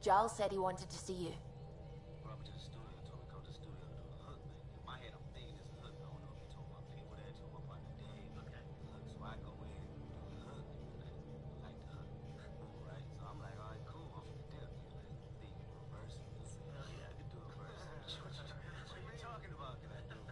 Giles said he wanted to see you. Brought me to the studio, told me to come to the studio to do a hook, man. In my head, I'm thinking it's a hook. I don't know if he told my people that, told my partner Dave. Okay. Hook, so I go in, do the hook, like the hook. Boom, right? So I'm like, all right, cool, I'm finna dip. Think reverse. Hell yeah, I can do a verse. What are you talking about? Can I do a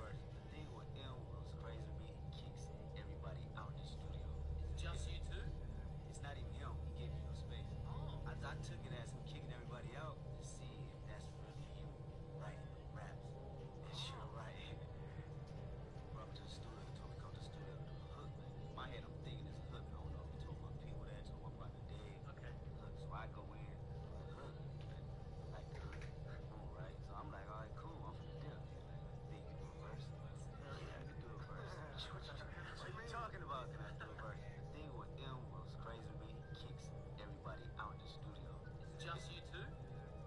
verse? The thing with M was crazy to me. He kicks everybody out in the studio. Just you two?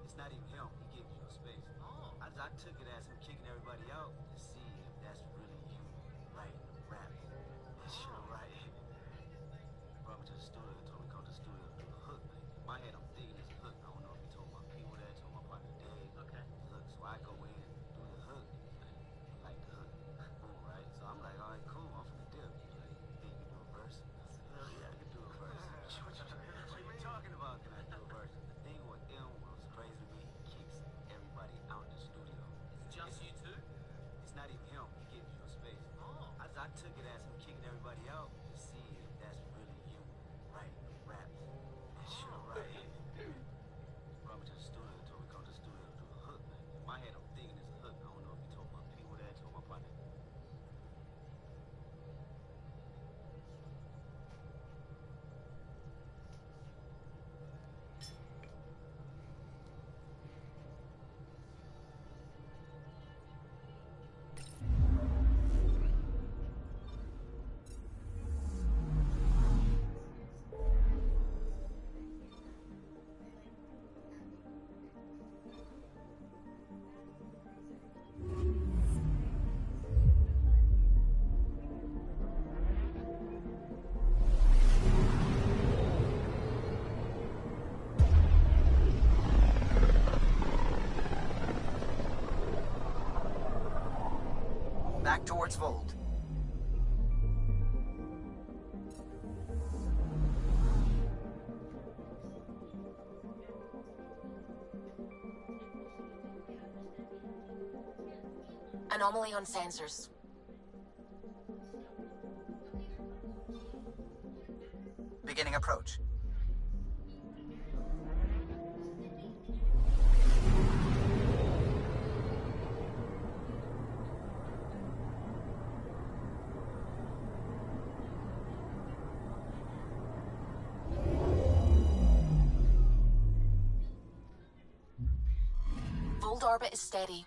It's not even him. He gives you your space. Oh. I took it as him kicking everybody out to see if that's really you writing the raps. And sure, right. Brought me to the studio, told me to come to the studio to do a hook, man. In my head, I'm thinking it's a hook. I don't know if he told my people that, told my partner Dave. Okay. Hook, so I go in, do the hook, like the hook. Boom, right? So I'm like, all right, cool, I'm finna dip. Think reverse. Hell yeah, I can do a verse. What are you talking about? Can I do a verse? The thing with M was crazy to me. He kicks everybody out in the studio. Just you two? It's not even him. He gives you a space. Oh. I took it as him kicking everybody out to see if that's really you writing the raps. And sure, right. Brought me to the studio, told me to come to the studio to do a hook, man. In my head, I'm thinking it's a hook. I don't know if he told my people that, told my partner Dave. Okay. Hook, so I go in, do the hook, like the hook. Boom, right? So I'm like, all right, cool, I'm finna dip. Think you do a verse? Hell yeah, I can do a verse. What are you talking about? Can I do a verse? The thing with M was crazy to me. He kicks everybody out in the studio. Just you two? It's not even him. He gives you a space. Oh. I took it as him kicking everybody out to see if that's really you writing the raps. And sure, right. Brought me to the studio, told me to come to the studio to do a hook, man. In my head, I'm thinking it's a hook. I don't know if he told my people that, told my partner. Back towards Vold. Anomaly on sensors. Beginning approach. Vold orbit is steady.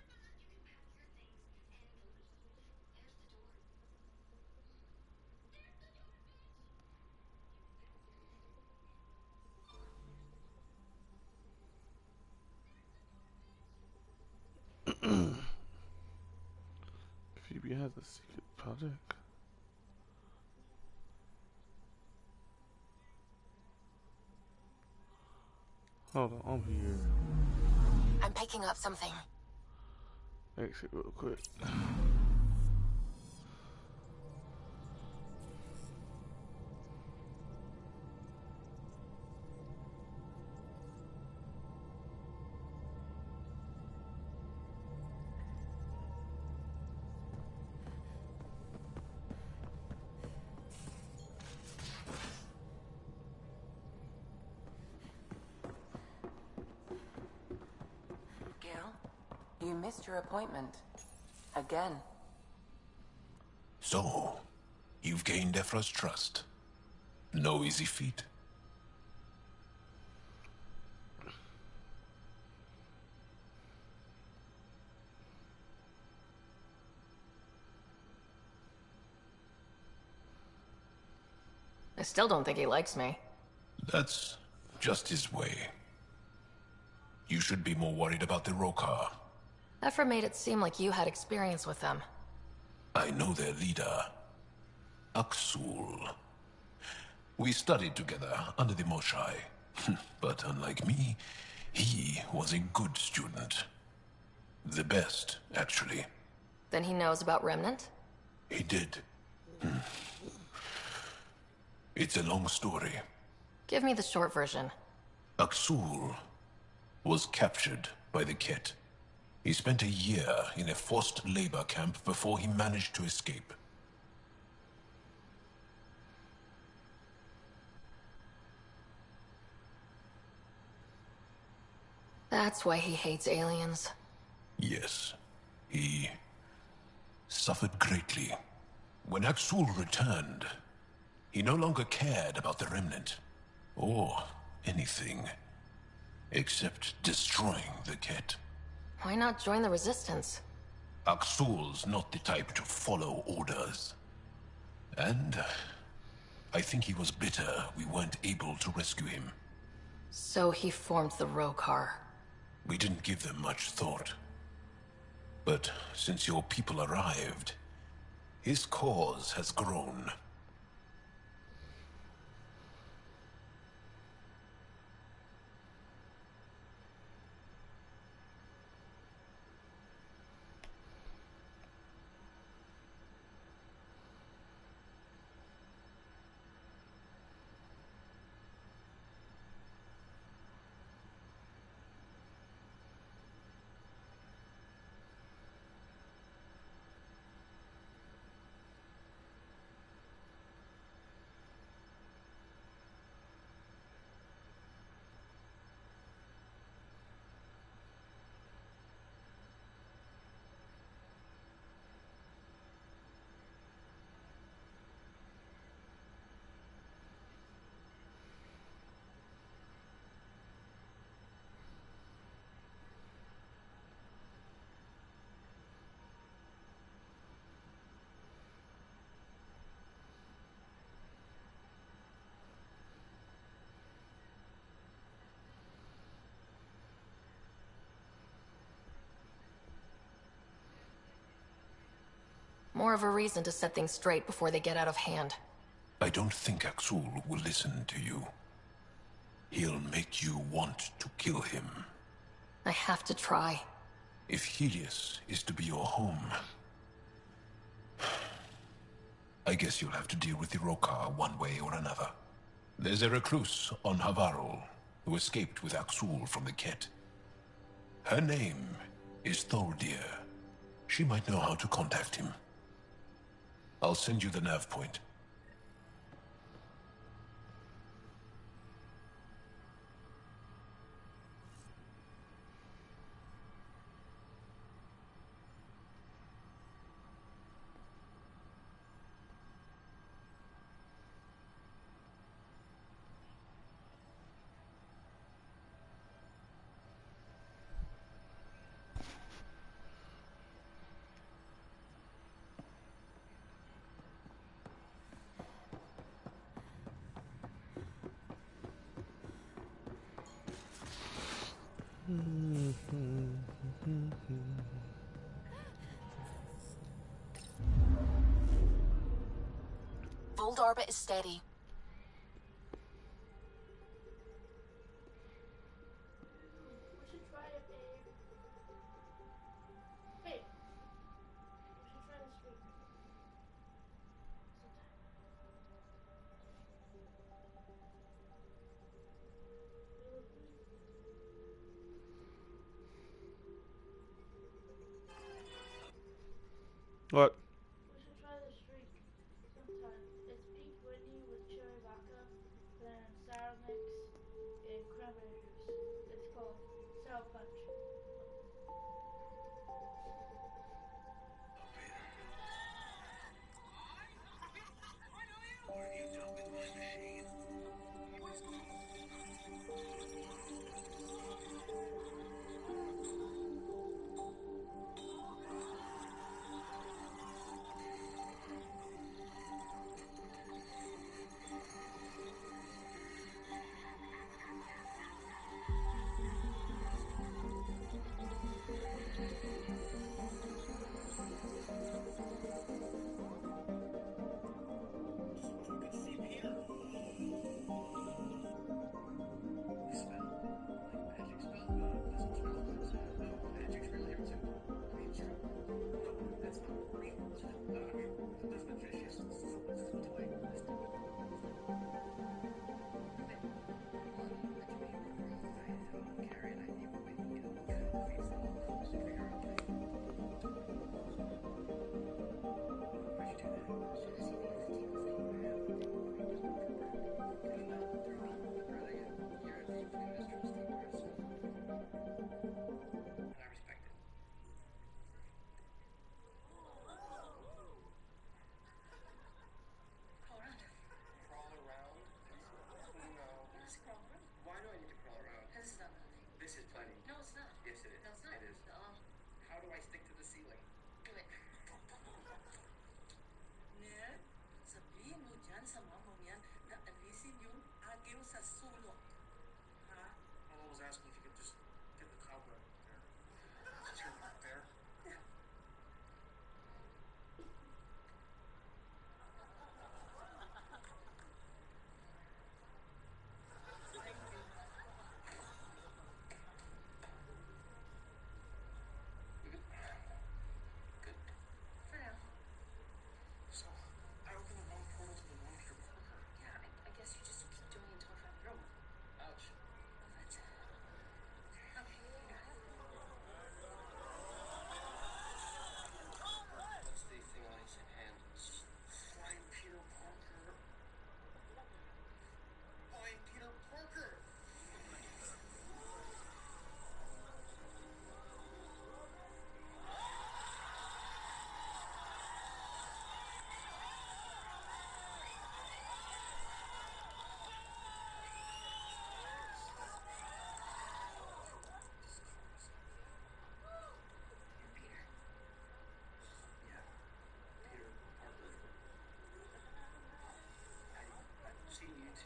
Phoebe has a secret project. Hold on, I'm here. I'm picking up something. Exit real quick. You missed your appointment. Again. So, you've gained Ephra's trust. No easy feat. I still don't think he likes me. That's just his way. You should be more worried about the Rokar. Ephra made it seem like you had experience with them. I know their leader, Aksul. We studied together under the Moshai. But unlike me, He was a good student. The best, actually. Then he knows about Remnant? He did. It's a long story. Give me the short version. Aksul was captured by the Ket. He spent a year in a forced labor camp before he managed to escape. That's why he hates aliens. Yes, he suffered greatly. When Aksul returned, he no longer cared about the Remnant, or anything, except destroying the Ket. Why not join the Resistance? Aksul's not the type to follow orders. And I think he was bitter we weren't able to rescue him. So he formed the Rokar. We didn't give them much thought. But since your people arrived, his cause has grown. More of a reason to set things straight before they get out of hand. I don't think Aksul will listen to you. He'll make you want to kill him. I have to try. If Helios is to be your home, I guess you'll have to deal with the Rokar one way or another. There's a recluse on Havarul who escaped with Aksul from the Ket. Her name is Tholdir. She might know how to contact him. I'll send you the nav point. Vold orbit is steady. We should try it, babe. Babe, we should try this week. What? We should try this streak sometime. It's Peak Whitney with cherry vodka, then sour mix and cranberry juice. It's called Sour Punch. This is plenty. No, it's not. Yes, it is. No, it's not. It is. No. How do I stick to the ceiling? Do it. 네, sabihin mo dyan sa mamang yan na alisin yung agil sa sulok. Ha? All I was asking if you could just get the cobweb there. Turn back there. Good. For now. So, I opened the wrong portal to the wrong Peter Parker. Yeah, I guess you just keep doing it until I find the real one. Ouch. Oh, that's... Okay, you got it. What's the thing on his hand? Flying Peter Parker. Flying Peter Parker! You're Peter. Yeah, Peter Parker. I've seen you too.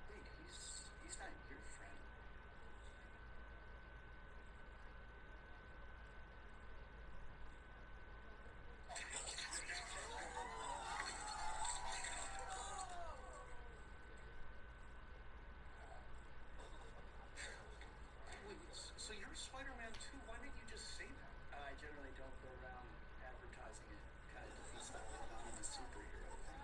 Wait, he's not your friend. Wait, so you're Spider-Man too? Why didn't you just say that? I generally don't go around advertising it. Kind of defeats the whole anonymous superhero thing.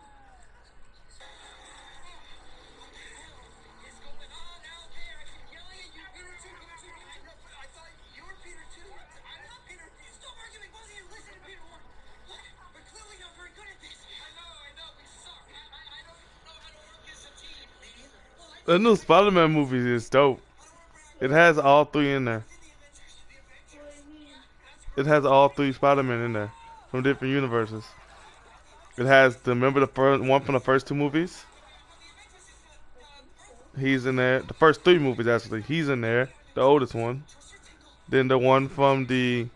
What's going on out there? I keep yelling at you, Peter too. I thought you were Peter too. I'm not Peter. Stop arguing. Both of you listen to Peter one. Look, we're clearly not very good at this. I know. We suck. I don't know how to work as a team. Me neither. Well, The new Spider-Man movie is dope. It has all three in there. What do you mean? It has all three Spider-Man in there from different universes. It has remember the first one from the first two movies? He's in there. The first three movies actually. He's in there, the oldest one. Then the one from the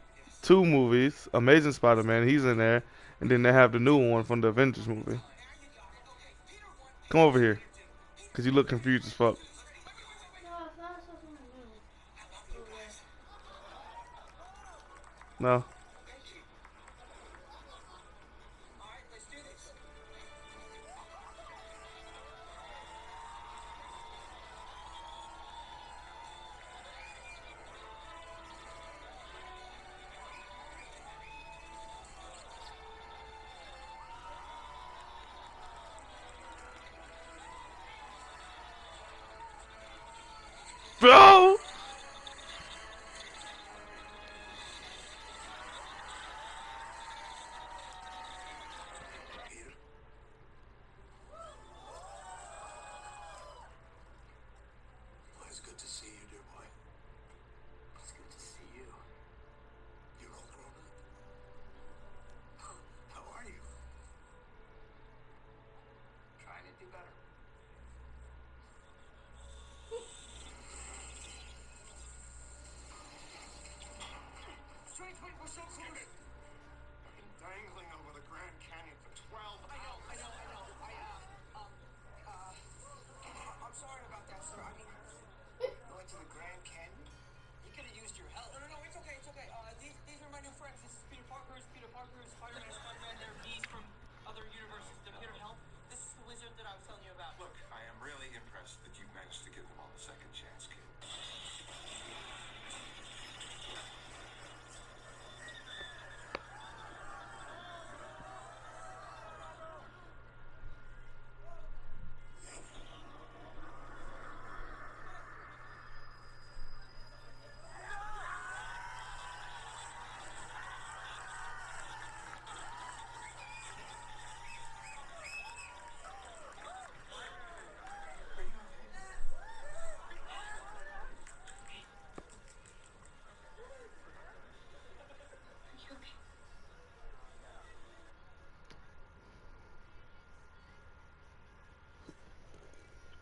two movies, Amazing Spider-Man, he's in there. And then they have the new one from the Avengers movie. Come over here, cause you look confused as fuck. No, I thought I saw something new. Over there. No. All right, let's do this. Bro!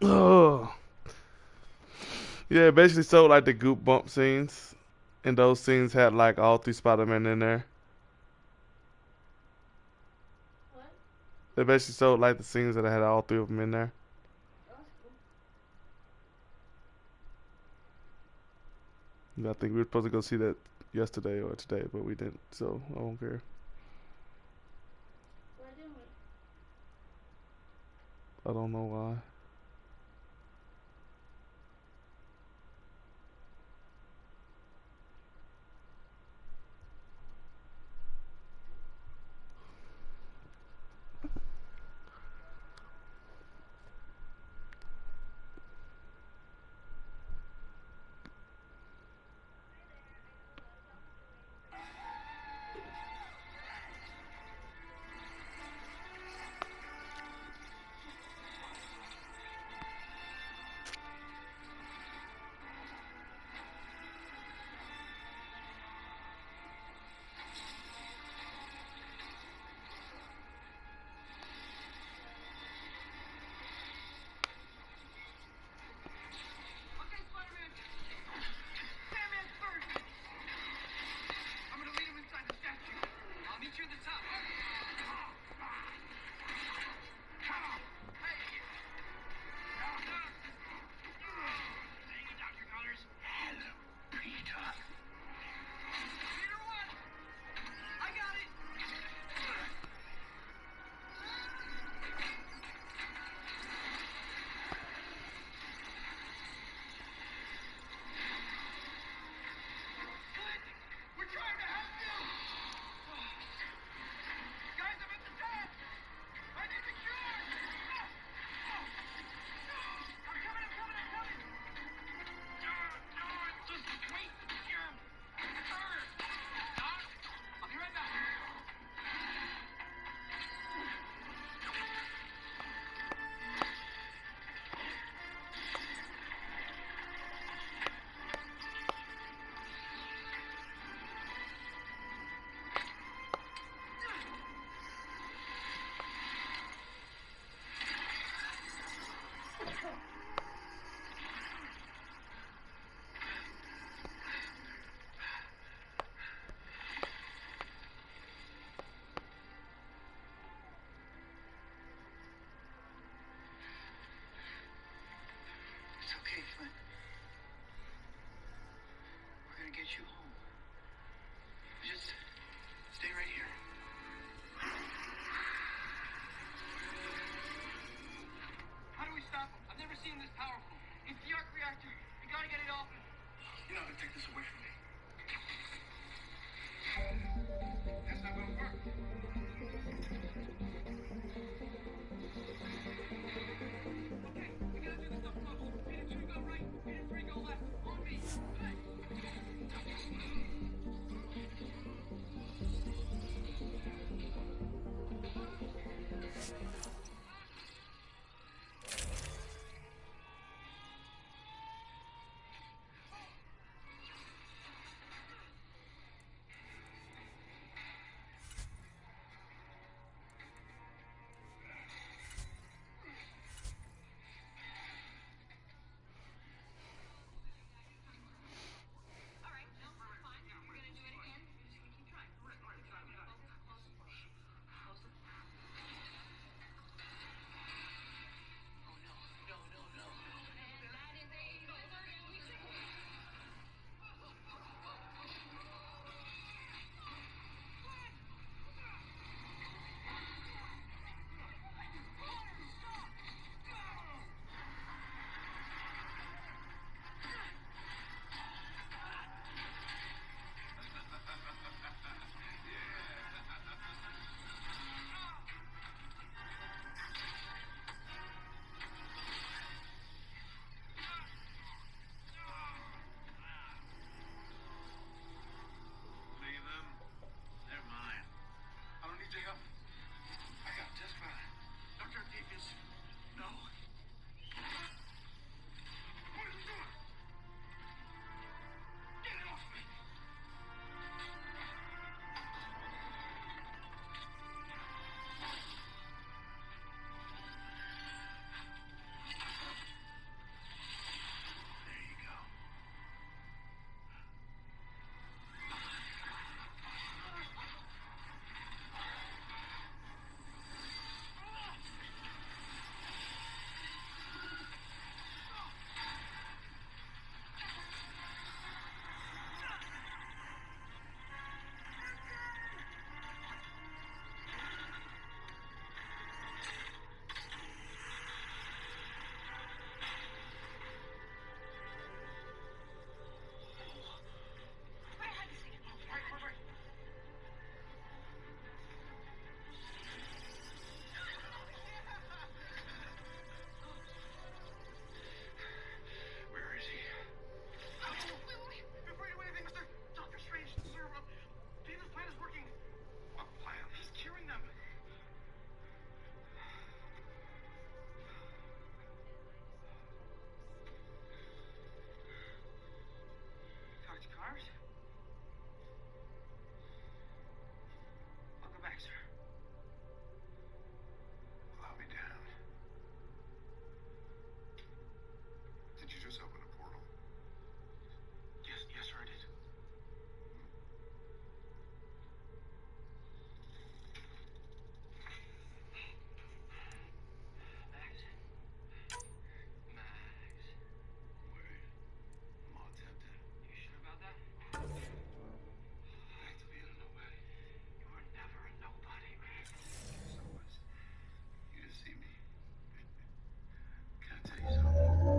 Oh. Yeah, it basically showed like the goop bump scenes, and those scenes had like all three Spider-Man in there. What? They basically showed like the scenes that had all three of them in there. That was cool. I think we were supposed to go see that yesterday or today, but we didn't, so I don't care. Why didn't we? I don't know why.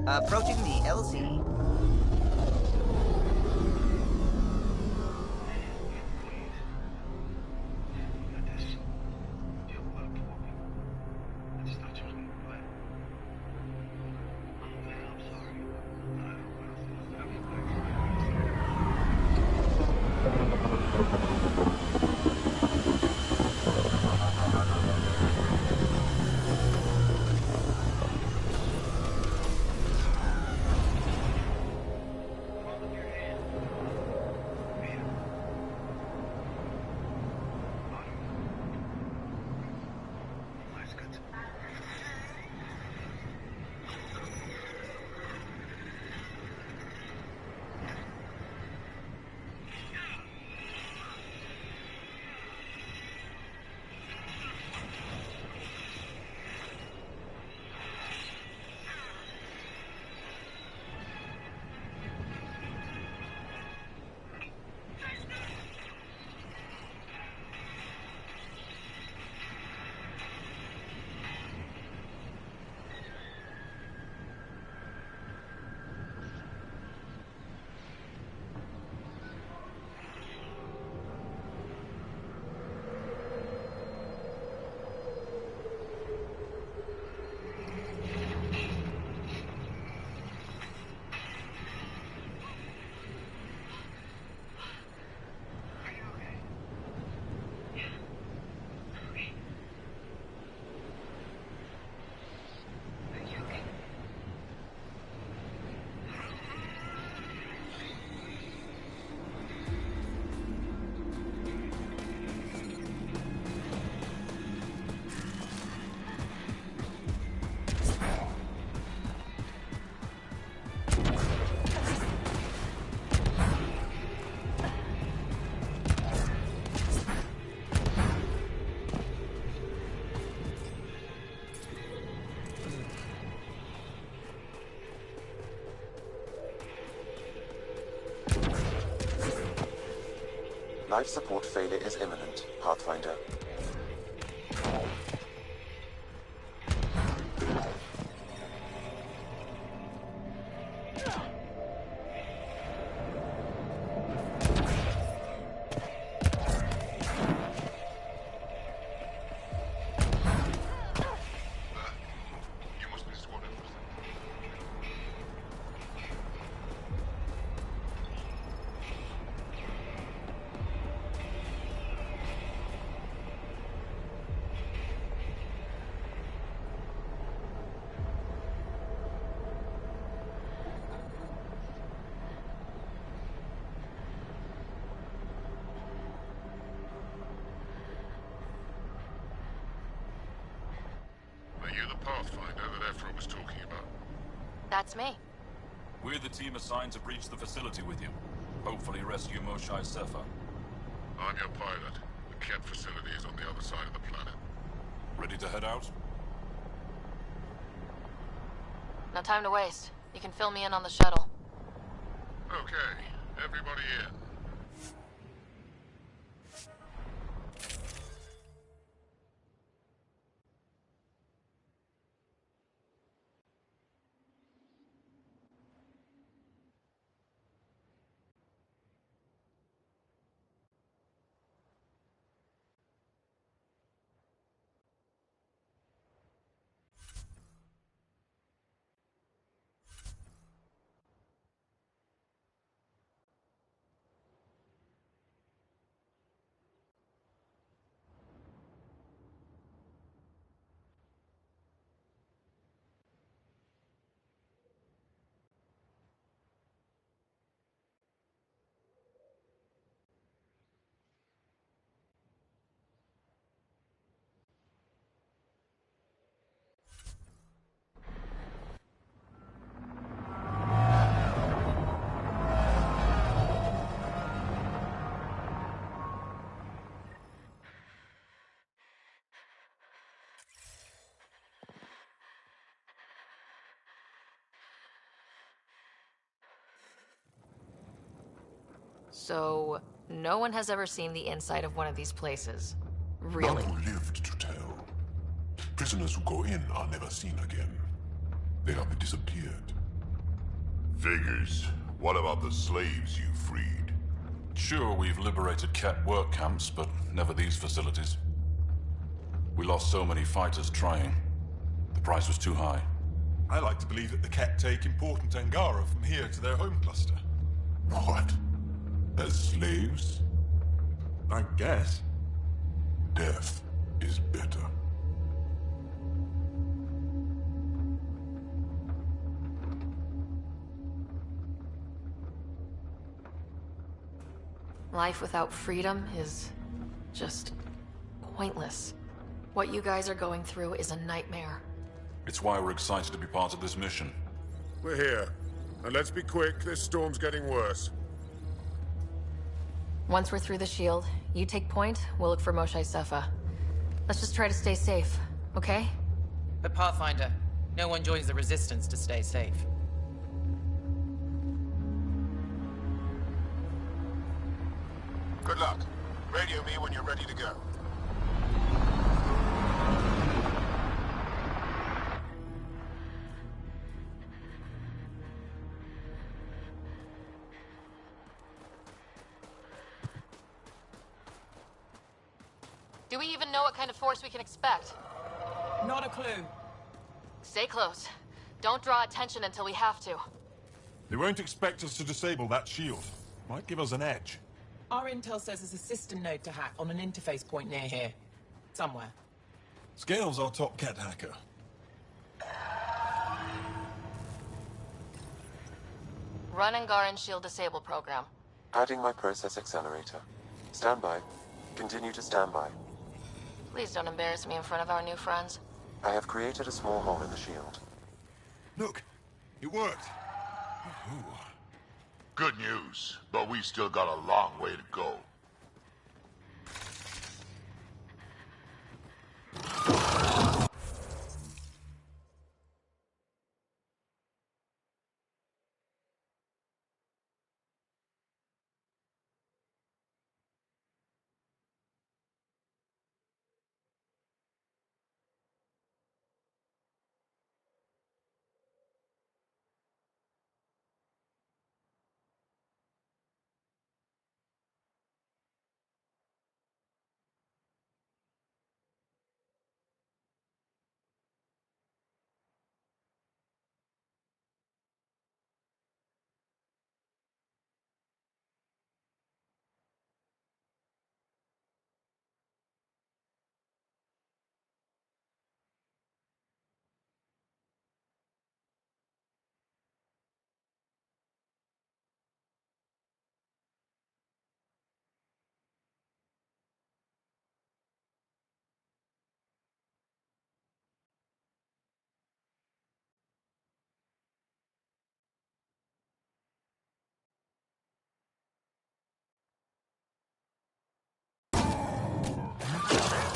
Approaching the LZ. Life support failure is imminent, Pathfinder. You must be squad members. Are you the Pathfinder that Ephra was talking about? That's me. We're the team assigned to breach the facility with you. Hopefully rescue Moshae Sefa. I'm your pilot. The Ket facility is on the other side of the planet. Ready to head out? No time to waste. You can fill me in on the shuttle. Okay, everybody in. So, no one has ever seen the inside of one of these places. Really? None who lived to tell. Prisoners who go in are never seen again. They have disappeared. Figures. What about the slaves you freed? Sure, we've liberated Ket work camps, but never these facilities. We lost so many fighters trying. The price was too high. I like to believe that the Ket take important Angara from here to their home cluster. What? As slaves? I guess. Death is better. Life without freedom is just pointless. What you guys are going through is a nightmare. It's why we're excited to be part of this mission. We're here. And let's be quick, this storm's getting worse. Once we're through the shield, you take point, we'll look for Moshae Sefa. Let's just try to stay safe, okay? But Pathfinder, no one joins the Resistance to stay safe. Good luck. Radio me when you're ready to go. Do we even know what kind of force we can expect? Not a clue. Stay close. Don't draw attention until we have to. They won't expect us to disable that shield. Might give us an edge. Our intel says there's a system node to hack on an interface point near here. Somewhere. Scale's our top Ket hacker. Run Angaran Shield Disable program. Adding my process accelerator. Stand by. Continue to stand by. Please don't embarrass me in front of our new friends. I have created a small hole in the shield. Look, it worked. Good news, but we still got a long way to go.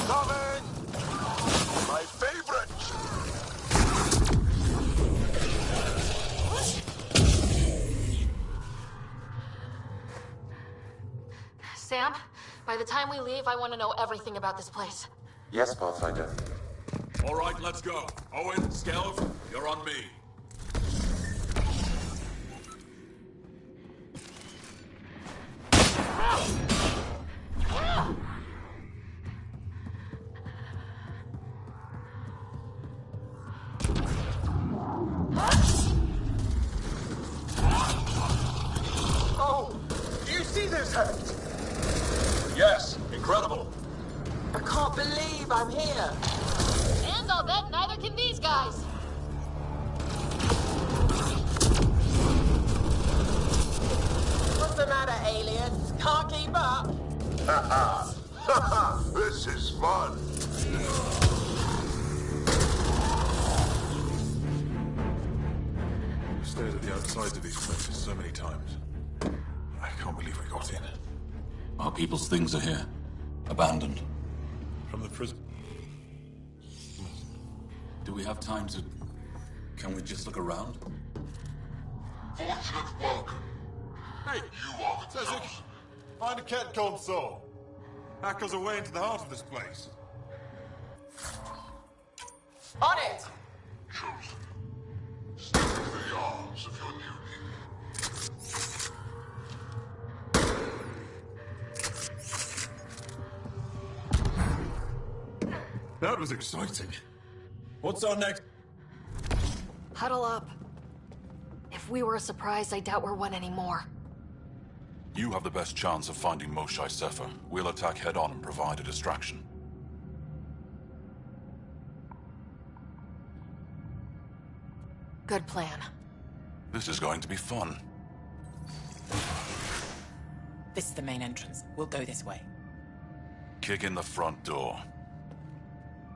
Coming! My favorite! Sam, by the time we leave, I want to know everything about this place. Yes, Pathfinder. All right, let's go. Owen, Skelv, you're on me. Oh! Do you see this hand? Yes, incredible. I can't believe I'm here. And I'll bet neither can these guys. What's the matter, aliens? Can't keep up? Ha ha! This is fun! We've stared at the outsides of these places so many times. I can't believe we got in. Our people's things are here. Abandoned. From the prison. Do we have time to... Can we just look around? Fortunate welcome. Hey! You are the Says it. chosen. Find a Ket console. Hack us away into the heart of this place. On it! Chosen. Step into the arms of your new leader. That was exciting. What's our next? Huddle up. If we were a surprise, I doubt we're one anymore. You have the best chance of finding Moshae Sefer. We'll attack head-on and provide a distraction. Good plan. This is going to be fun. This is the main entrance. We'll go this way. Kick in the front door.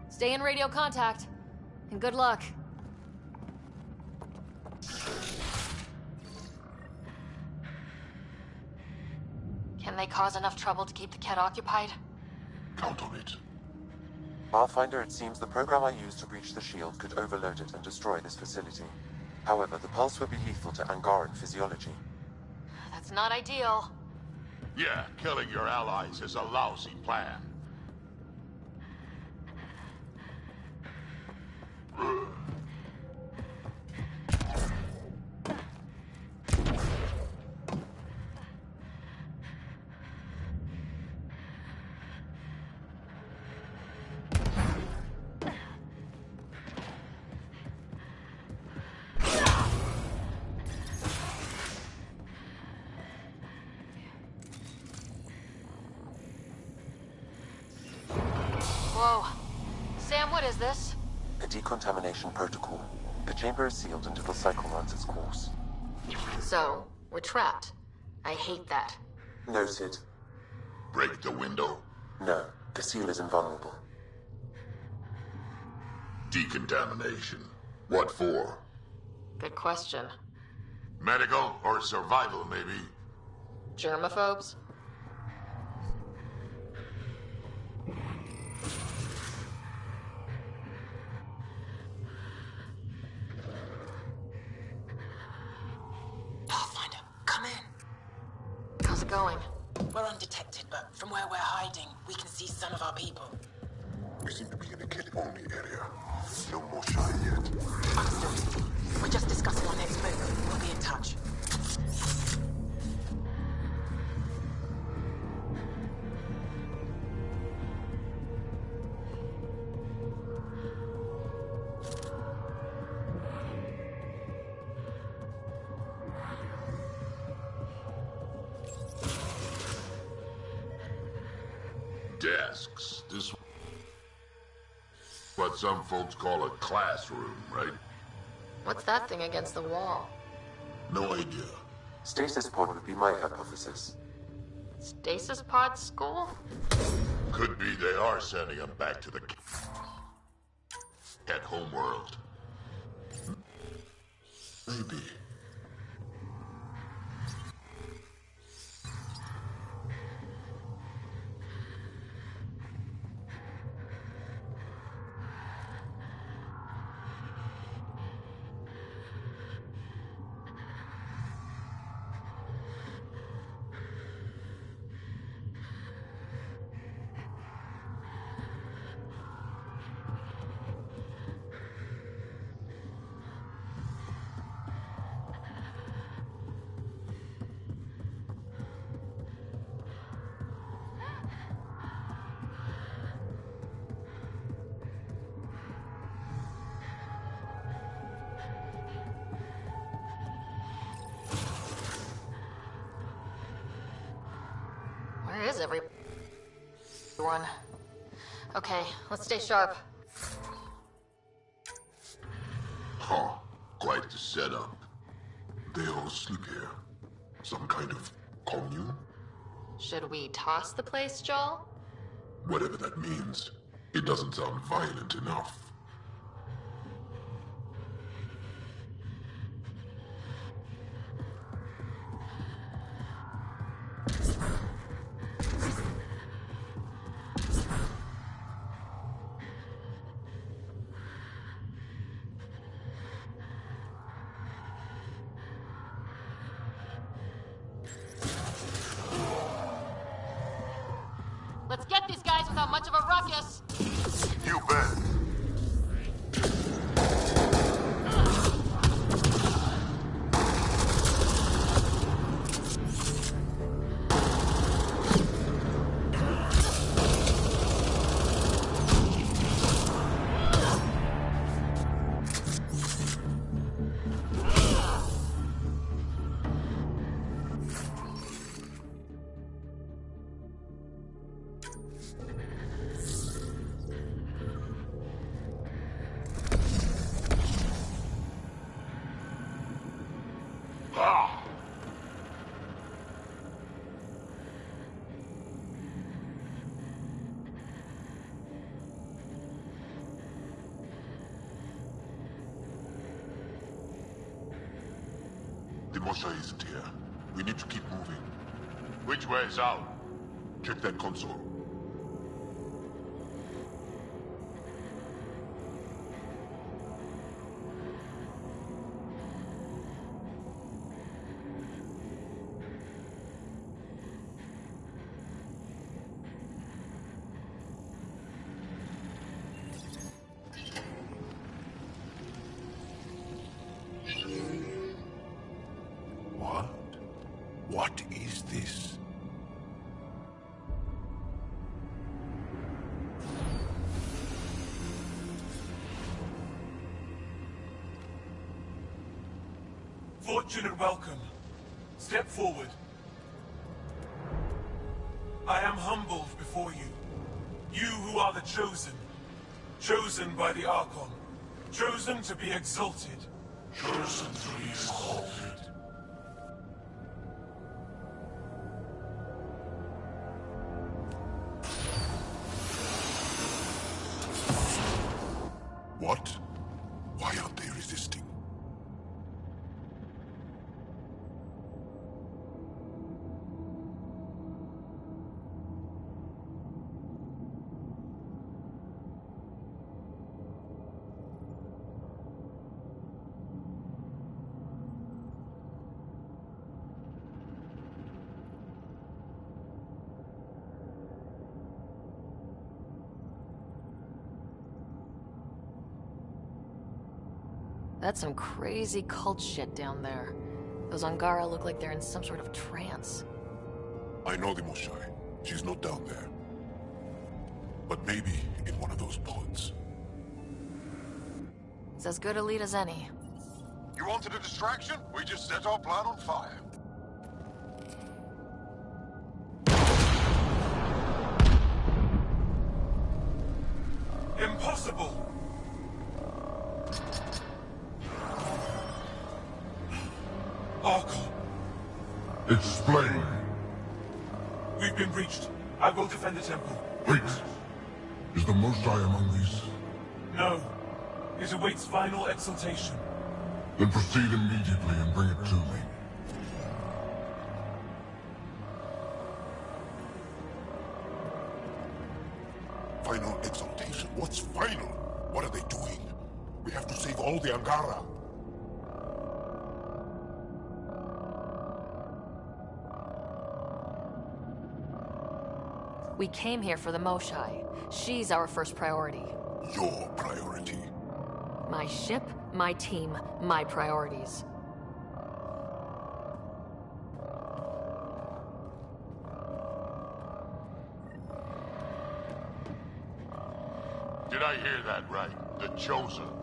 Stay in radio contact. And good luck. Can they cause enough trouble to keep the Ket occupied? Count on it. Pathfinder, it seems the program I used to breach the shield could overload it and destroy this facility. However, the pulse would be lethal to Angaran physiology. That's not ideal. Yeah, killing your allies is a lousy plan. Whoa. Sam, what is this? A decontamination protocol. The chamber is sealed until the cycle runs its course. So, we're trapped. I hate that. Noted. Break the window? No, the seal is invulnerable. Decontamination. What for? Good question. Medical or survival, maybe? Germaphobes? Pathfinder, come in. How's it going? We're undetected, but from where we're hiding, we can see some of our people. We seem to be in a kid-only area. No more shy yet. Understood. We're just discussing our next move. We'll be in touch. Desks. This what some folks call a classroom, right? What's that thing against the wall? No idea. Stasis pod would be my hypothesis. Stasis pod school? Could be they are sending them back to the at homeworld. Maybe. Where is everyone? Okay, let's stay sharp. Huh. Quite the setup. They all sleep here. Some kind of commune? Should we toss the place, Joel? Whatever that means. It doesn't sound violent enough. Let's get these guys without much of a ruckus. You bet. The Mosha isn't here. We need to keep moving. Which way is out? Check that console. What? What is this? Fortune and welcome. Step forward. I am humbled before you. You who are the chosen. Chosen by the Archon. Chosen to be exalted. Chosen to be exalted. What? Why aren't they resisting? That's some crazy cult shit down there. Those Angara look like they're in some sort of trance. I know the Moshai. She's not down there. But maybe in one of those pods. It's as good a lead as any. You wanted a distraction? We just set our plan on fire. Impossible! Archon, Explain. we've been breached. I will defend the temple. Wait. Is the Mosai among these? No. It awaits final exaltation. Then proceed immediately and bring it to me. Final exaltation? What's final? What are they doing? We have to save all the Angara. We came here for the Moshai. She's our first priority. Your priority. My ship, my team, my priorities. Did I hear that right? The Chosen.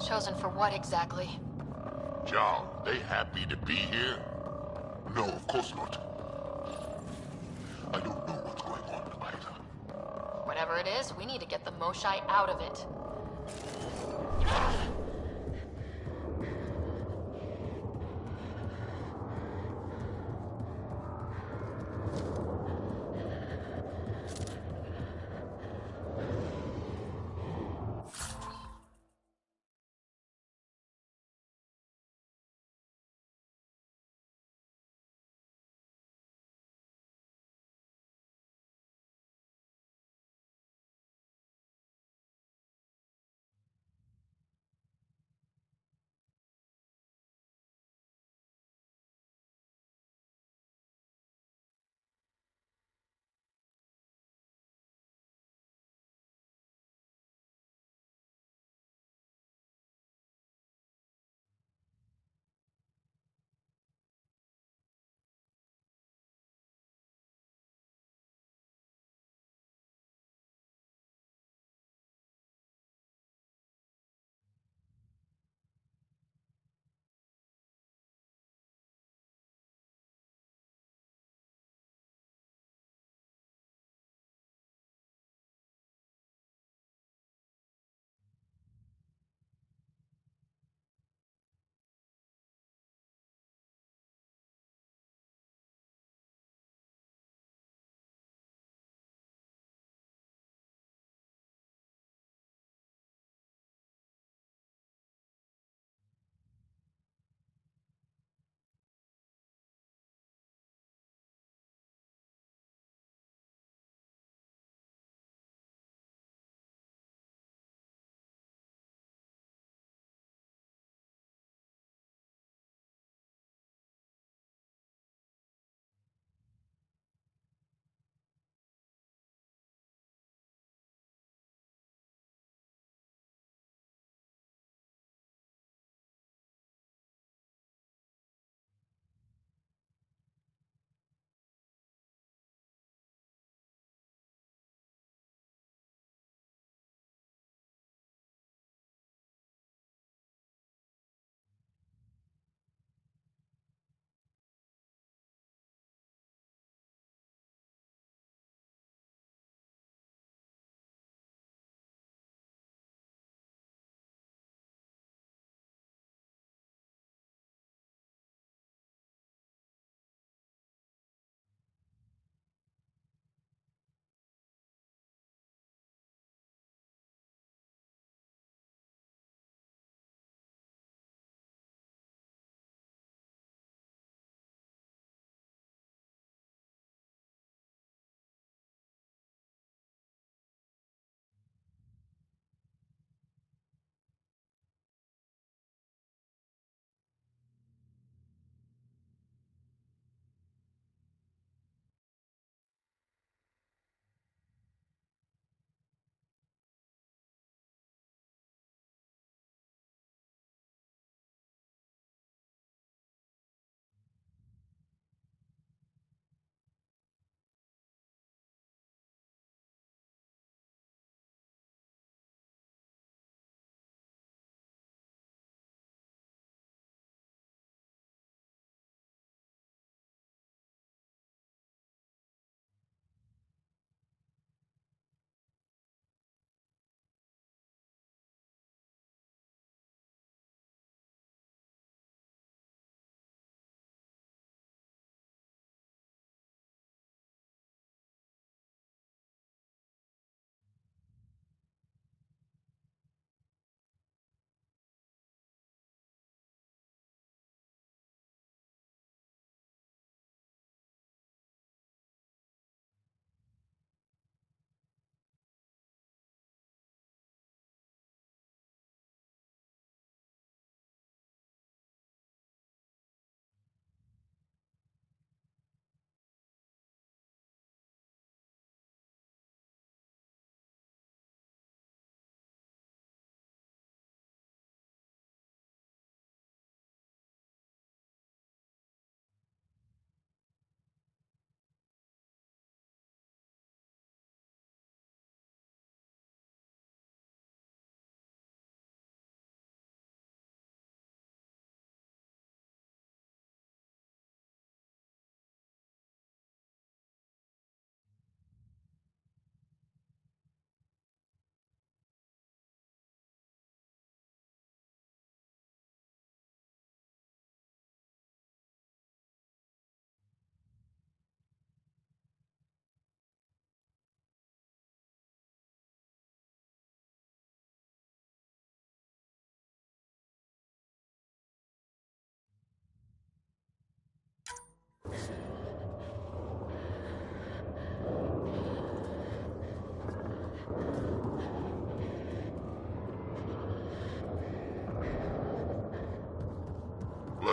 Chosen for what exactly? John, they happy to be here? No, of course not. I don't know what's going on either. Whatever it is, we need to get the Moshai out of it.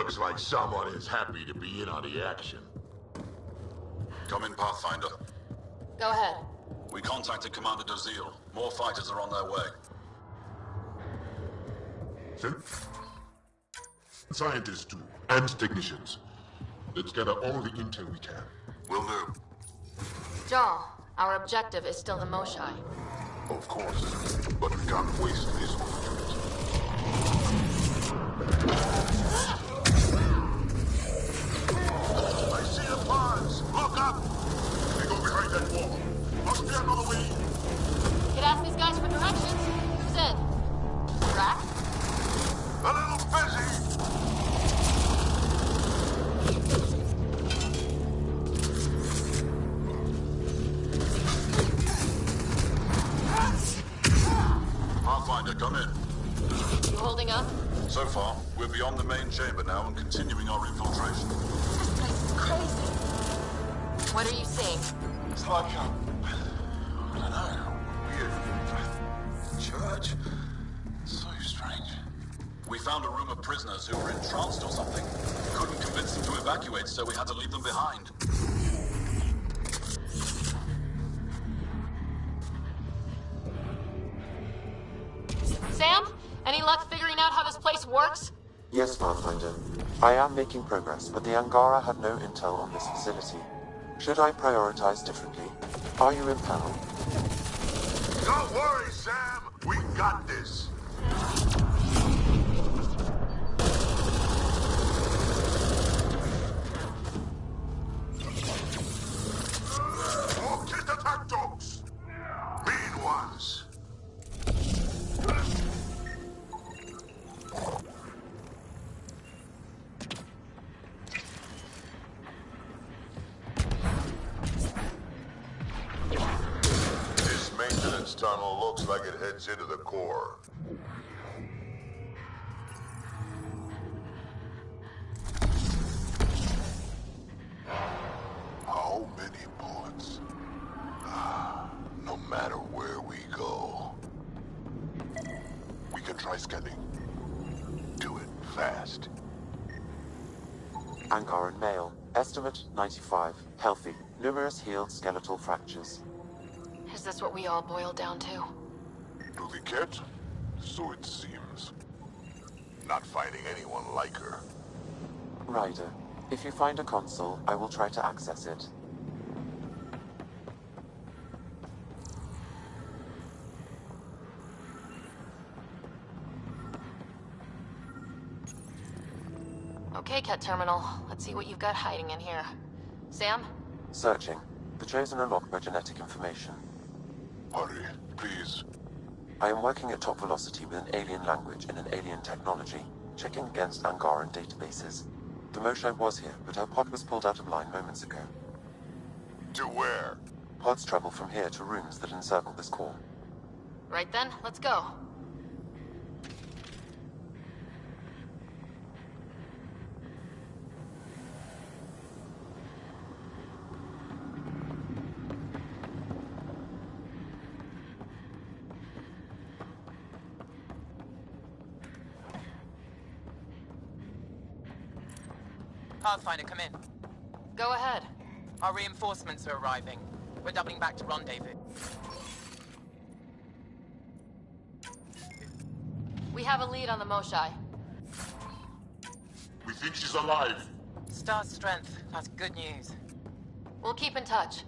Looks like someone is happy to be in on the action. Come in, Pathfinder. Go ahead. We contacted Commander Dozil. More fighters are on their way. Scientists too, and technicians. Let's gather all the intel we can. Will do. Jarl, our objective is still the Moshai. Of course, but we can't waste this opportunity. I see the pods! Look up! They go behind that wall. Must be another way. Could ask these guys for directions. Who's in? Rack? A little busy! Pathfinder, come in. You holding up? So far, we're beyond the main chamber now and continuing our infiltration. This place is crazy. What are you seeing? It's like I don't know, weird church. So strange. We found a room of prisoners who were entranced or something. Couldn't convince them to evacuate, so we had to leave them behind. Sam? Any luck figuring out how this place works? Yes, Pathfinder. I am making progress, but the Angara have no intel on this facility. Should I prioritize differently? Are you in panel? Don't worry, Sam! We got this! Oh, kit attack dogs! Mean ones! This maintenance tunnel looks like it heads into the core. How many bullets? No matter where we go. We can try scanning. Do it fast. Angaran male. Estimate 95. Healthy. Numerous healed skeletal fractures. Is this what we all boiled down to? To the cat? So it seems. Not finding anyone like her. Ryder, if you find a console, I will try to access it. Okay, Cat Terminal. Let's see what you've got hiding in here. Sam? Searching. The Chosen unlocked my genetic information. Hurry, please. I am working at top velocity with an alien language and an alien technology, checking against Angaran databases. The Moshai was here, but her pod was pulled out of line moments ago. To where? Pods travel from here to rooms that encircle this core. Right then, let's go. Pathfinder, come in. Go ahead. Our reinforcements are arriving. We're doubling back to rendezvous. We have a lead on the Moshai. We think she's alive. Star strength. That's good news. We'll keep in touch.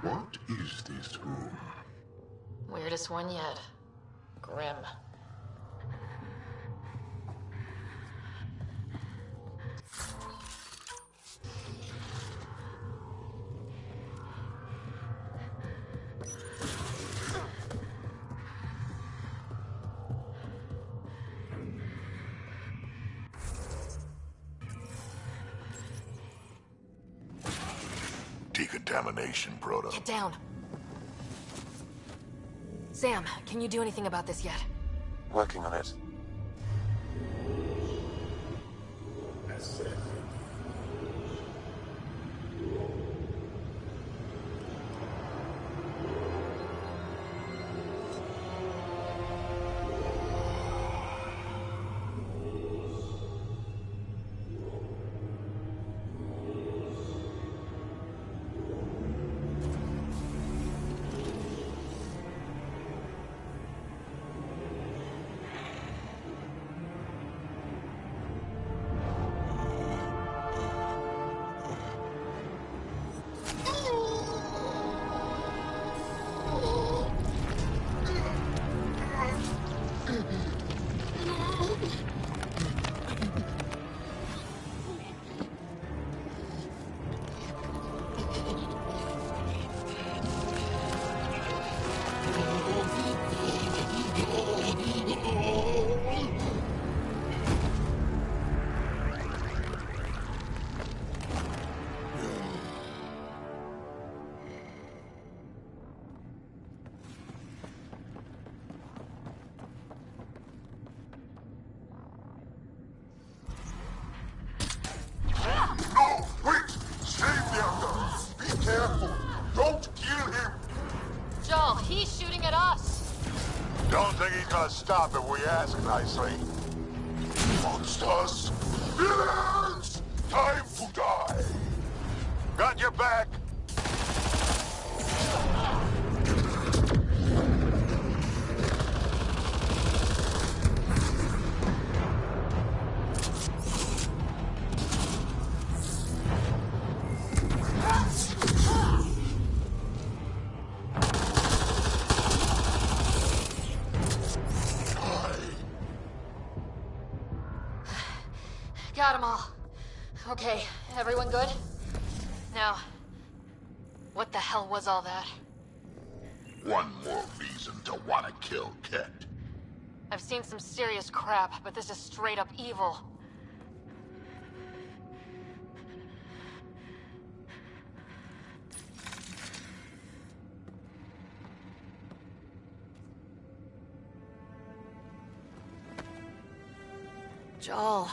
What is this room? Weirdest one yet. Grim. Dig Decontamination, Proto. Get down. Sam, can you do anything about this yet? Working on it. No, wait! Save the other! Be careful! Don't kill him! Joel, he's shooting at us! Don't think he's gonna stop if we ask nicely. Monsters! Villains! Time to die! Got your back! Got them all. Okay, everyone good? Now, what the hell was all that? One more reason to want to kill Ket. I've seen some serious crap, but this is straight up evil. Joel.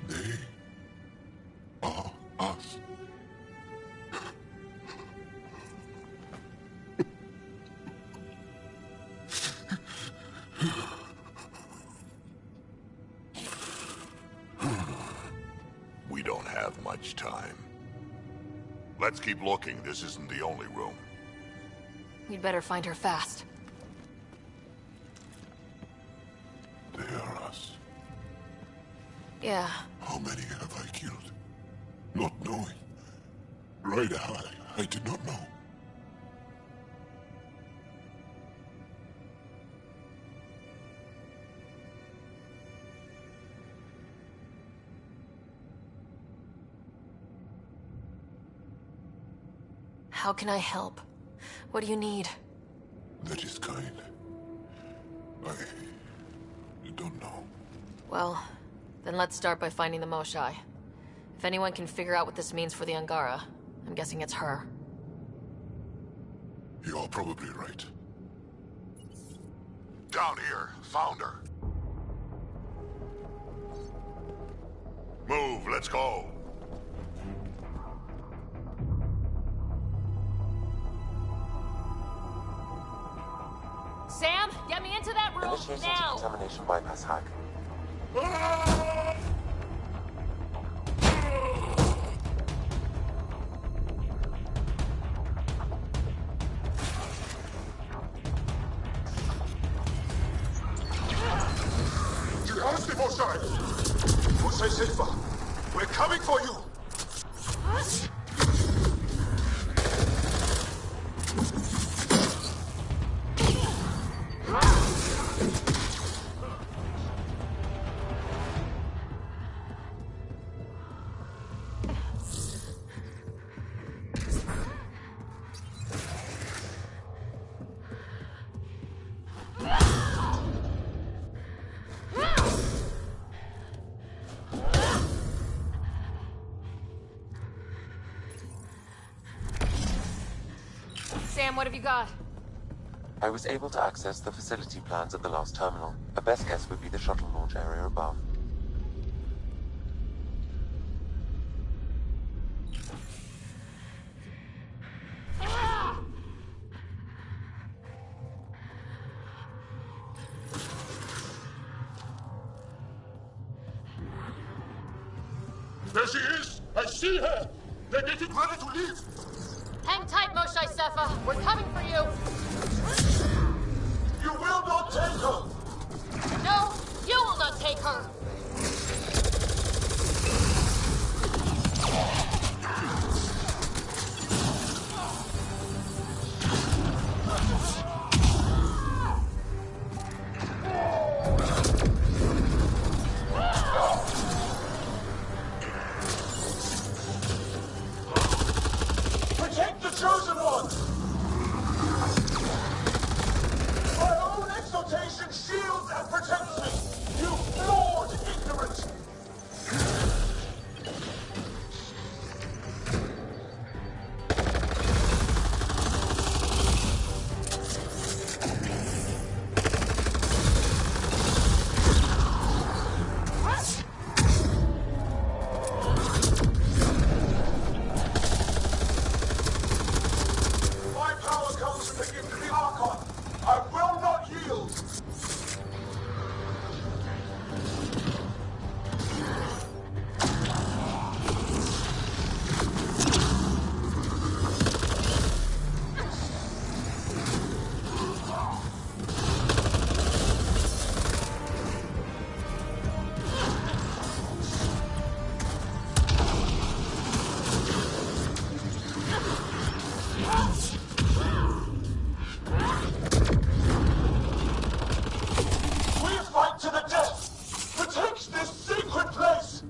They are us. We don't have much time. Let's keep looking. This isn't the only room. We'd better find her fast. They are us. Yeah. How many have I killed? Not knowing. Right, I did not know. How can I help? What do you need? That is kind. I don't know. Well, then let's start by finding the Moshai. If anyone can figure out what this means for the Angara, I'm guessing it's her. You're probably right. Down here. Found her. Move. Let's go. Sam, get me into that room Initiating now! decontamination bypass hack. Jihaz Moshai! Moshai Silva! We're coming for you! what have you got? I was able to access the facility plans at the last terminal. A best guess would be the shuttle launch area above. There she is! I see her! They're getting ready to leave! Hang tight, Moshae Sefa. We're coming for you. You will not take her! No, you will not take her. Protect the Chosen One! My own exaltation shields and protects me! You flawed ignorance! My power comes from the gift of the Archon. I will not yield. We fight to the death! Protect this sacred place!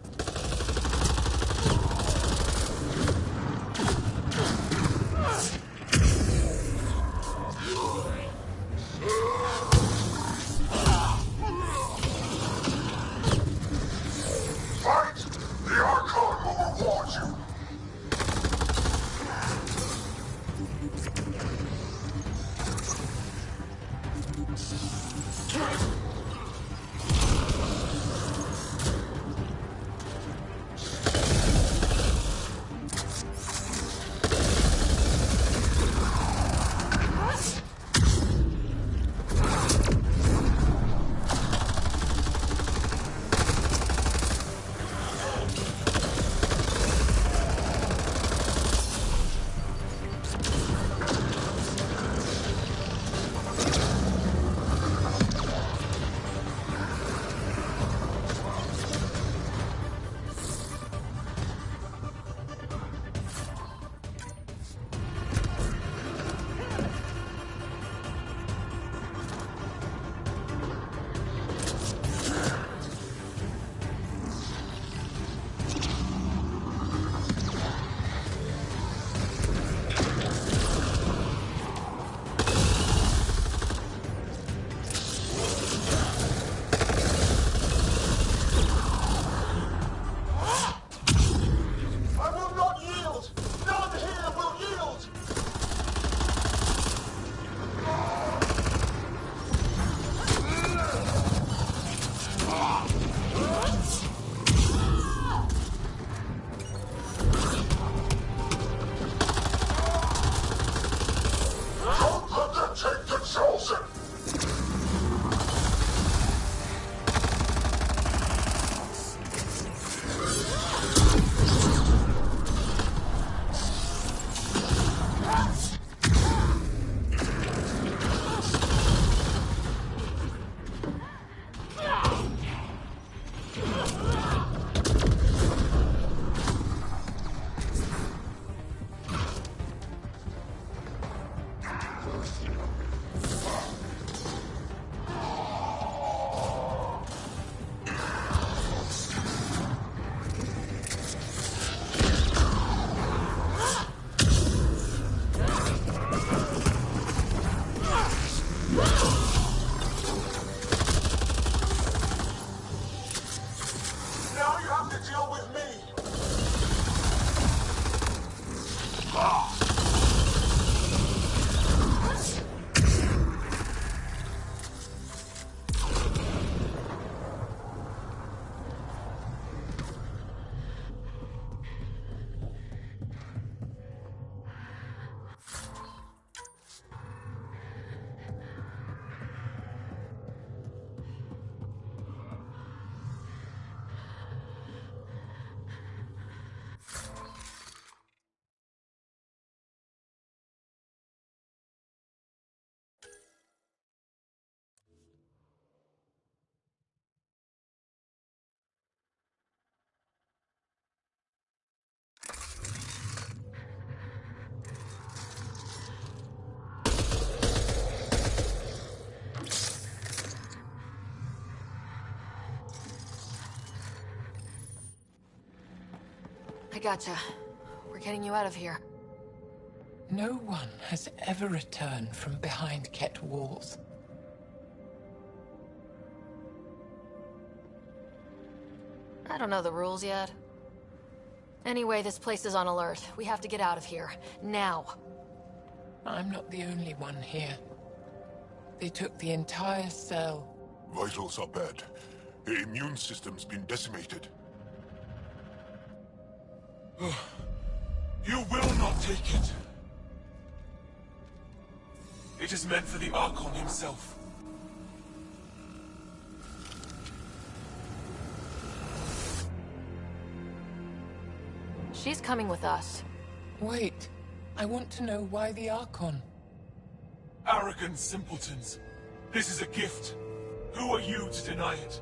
Fight! The Archon will reward you! I will not yield! None here will yield! Don't let them take the Chosen! Now you have to deal with me! gotcha. We're getting you out of here. No one has ever returned from behind Ket walls. I don't know the rules yet. Anyway, this place is on alert. We have to get out of here. Now. I'm not the only one here. They took the entire cell. Vitals are bad. The immune system's been decimated. You will not take it. It is meant for the Archon himself. She's coming with us. Wait. I want to know why the Archon. Arrogant simpletons. This is a gift. Who are you to deny it?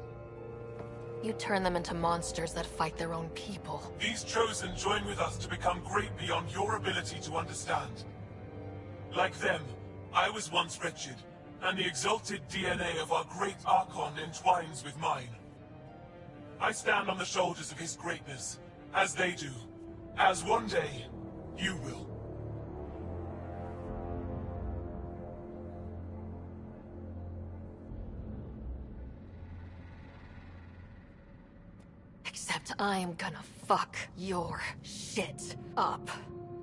You turn them into monsters that fight their own people. These Chosen join with us to become great beyond your ability to understand. Like them, I was once wretched, and the exalted DNA of our great Archon entwines with mine. I stand on the shoulders of his greatness, as they do, as one day, you will. Except I'm gonna fuck your shit up.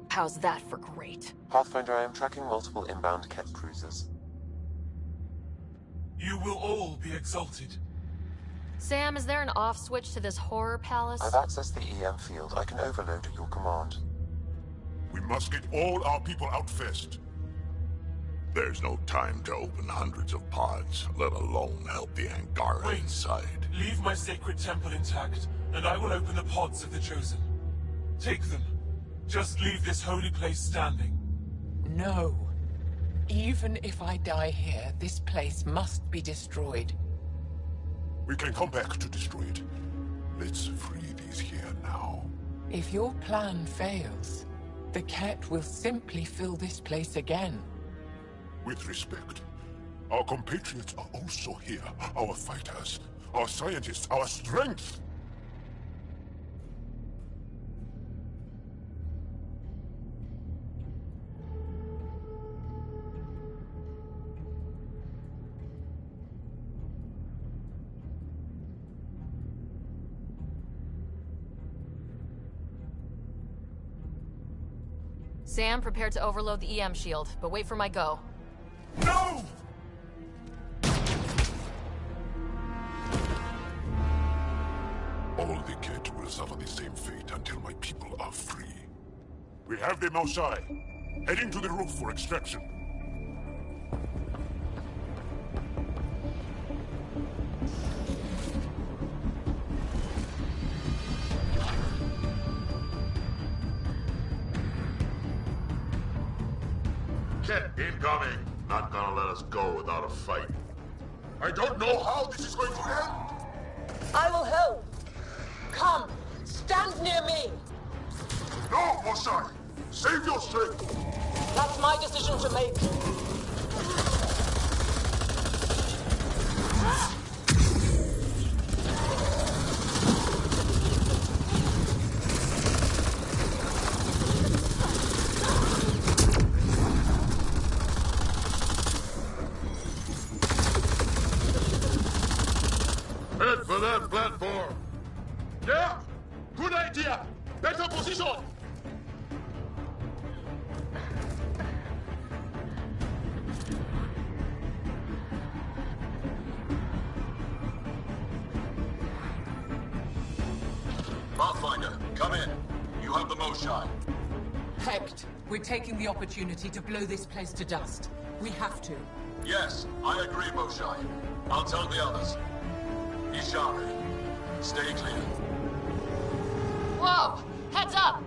How's that for great? Pathfinder, I am tracking multiple inbound Ket cruisers. You will all be exalted. Sam, is there an off switch to this horror palace? I've accessed the EM field. I can overload at your command. We must get all our people out first. There's no time to open hundreds of pods, let alone help the Angara Wait. inside. Leave my sacred temple intact, and I will open the pods of the Chosen. Take them. Just leave this holy place standing. No. Even if I die here, this place must be destroyed. We can come back to destroy it. Let's free these here now. If your plan fails, the Ket will simply fill this place again. With respect, our compatriots are also here. Our fighters, our scientists, our strength. Sam, prepare to overload the EM shield, but wait for my go. No! All the Ket will suffer the same fate until my people are free. We have them outside, heading to the roof for extraction. Ket incoming. Not gonna let us go without a fight. I don't know how this is going to end. I will help. Come, stand near me. No, Mosai. Save your strength. That's my decision to make. Head for that platform. Yeah, good idea. Better position. Pathfinder, come in. You have the Moshai. Hecht, we're taking the opportunity to blow this place to dust. We have to. Yes, I agree, Moshai. I'll tell the others. Ishari, stay clear. Whoa! Heads up!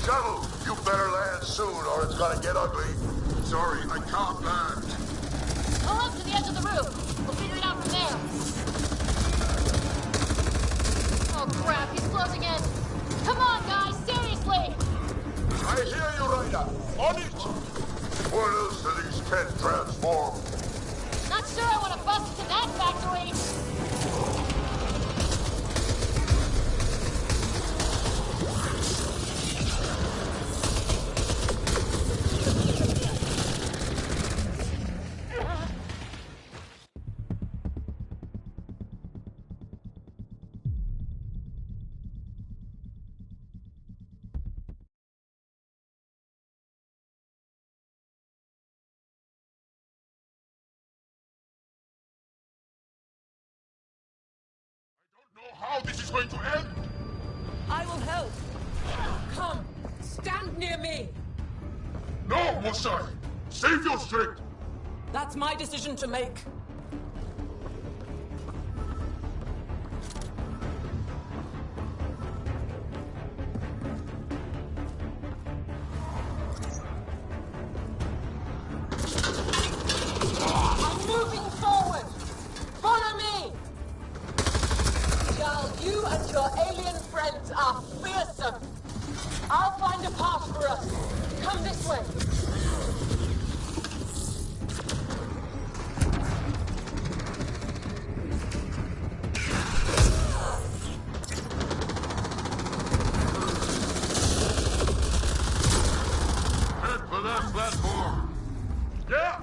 Shuttle, you better land soon or it's gonna get ugly. Sorry, I can't land. Go up to the edge of the roof. We'll figure it out from there. Oh crap, he's closing in. Come on, guys, seriously! I hear you, Ryder. On it! What else do these Ket transform? Sure, I want to bust into that factory. Know how this is going to end? I will help. Come, stand near me. No, Mosai! Save your strength! That's my decision to make. I'm moving forward. Follow me. Jarl, you and your alien friends are fearsome. I'll find a path for us. Come this way. Head for that platform! Yeah!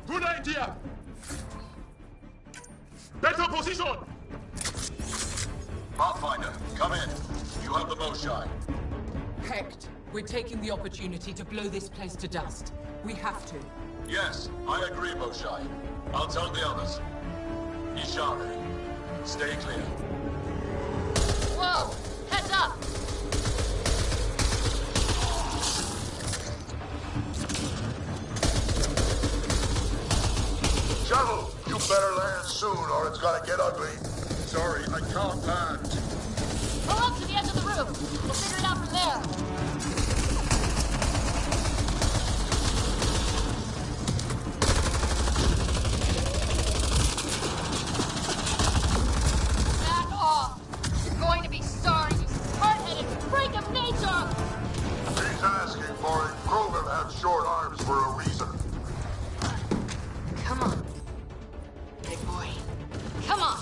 Good idea! Better position! Pathfinder, come in. You have the Moshai. Hecht, we're taking the opportunity to blow this place to dust. We have to. Yes, I agree, Moshai. I'll tell the others. Ishare, stay clear. Whoa! Heads up! Shuttle, you better land soon or it's gonna get ugly. Sorry, I can't land. Pull up to the edge of the roof. We'll figure it out from there. Back off. You're going to be sorry, you hard-headed freak of nature! He's asking for it. Krogan have short arms for a reason. Come on. Big boy. Come on!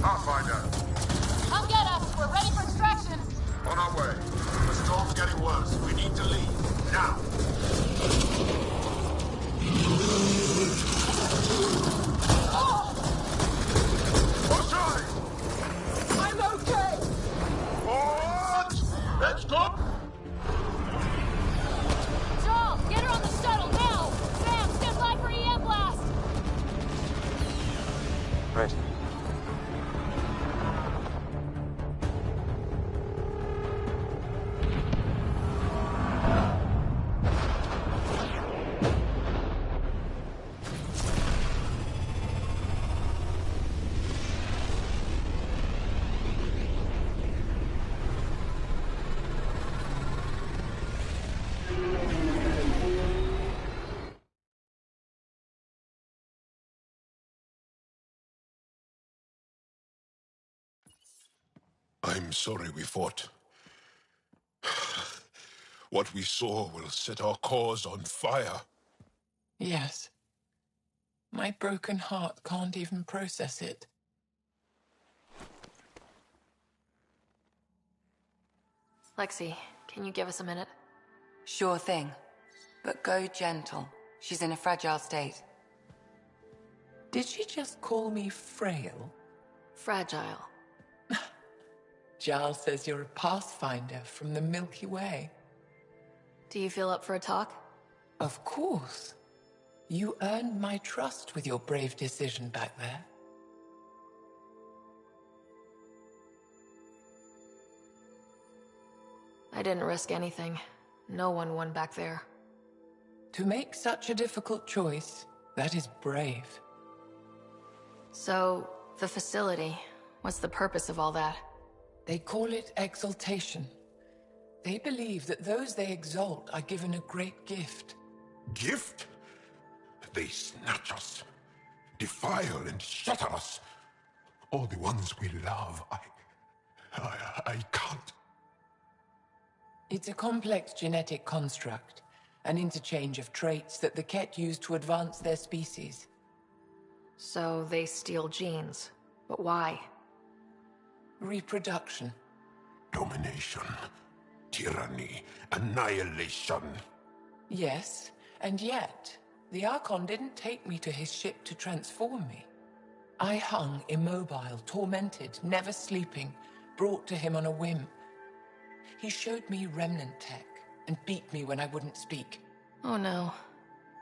Pathfinder, Come get us! We're ready for extraction! on our way. The storm's getting worse. We need to leave. Now. Moshai! I'm okay! What? Let's go! Joel, get her on the shuttle now! Sam, stand by for EM blast! Ready. I'm sorry we fought. What we saw will set our cause on fire. Yes. My broken heart can't even process it. Lexi, can you give us a minute? Sure thing. But go gentle. She's in a fragile state. Did she just call me frail? Fragile. Jarl says you're a pathfinder from the Milky Way. Do you feel up for a talk? Of course. You earned my trust with your brave decision back there. I didn't risk anything. No one won back there. To make such a difficult choice, that is brave. So, the facility, what's the purpose of all that? They call it exaltation. They believe that those they exalt are given a great gift. Gift? They snatch us, defile and shatter us. All the ones we love. I can't. It's a complex genetic construct, an interchange of traits that the Ket use to advance their species. So they steal genes. But why? Reproduction. Domination, tyranny, annihilation. Yes, and yet, the Archon didn't take me to his ship to transform me. I hung immobile, tormented, never sleeping, brought to him on a whim. He showed me remnant tech and beat me when I wouldn't speak. Oh no.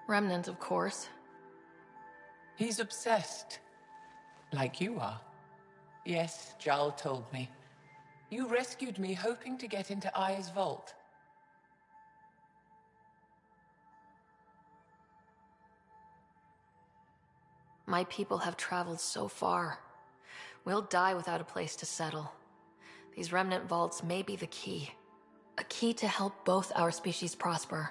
Remnant, of course. He's obsessed. Like you are. Yes, Jarl told me. You rescued me hoping to get into Aya's vault. My people have traveled so far. We'll die without a place to settle. These remnant vaults may be the key. A key to help both our species prosper.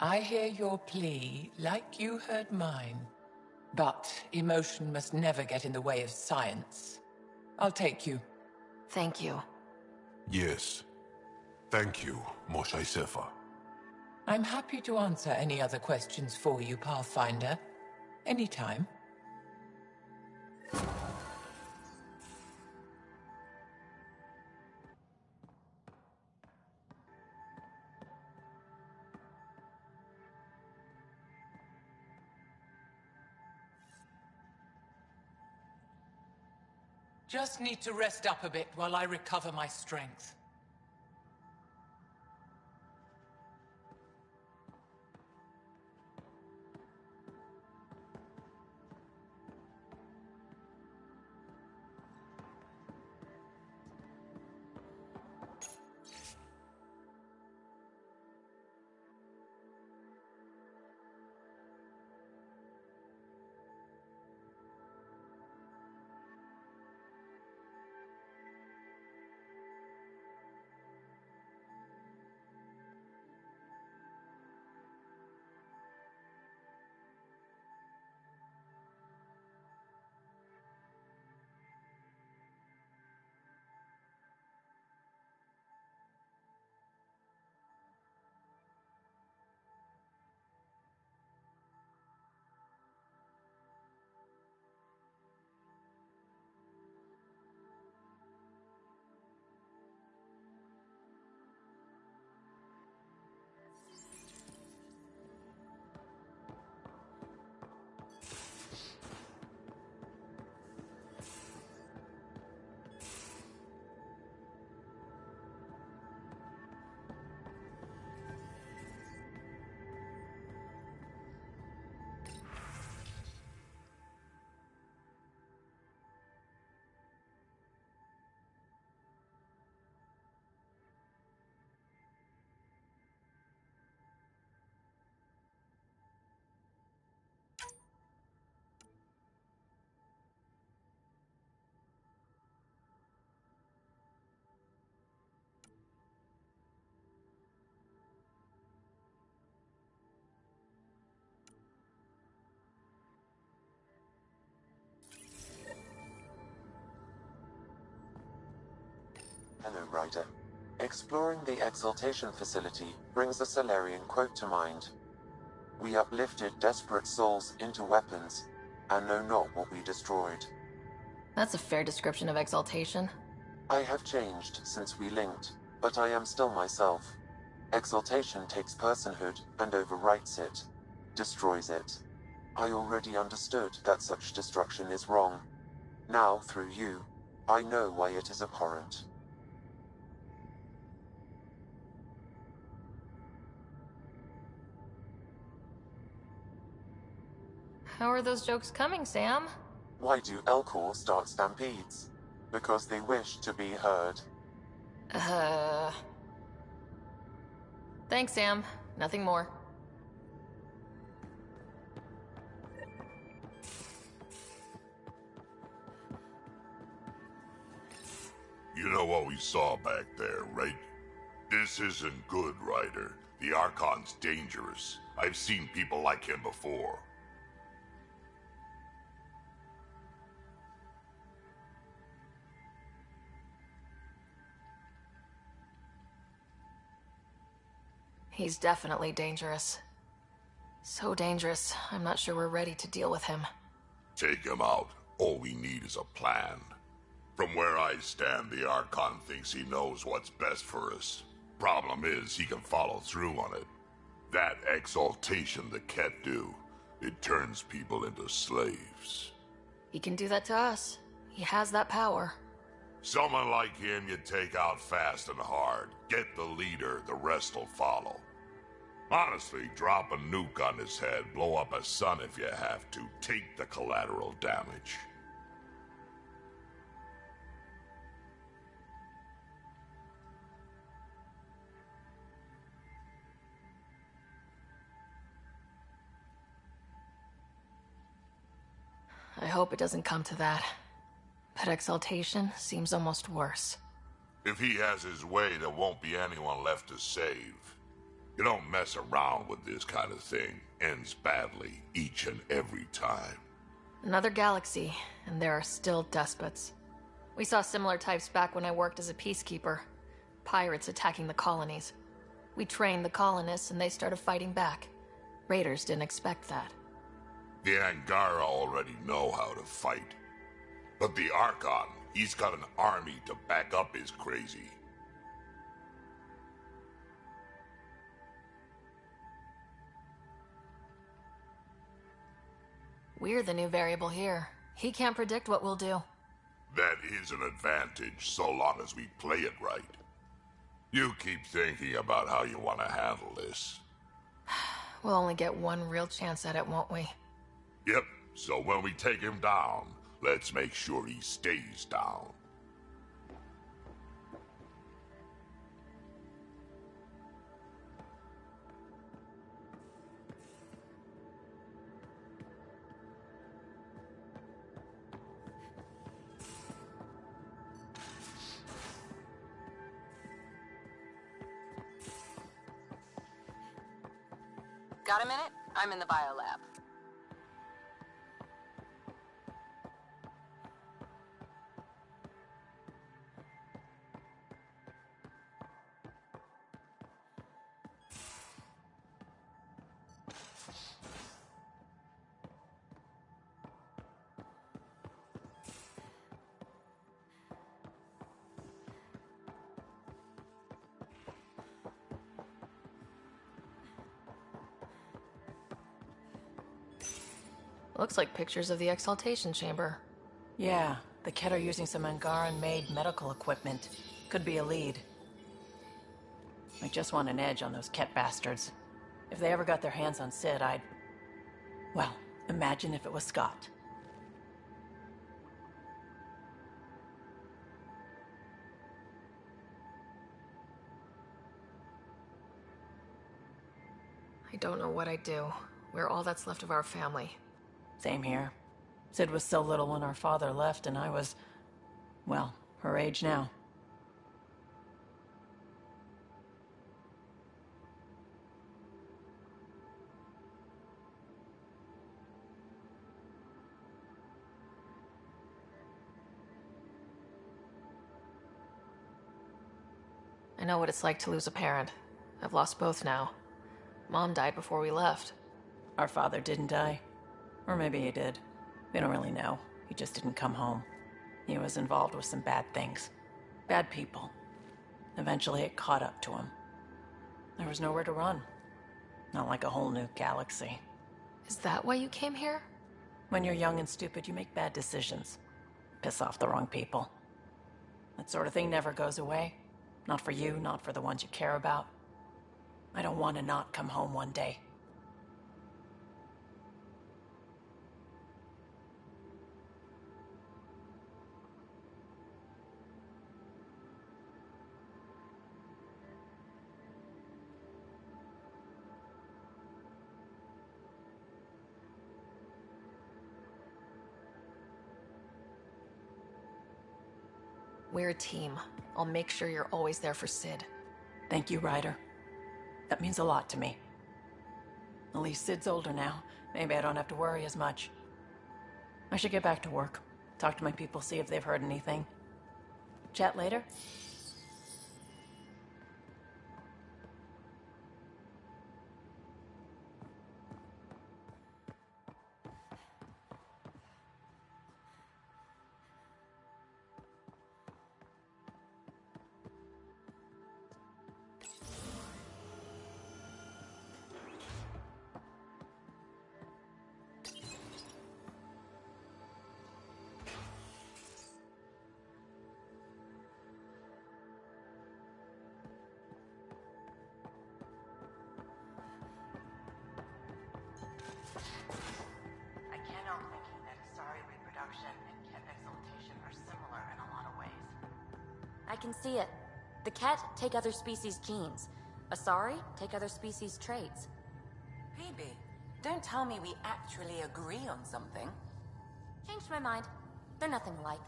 I hear your plea, like you heard mine. But emotion must never get in the way of science. I'll take you. Thank you. Yes. Thank you, Moshae Sefa. I'm happy to answer any other questions for you, Pathfinder. Anytime. Just need to rest up a bit while I recover my strength. Hello, Ryder. Exploring the Exaltation facility brings a Solarian quote to mind. We uplifted desperate souls into weapons, and know not what we destroyed. That's a fair description of exaltation. I have changed since we linked, but I am still myself. Exaltation takes personhood and overwrites it, destroys it. I already understood that such destruction is wrong. Now, through you, I know why it is abhorrent. How are those jokes coming, Sam? Why do Elcor start stampedes? Because they wish to be heard. Thanks, Sam. Nothing more. You know what we saw back there, right? This isn't good, Ryder. The Archon's dangerous. I've seen people like him before. He's definitely dangerous. So dangerous, I'm not sure we're ready to deal with him. Take him out. All we need is a plan. From where I stand, the Archon thinks he knows what's best for us. Problem is, he can follow through on it. That exaltation the Ket do, it turns people into slaves. He can do that to us. He has that power. Someone like him you take out fast and hard. Get the leader, the rest will follow. Honestly, drop a nuke on his head, blow up a sun if you have to. Take the collateral damage. I hope it doesn't come to that. But exaltation seems almost worse. If he has his way, there won't be anyone left to save. You don't mess around with this kind of thing. Ends badly, each and every time. Another galaxy, and there are still despots. We saw similar types back when I worked as a peacekeeper. Pirates attacking the colonies. We trained the colonists, and they started fighting back. Raiders didn't expect that. The Angara already know how to fight. But the Archon, he's got an army to back up his crazy. We're the new variable here. He can't predict what we'll do. That is an advantage, so long as we play it right. You keep thinking about how you want to handle this. We'll only get one real chance at it, won't we? Yep, so when we take him down, let's make sure he stays down. Got a minute? I'm in the biolab. Looks like pictures of the exaltation chamber. Yeah, the Ket are using some Angaran-made medical equipment. Could be a lead. I just want an edge on those Ket bastards. If they ever got their hands on Sid, I'd... Well, imagine if it was Scott. I don't know what I'd do. We're all that's left of our family. Same here. Sid was so little when our father left, and I was... well, her age now. I know what it's like to lose a parent. I've lost both now. Mom died before we left. Our father didn't die. Or maybe he did. We don't really know. He just didn't come home. He was involved with some bad things. Bad people. Eventually it caught up to him. There was nowhere to run. Not like a whole new galaxy. Is that why you came here? When you're young and stupid, you make bad decisions. Piss off the wrong people. That sort of thing never goes away. Not for you, not for the ones you care about. I don't want to not come home one day. We're a team. I'll make sure you're always there for Sid. Thank you, Ryder. That means a lot to me. At least Sid's older now. Maybe I don't have to worry as much. I should get back to work. Talk to my people, see if they've heard anything. Chat later? I can't help thinking that Asari reproduction and Ket exaltation are similar in a lot of ways. I can see it. The Ket take other species' genes. Asari take other species' traits. Phoebe, don't tell me we actually agree on something. Changed my mind. They're nothing alike.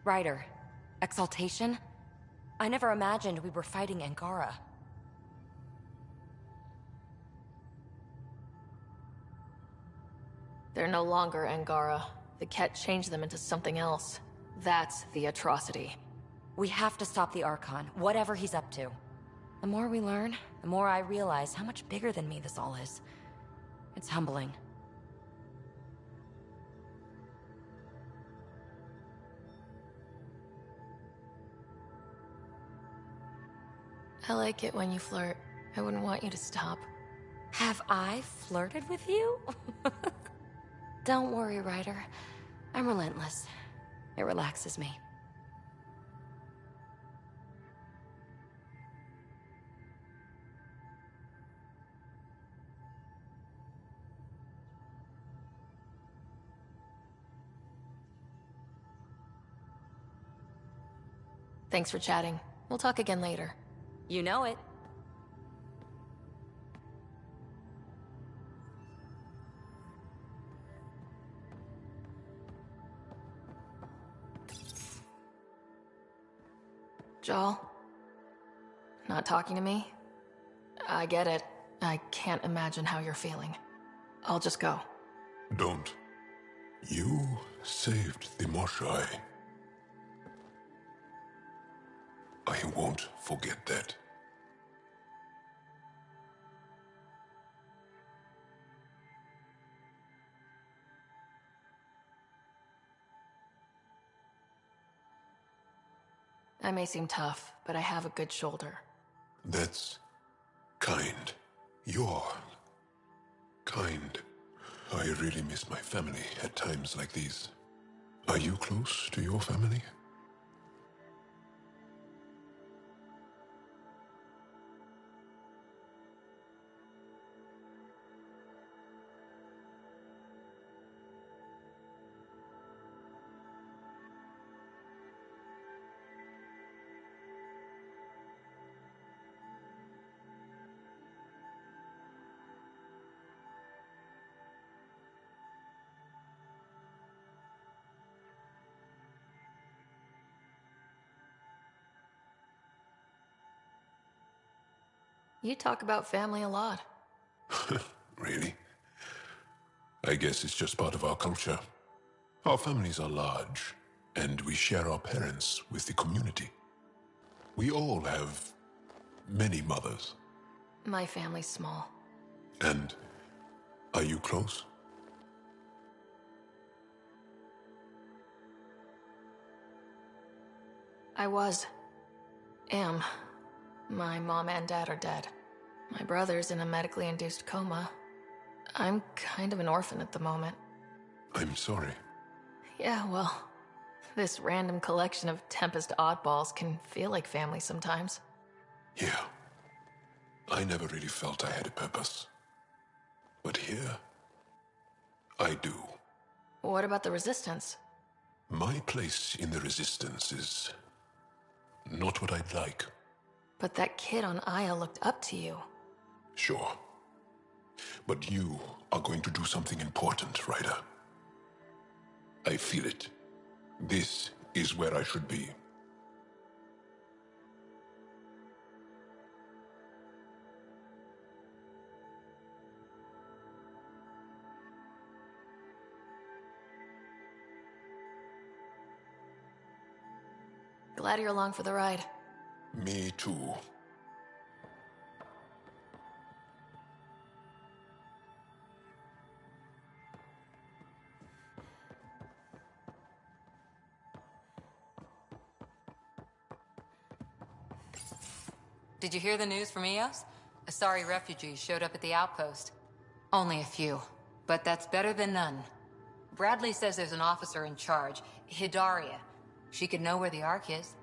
Ryder, exaltation? I never imagined we were fighting Angara. They're no longer Angara. The Ket changed them into something else. That's the atrocity. We have to stop the Archon, whatever he's up to. The more we learn, the more I realize how much bigger than me this all is. It's humbling. I like it when you flirt. I wouldn't want you to stop. Have I flirted with you? Don't worry, Ryder. I'm relentless. It relaxes me. Thanks for chatting. We'll talk again later. You know it. Joel? Not talking to me? I get it. I can't imagine how you're feeling. I'll just go. Don't. You saved the Moshai. I won't forget that. I may seem tough, but I have a good shoulder. That's kind. You're kind. I really miss my family at times like these. Are you close to your family? You talk about family a lot. Really? I guess it's just part of our culture. Our families are large, and we share our parents with the community. We all have many mothers. My family's small. And are you close? I was. Am. My mom and dad are dead. My brother's in a medically induced coma. I'm kind of an orphan at the moment. I'm sorry. Yeah, well, this random collection of Tempest oddballs can feel like family sometimes. Yeah. I never really felt I had a purpose. But here, I do. What about the Resistance? My place in the Resistance is not what I'd like. But that kid on Aya looked up to you. Sure. But you are going to do something important, Ryder. I feel it. This is where I should be. Glad you're along for the ride. Me too. Did you hear the news from Eos? Asari refugees showed up at the outpost. Only a few, but that's better than none. Bradley says there's an officer in charge, Hidaria. She could know where the Ark is.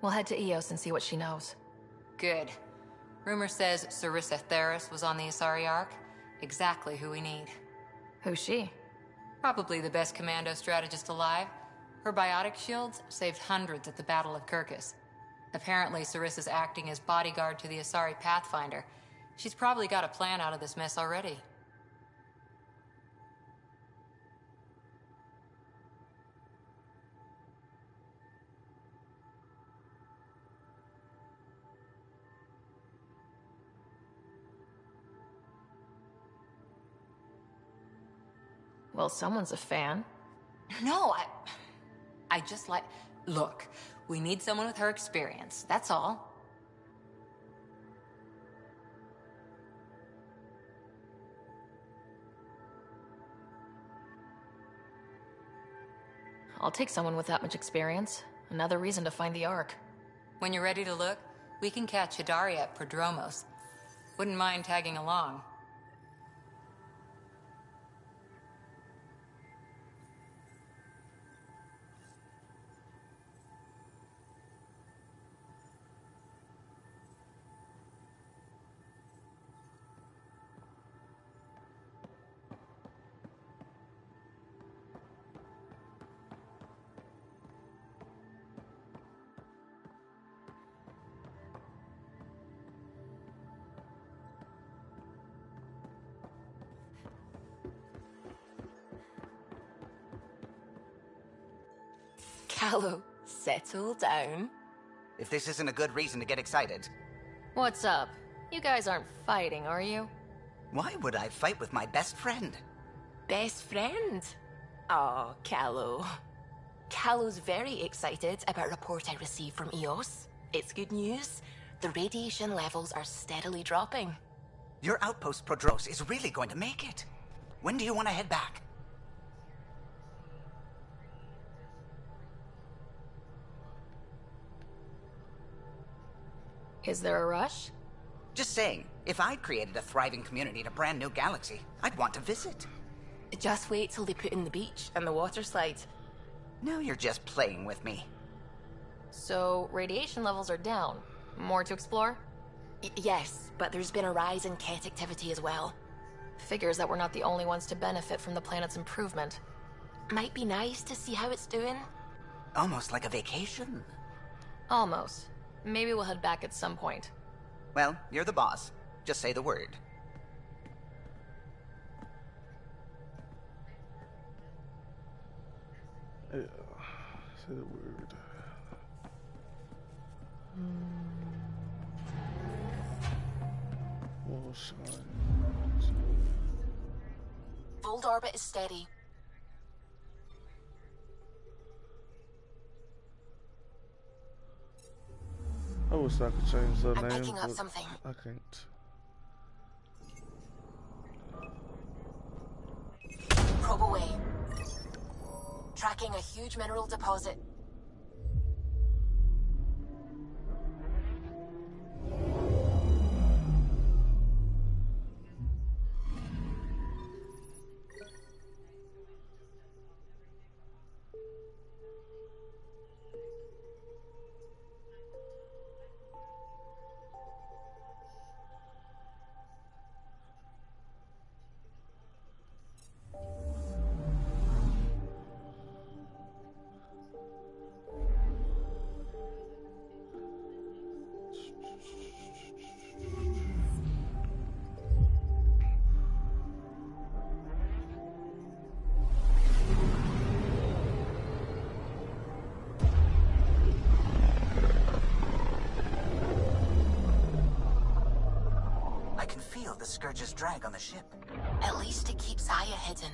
We'll head to Eos and see what she knows. Good. Rumor says Sarissa Theris was on the Asari Ark. Exactly who we need. Who's she? Probably the best commando strategist alive. Her biotic shields saved hundreds at the Battle of Kirkus. Apparently, Sarissa's acting as bodyguard to the Asari Pathfinder. She's probably got a plan out of this mess already. Well, someone's a fan. No, I just like... Look, we need someone with her experience, that's all. I'll take someone with that much experience. Another reason to find the Ark. When you're ready to look, we can catch Hidaria at Prodromos. Wouldn't mind tagging along. Callow, settle down. If this isn't a good reason to get excited. What's up? You guys aren't fighting, are you? Why would I fight with my best friend? Best friend? Oh, Callow. Callow's very excited about a report I received from Eos. It's good news. The radiation levels are steadily dropping. Your outpost, Prodros, is really going to make it. When do you want to head back? Is there a rush? Just saying, if I'd created a thriving community in a brand new galaxy, I'd want to visit. Just wait till they put in the beach and the water slide. Now you're just playing with me. So, radiation levels are down. More to explore? Yes, but there's been a rise in Ket activity as well. Figures that we're not the only ones to benefit from the planet's improvement. Might be nice to see how it's doing. Almost like a vacation. Almost. Maybe we'll head back at some point. Well, you're the boss. Just say the word. Yeah, say the word. Oh, sorry. Fold orbit is steady. I wish I could change the I'm name, picking up but something. I can't. probe away. Tracking a huge mineral deposit. I can feel the Scourge's drag on the ship. At least it keeps Aya hidden.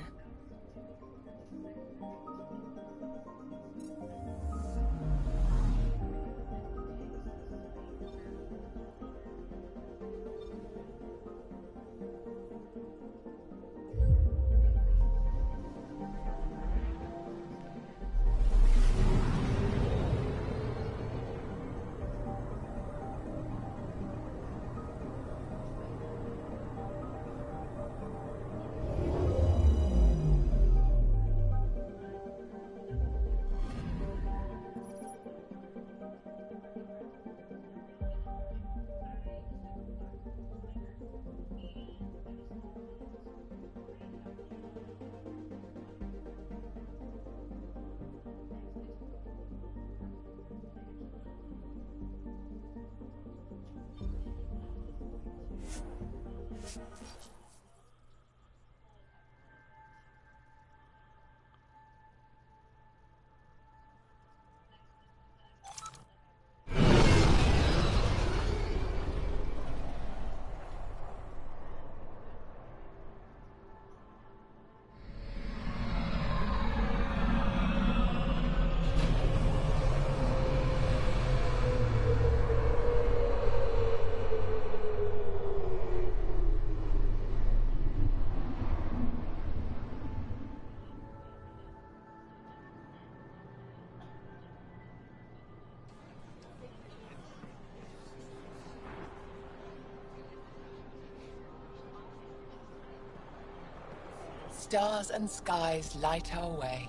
Stars and skies light our way.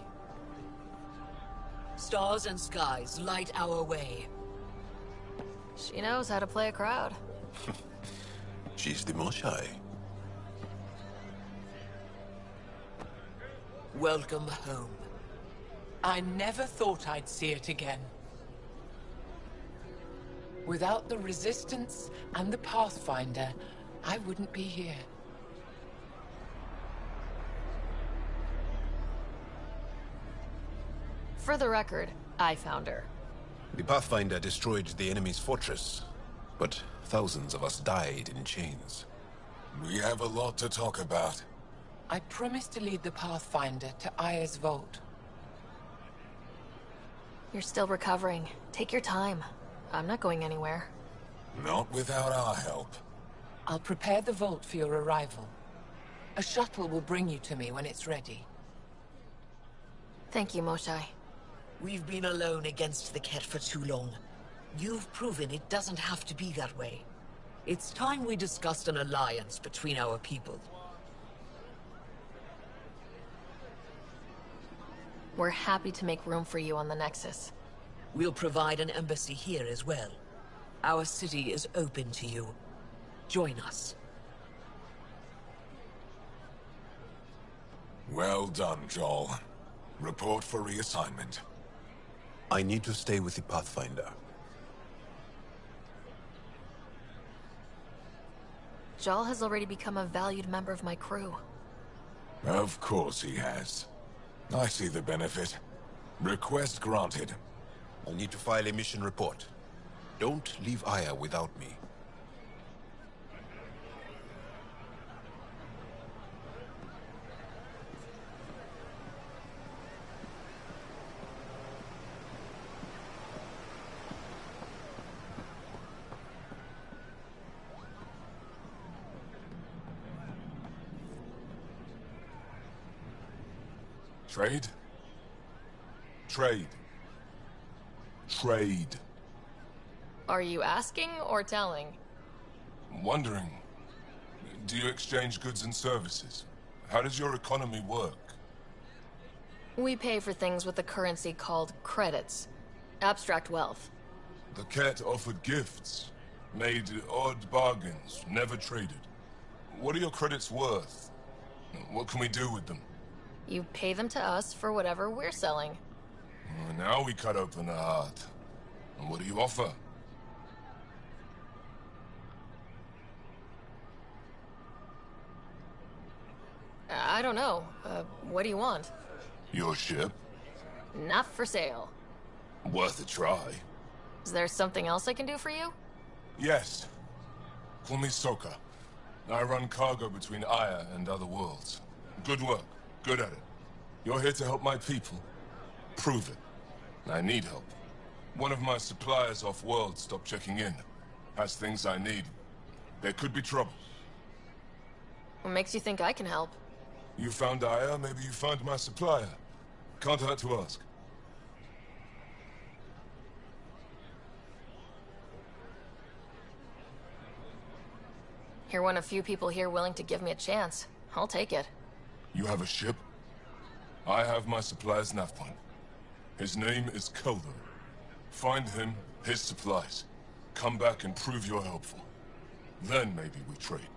Stars and skies light our way. She knows how to play a crowd. She's the Moshai. Welcome home. I never thought I'd see it again. Without the Resistance and the Pathfinder, I wouldn't be here. For the record, I found her. The Pathfinder destroyed the enemy's fortress, but thousands of us died in chains. We have a lot to talk about. I promised to lead the Pathfinder to Aya's vault. You're still recovering. Take your time. I'm not going anywhere. Not without our help. I'll prepare the vault for your arrival. A shuttle will bring you to me when it's ready. Thank you, Moshai. We've been alone against the Ket for too long. You've proven it doesn't have to be that way. It's time we discussed an alliance between our people. We're happy to make room for you on the Nexus. We'll provide an embassy here as well. Our city is open to you. Join us. Well done, Joel. Report for reassignment. I need to stay with the Pathfinder. Jal has already become a valued member of my crew. Of course he has. I see the benefit. Request granted. I need to file a mission report. Don't leave Aya without me. Trade? Trade. Trade. Are you asking or telling? Wondering, do you exchange goods and services? How does your economy work? We pay for things with a currency called credits. Abstract wealth. The Ket offered gifts, made odd bargains, never traded. What are your credits worth? What can we do with them? You pay them to us for whatever we're selling. Now we cut open the heart. And what do you offer? I don't know. What do you want? Your ship? Not for sale. Worth a try. Is there something else I can do for you? Yes. Call me Soka. I run cargo between Aya and other worlds. Good work. Good at it. You're here to help my people. Prove it. I need help. One of my suppliers off-world stopped checking in. Has things I need. There could be trouble. What makes you think I can help? You found Aya, maybe you found my supplier. Can't hurt to ask. You're one of few people here willing to give me a chance. I'll take it. You have a ship? I have my supplier's nav point. His name is Kolo. Find him, his supplies. Come back and prove you're helpful. Then maybe we trade.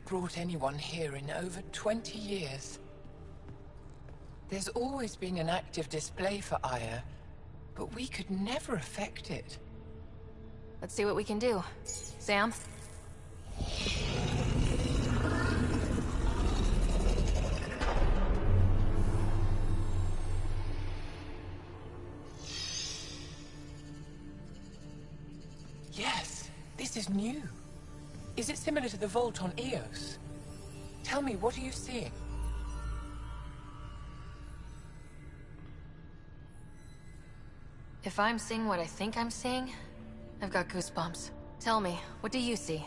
Brought anyone here in over 20 years. There's always been an active display for Aya, but we could never affect it. Let's see what we can do. Sam? Yes, this is new. Is it similar to the vault on Eos? Tell me, what are you seeing? If I'm seeing what I think I'm seeing, I've got goosebumps. Tell me, what do you see?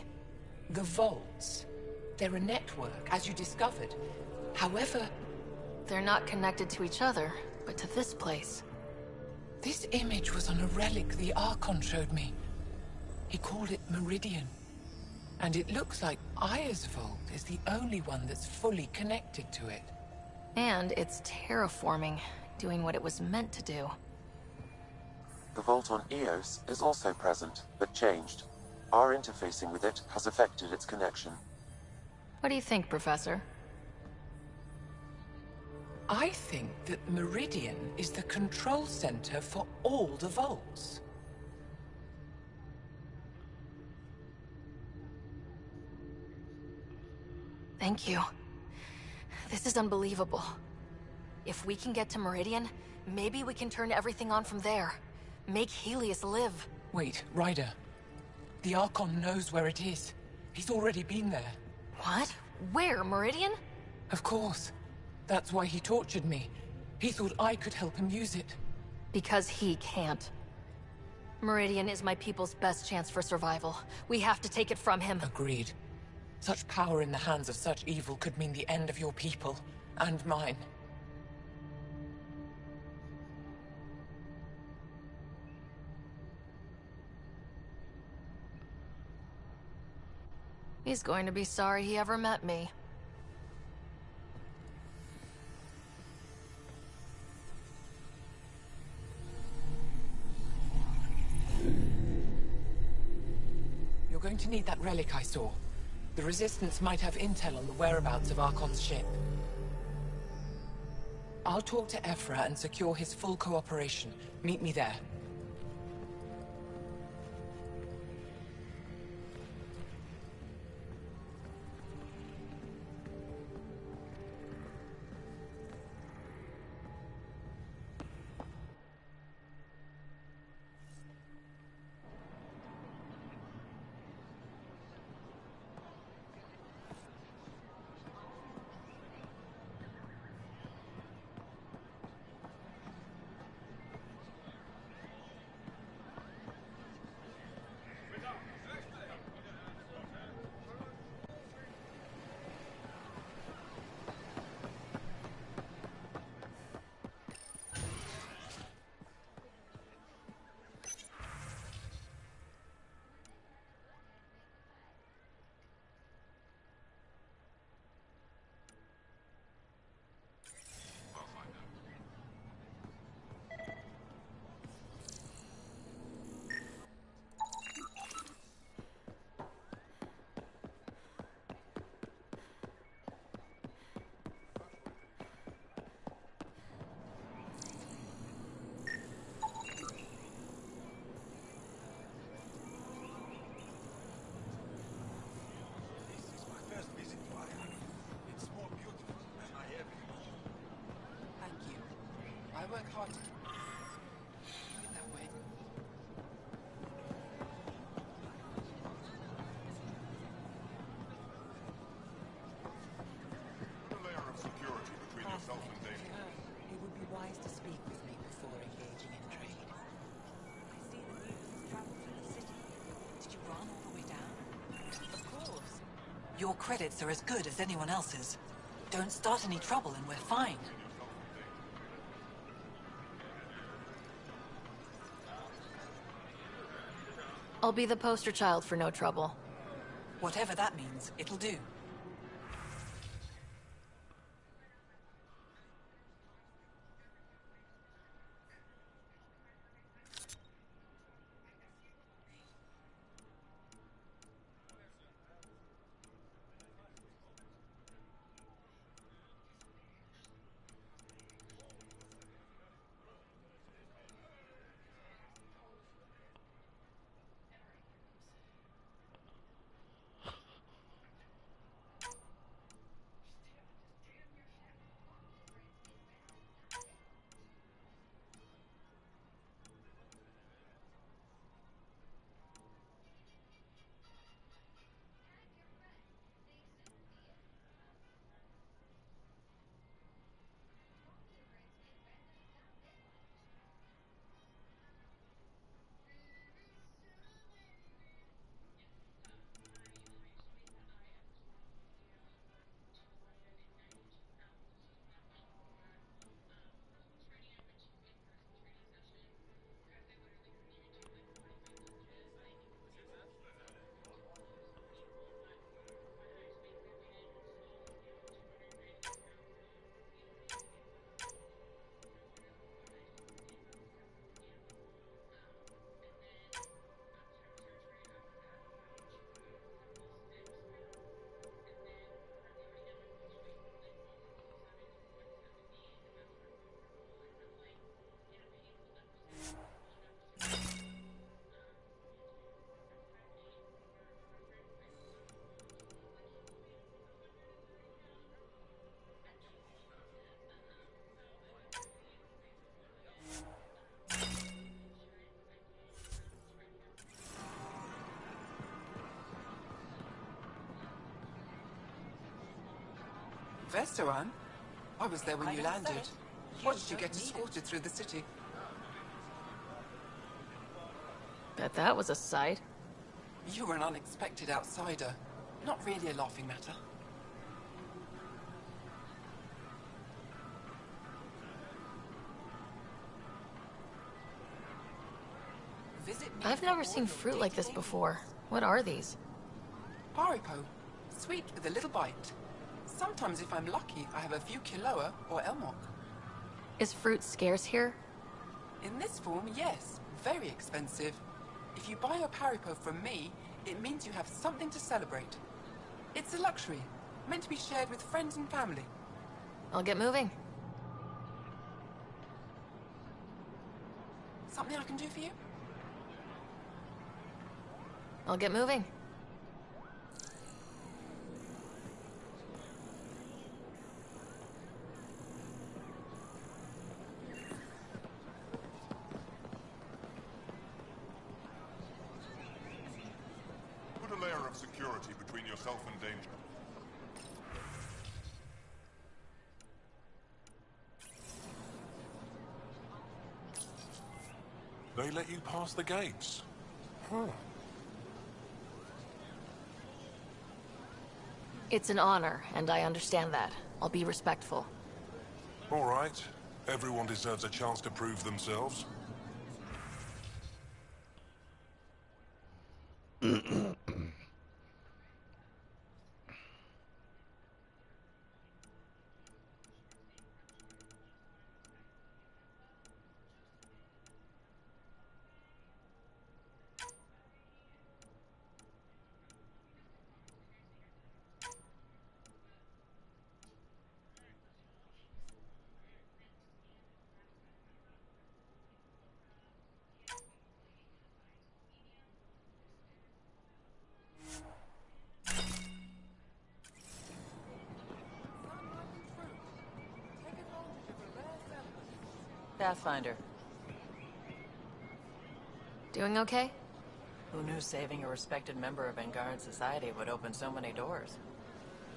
The vaults. They're a network, as you discovered. However... They're not connected to each other, but to this place. This image was on a relic the Archon showed me. He called it Meridian. And it looks like Aya's vault is the only one that's fully connected to it. And it's terraforming, doing what it was meant to do. The vault on Eos is also present, but changed. Our interfacing with it has affected its connection. What do you think, Professor? I think that Meridian is the control center for all the vaults. Thank you. This is unbelievable. If we can get to Meridian, maybe we can turn everything on from there. Make Helios live. Wait, Ryder. The Archon knows where it is. He's already been there. What? Where? Meridian? Of course. That's why he tortured me. He thought I could help him use it. Because he can't. Meridian is my people's best chance for survival. We have to take it from him. Agreed. Such power in the hands of such evil could mean the end of your people, and mine. He's going to be sorry he ever met me. You're going to need that relic I saw. The Resistance might have intel on the whereabouts of Archon's ship. I'll talk to Ephra and secure his full cooperation. Meet me there. I work hard to keep it that way. Put a layer of security between yourself and David. It would be wise to speak with me before engaging in trade. I see the news has traveled through the city. Did you run all the way down? Of course. Your credits are as good as anyone else's. Don't start any trouble and we're fine. I'll be the poster child for no trouble. Whatever that means, it'll do. Vestaran? I was there when you landed. Watched you get escorted through the city. Bet that was a sight. You were an unexpected outsider. Not really a laughing matter. I've never seen fruit like this before. What are these? Paripo. Sweet with a little bite. Sometimes if I'm lucky, I have a few Kiloa or Elmok. Is fruit scarce here? In this form, yes. Very expensive. If you buy a Paripo from me, it means you have something to celebrate. It's a luxury, meant to be shared with friends and family. I'll get moving. Something I can do for you? I'll get moving. Put a layer of security between yourself and danger. They let you pass the gates. Huh. It's an honor, and I understand that. I'll be respectful. All right. Everyone deserves a chance to prove themselves. Pathfinder. Doing okay? Who knew saving a respected member of Vanguard society would open so many doors?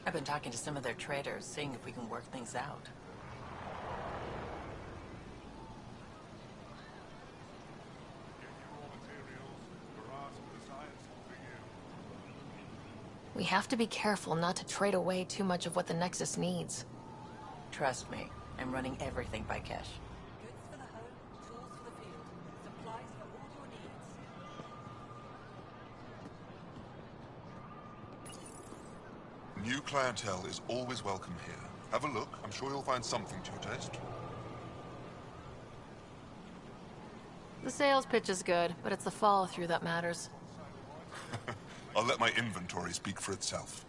I've been talking to some of their traders, seeing if we can work things out. We have to be careful not to trade away too much of what the Nexus needs. Trust me, I'm running everything by cash. Goods for the home, tools for the field, supplies for all your needs. New clientele is always welcome here. Have a look. I'm sure you'll find something to your taste. The sales pitch is good, but it's the follow-through that matters. I'll let my inventory speak for itself.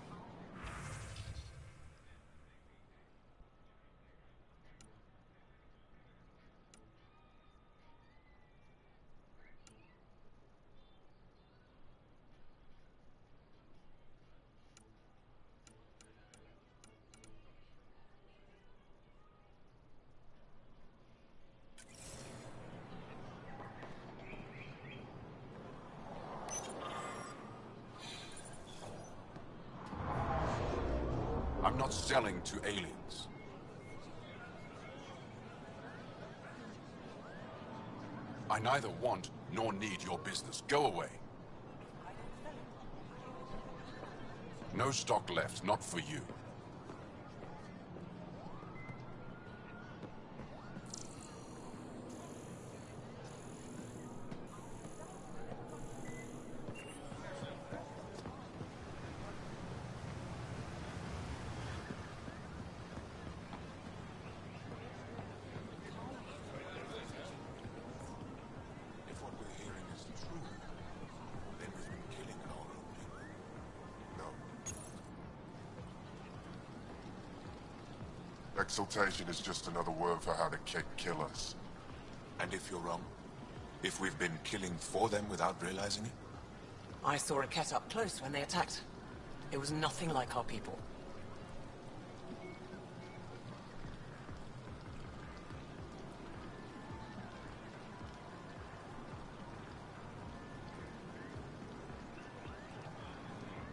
I'm not selling to aliens. I neither want nor need your business. Go away. No stock left, not for you. If what we're hearing is true, then we've been killing our own people. No. Exaltation is just another word for how the Kett kill us. And if you're wrong? If we've been killing for them without realizing it? I saw a Kett up close when they attacked. It was nothing like our people.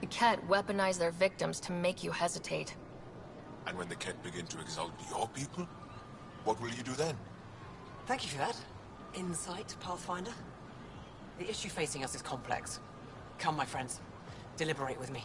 The Kett weaponize their victims to make you hesitate. And when the Kett begin to exalt your people, what will you do then? Thank you for that. Insight, Pathfinder. The issue facing us is complex. Come, my friends. Deliberate with me.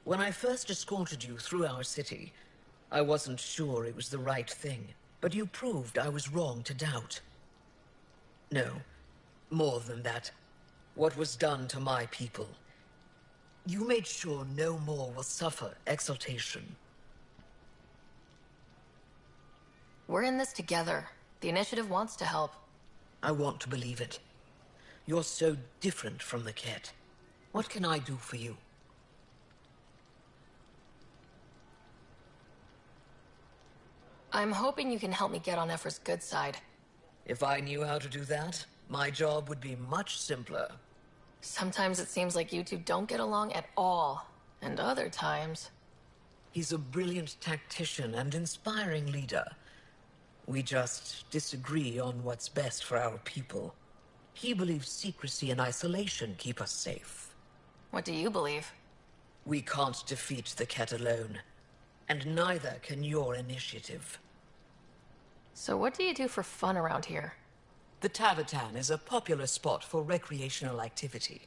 When I first escorted you through our city, I wasn't sure it was the right thing, but you proved I was wrong to doubt. No, more than that. What was done to my people. You made sure no more will suffer exaltation. We're in this together. The Initiative wants to help. I want to believe it. You're so different from the Ket. What can I do for you? I'm hoping you can help me get on Ephra's good side. If I knew how to do that, my job would be much simpler. Sometimes it seems like you two don't get along at all. And other times... He's a brilliant tactician and inspiring leader. We just disagree on what's best for our people. He believes secrecy and isolation keep us safe. What do you believe? We can't defeat the Ket alone. And neither can your initiative. So what do you do for fun around here? The Tavatan is a popular spot for recreational activity.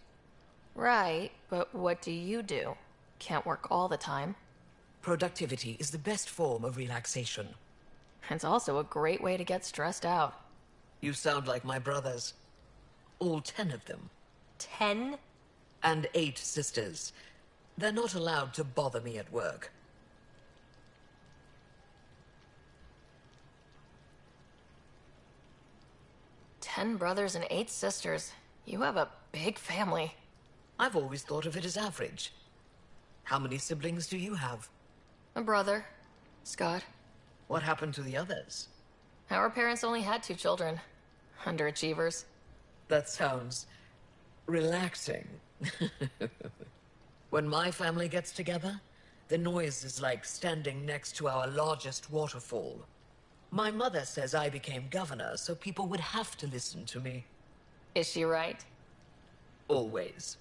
Right, but what do you do? Can't work all the time. Productivity is the best form of relaxation. It's also a great way to get stressed out. You sound like my brothers. All 10 of them. 10? And 8 sisters. They're not allowed to bother me at work. Ten brothers and 8 sisters. You have a big family. I've always thought of it as average. How many siblings do you have? A brother, Scott. What happened to the others? Our parents only had 2 children. Underachievers. That sounds relaxing. When my family gets together, the noise is like standing next to our largest waterfall. My mother says I became governor, so people would have to listen to me. Is she right? Always.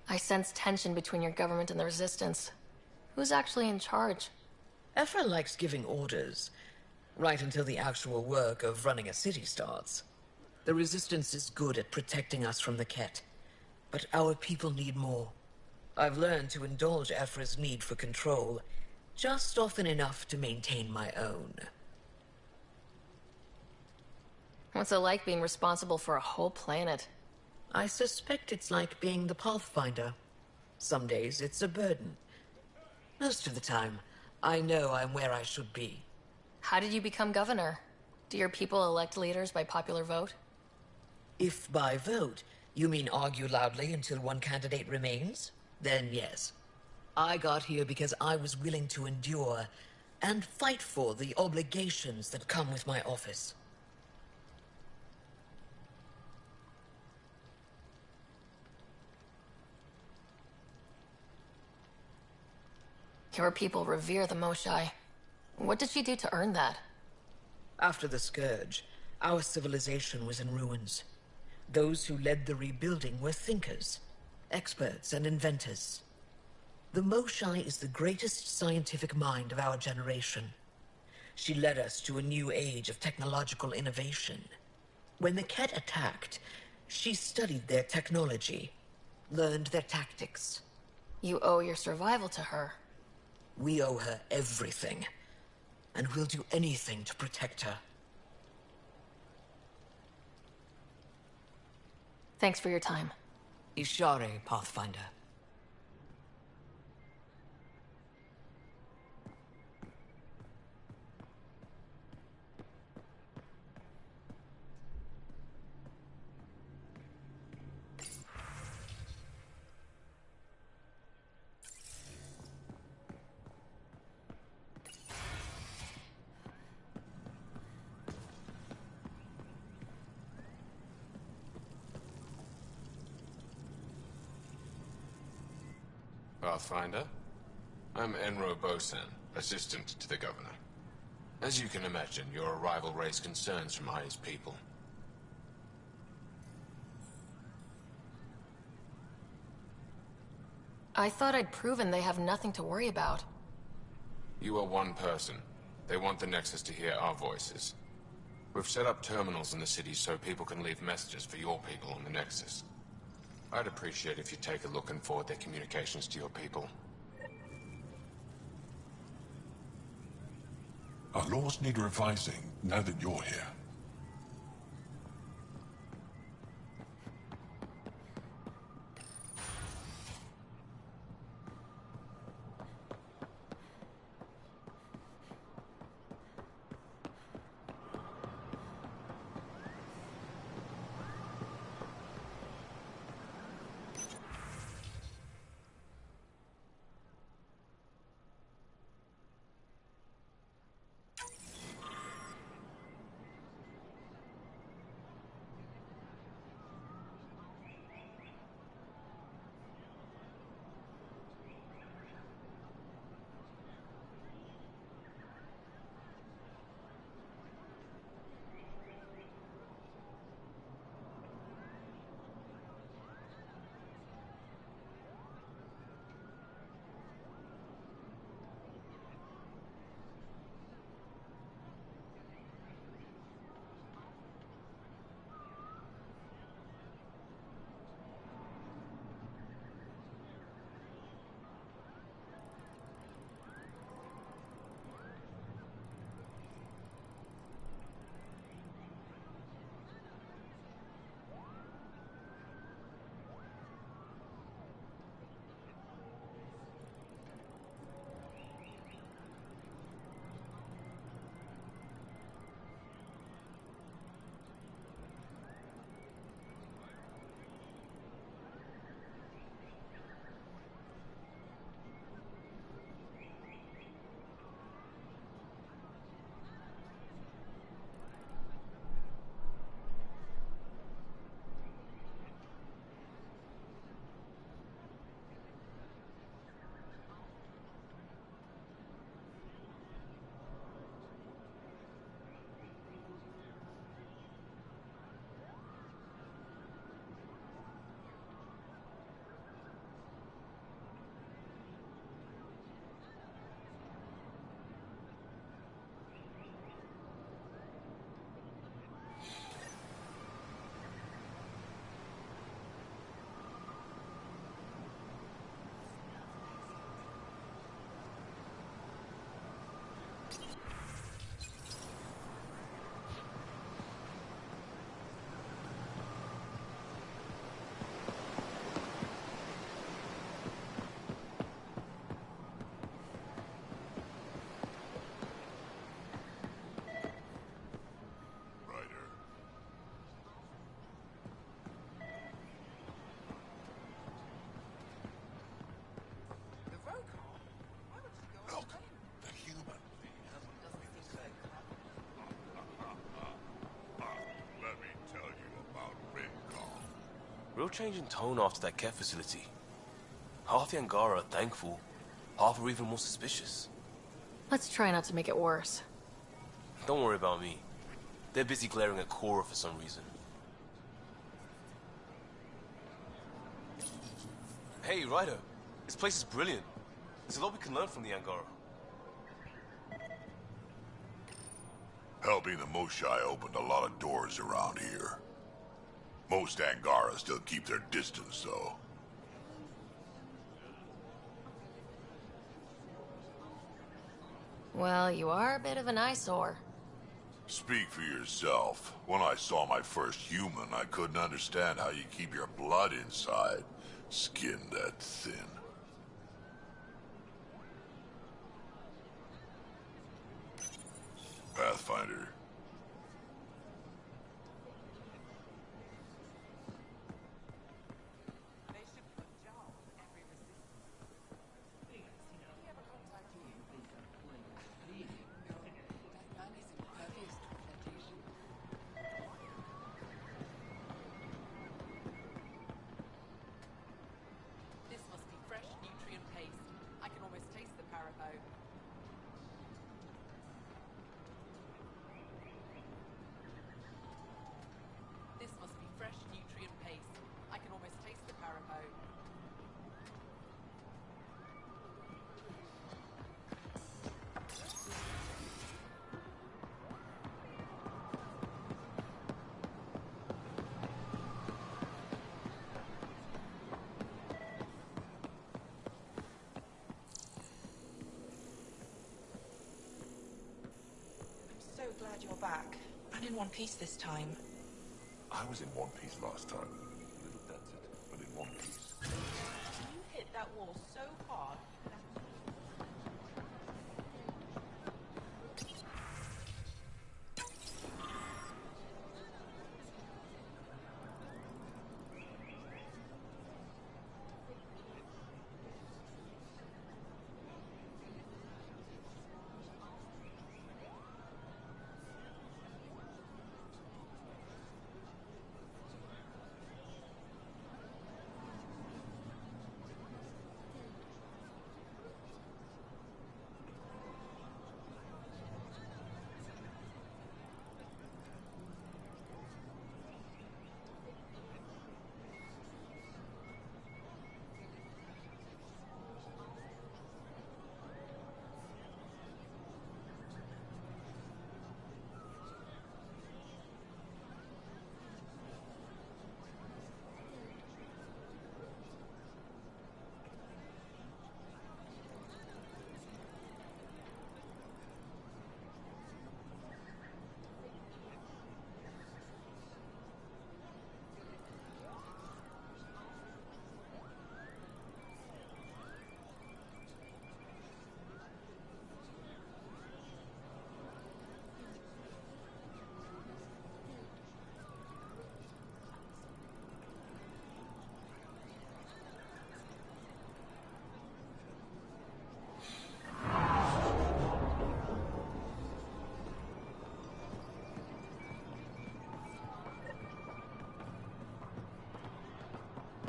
I sense tension between your government and the Resistance. Who's actually in charge? Ephra likes giving orders, right until the actual work of running a city starts. The Resistance is good at protecting us from the Ket, but our people need more. I've learned to indulge Ephra's need for control, just often enough to maintain my own. What's it like being responsible for a whole planet? I suspect it's like being the Pathfinder. Some days it's a burden. Most of the time, I know I'm where I should be. How did you become governor? Do your people elect leaders by popular vote? If by vote, you mean argue loudly until one candidate remains, then yes. I got here because I was willing to endure and fight for the obligations that come with my office. Your people revere the Moshai. What did she do to earn that? After the Scourge, our civilization was in ruins. Those who led the rebuilding were thinkers, experts, and inventors. The Moshai is the greatest scientific mind of our generation. She led us to a new age of technological innovation. When the Ket attacked, she studied their technology, learned their tactics. You owe your survival to her. We owe her everything, and we'll do anything to protect her. Thanks for your time. Ishare, Pathfinder. Pathfinder. I'm Enro Bosan, assistant to the governor. As you can imagine, your arrival raised concerns from Aya's people. I thought I'd proven they have nothing to worry about. You are one person. They want the Nexus to hear our voices. We've set up terminals in the city so people can leave messages for your people on the Nexus. I'd appreciate if you take a look and forward their communications to your people. Our laws need revising now that you're here. Real change in tone after that care facility. Half the Angara are thankful, half are even more suspicious. Let's try not to make it worse. Don't worry about me. They're busy glaring at Cora for some reason. Hey, Ryder. This place is brilliant. There's a lot we can learn from the Angara. Helping the Moshai opened a lot of doors around here. Most Angara still keep their distance, though. Well, you are a bit of an eyesore. Speak for yourself. When I saw my first human, I couldn't understand how you keep your blood inside. Skin that thin. Pathfinder. in one piece this time. I was in one piece last time. A little dented, but in one piece. You hit that wall so hard.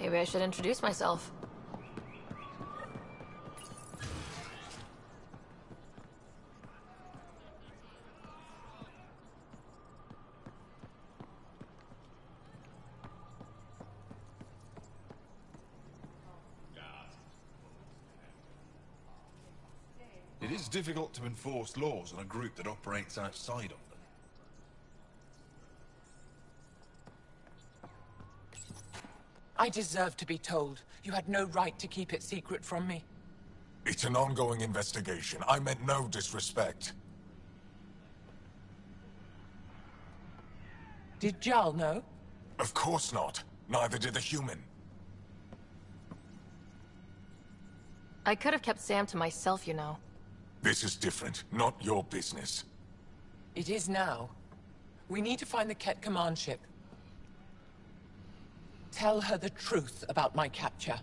Maybe I should introduce myself. It is difficult to enforce laws on a group that operates outside of them. I deserve to be told. You had no right to keep it secret from me. It's an ongoing investigation. I meant no disrespect. Did Jarl know? Of course not. Neither did the human. I could have kept Sam to myself, you know. This is different. Not your business. It is now. We need to find the Ket command ship. Tell her the truth about my capture.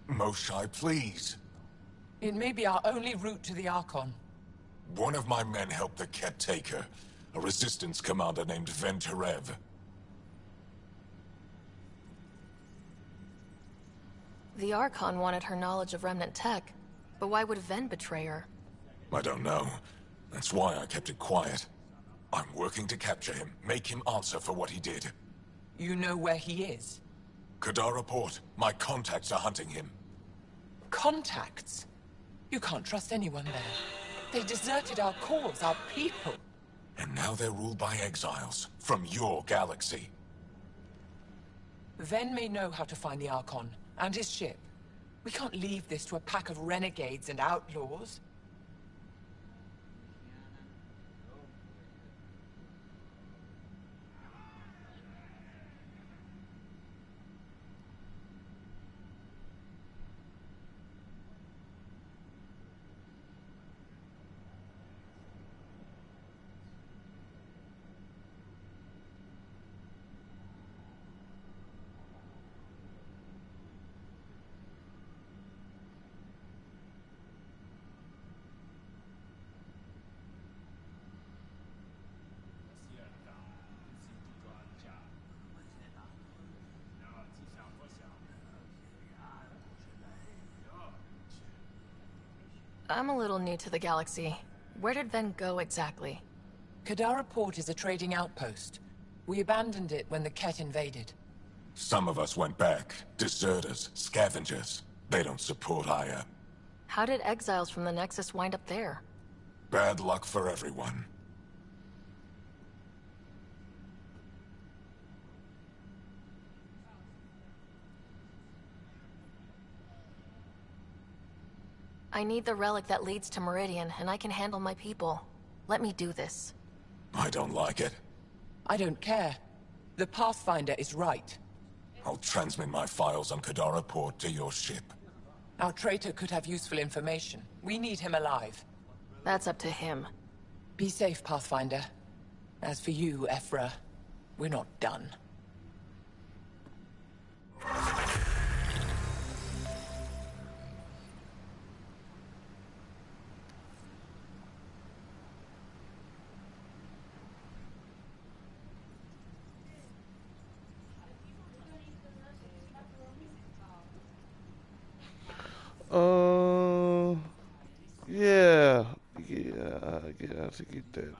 Moshai, please. It may be our only route to the Archon. One of my men helped the Ket take her. A resistance commander named Venturev. The Archon wanted her knowledge of Remnant tech, but why would Ven betray her? I don't know. That's why I kept it quiet. I'm working to capture him, make him answer for what he did. You know where he is? Kadar report. My contacts are hunting him. Contacts? You can't trust anyone there. They deserted our cause, our people. And now they're ruled by exiles from your galaxy. Ven may know how to find the Archon and his ship. We can't leave this to a pack of renegades and outlaws. I'm a little new to the galaxy. Where did Ven go exactly? Kadara Port is a trading outpost. We abandoned it when the Ket invaded. Some of us went back. Deserters, scavengers. They don't support Aya. How did exiles from the Nexus wind up there? Bad luck for everyone. I need the relic that leads to Meridian, and I can handle my people. Let me do this. I don't like it. I don't care. The Pathfinder is right. I'll transmit my files on Kadara Port to your ship. Our traitor could have useful information. We need him alive. That's up to him. Be safe, Pathfinder. As for you, Ephra, we're not done. Yeah. I have to get that.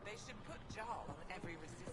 They should put Jarl on every resistance.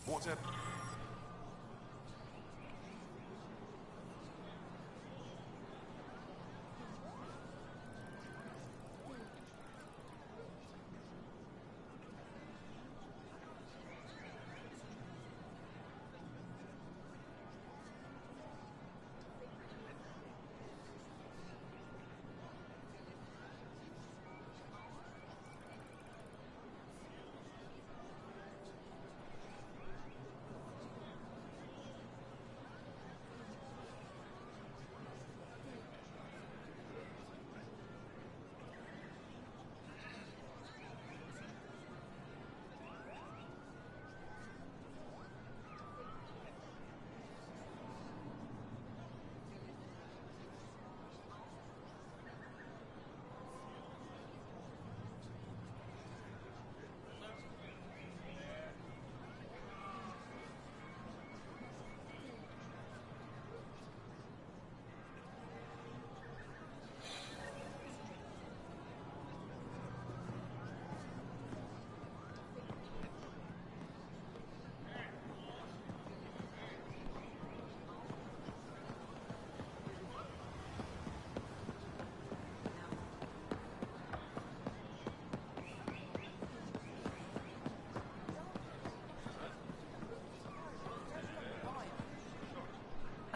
Whatever.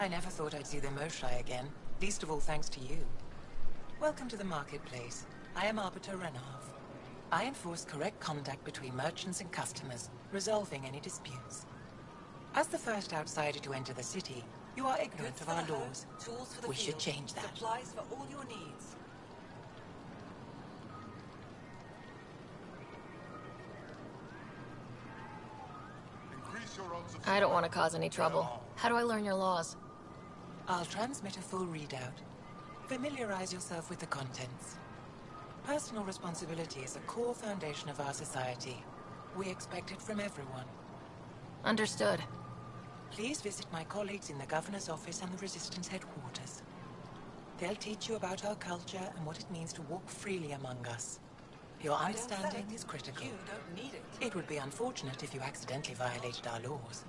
I never thought I'd see the Moshai again, least of all thanks to you. Welcome to the marketplace. I am Arbiter Renov. I enforce correct conduct between merchants and customers, resolving any disputes. As the first outsider to enter the city, you are ignorant of our laws. Tools for the We should field, change that. Supplies for all your needs. I don't want to cause any trouble. How do I learn your laws? I'll transmit a full readout. Familiarize yourself with the contents. Personal responsibility is a core foundation of our society. We expect it from everyone. Understood. Please visit my colleagues in the Governor's office and the Resistance headquarters. They'll teach you about our culture and what it means to walk freely among us. Your understanding is critical. You don't need it. It would be unfortunate if you accidentally violated our laws.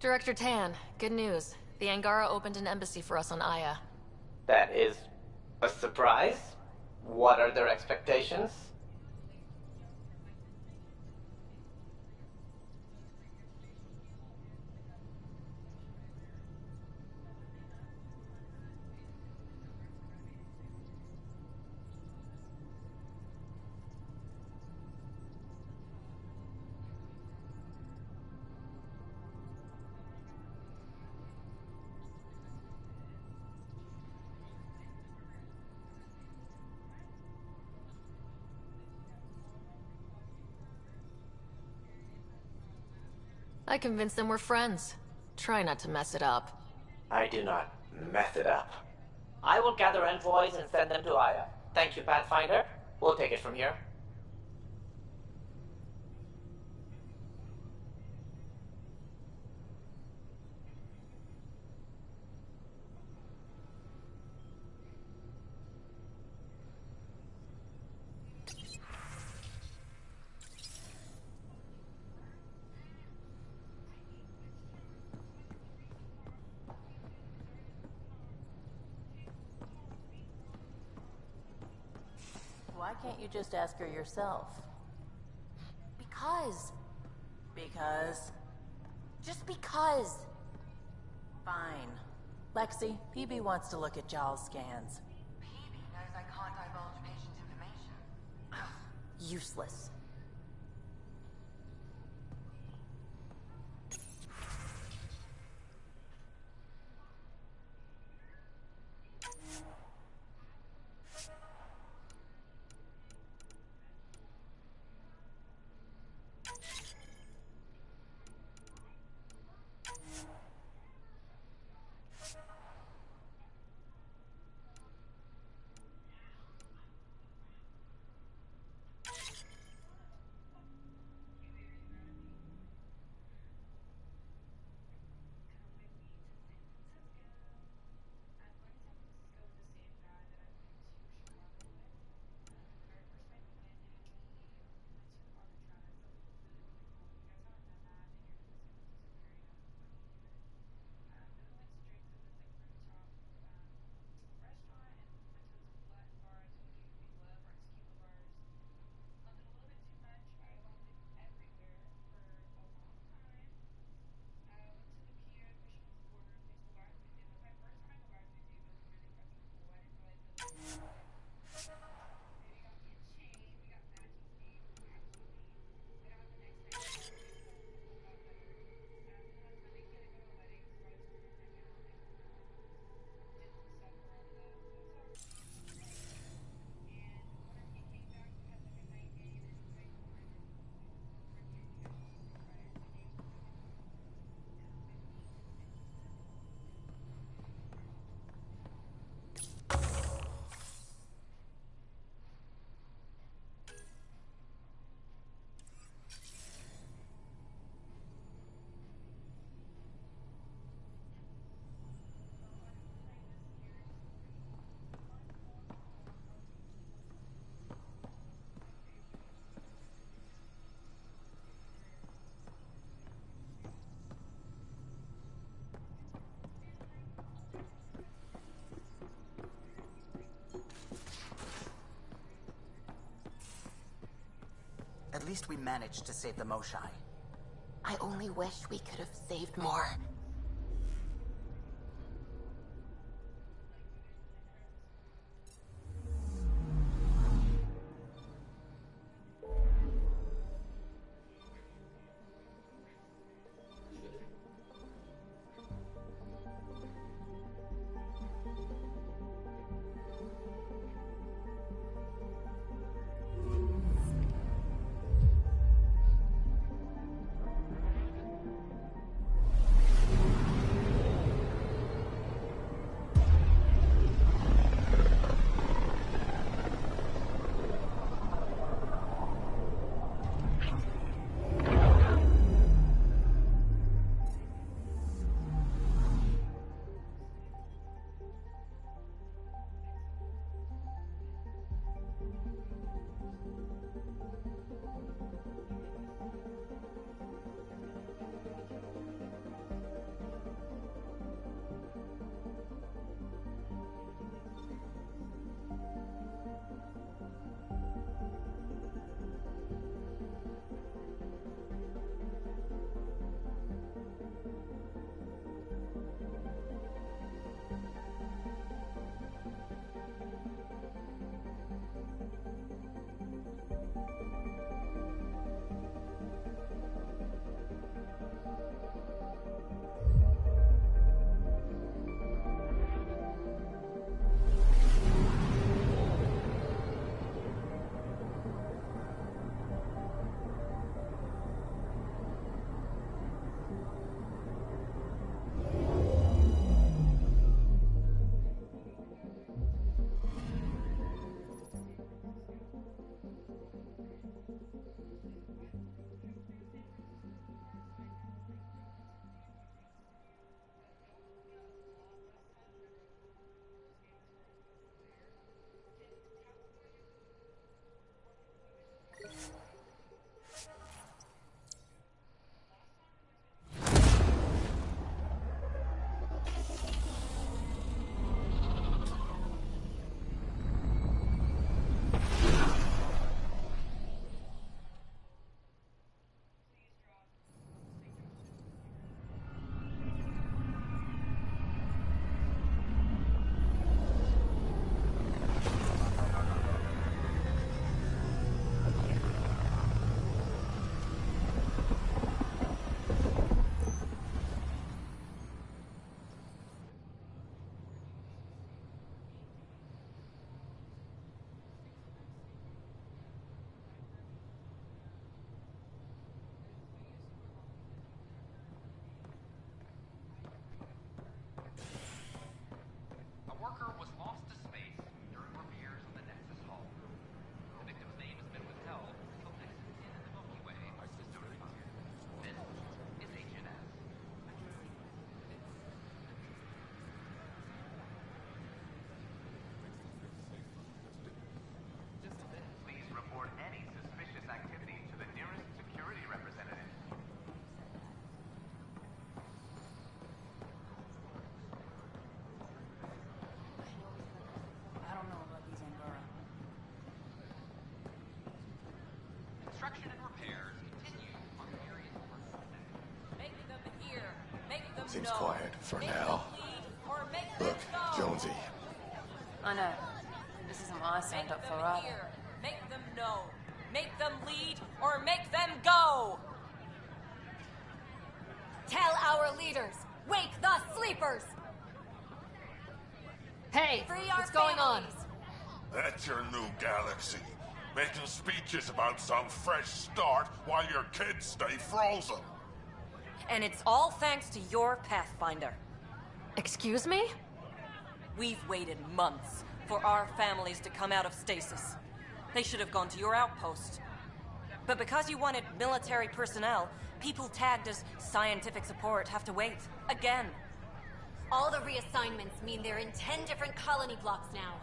Director Tan, good news. The Angara opened an embassy for us on Aya. That is a surprise? What are their expectations? I convinced them we're friends. Try not to mess it up. I do not mess it up. I will gather envoys and send them to Aya. Thank you, Pathfinder. We'll take it from here. Why can't you just ask her yourself? Because. Because? Just because. Fine. Lexi, PB wants to look at Giles' scans. PB knows I can't divulge patient information. Useless. At least we managed to save the Moshai. I only wish we could have saved more. Construction and repairs continue on the various parts of the day. Make them hear. Make them Seems know. quiet for Make now. them lead or make Look, them go. Jonesy. I know. This isn't what I signed up for, Make them either. hear. Make them know. Make them lead or make them go. Tell our leaders. Wake the sleepers. Hey, Free our what's going on? families. That's your new galaxy. Making speeches about some fresh start while your kids stay frozen. And it's all thanks to your Pathfinder. Excuse me? We've waited months for our families to come out of stasis. They should have gone to your outpost. But because you wanted military personnel, people tagged as scientific support have to wait. Again. All the reassignments mean they're in 10 different colony blocks now.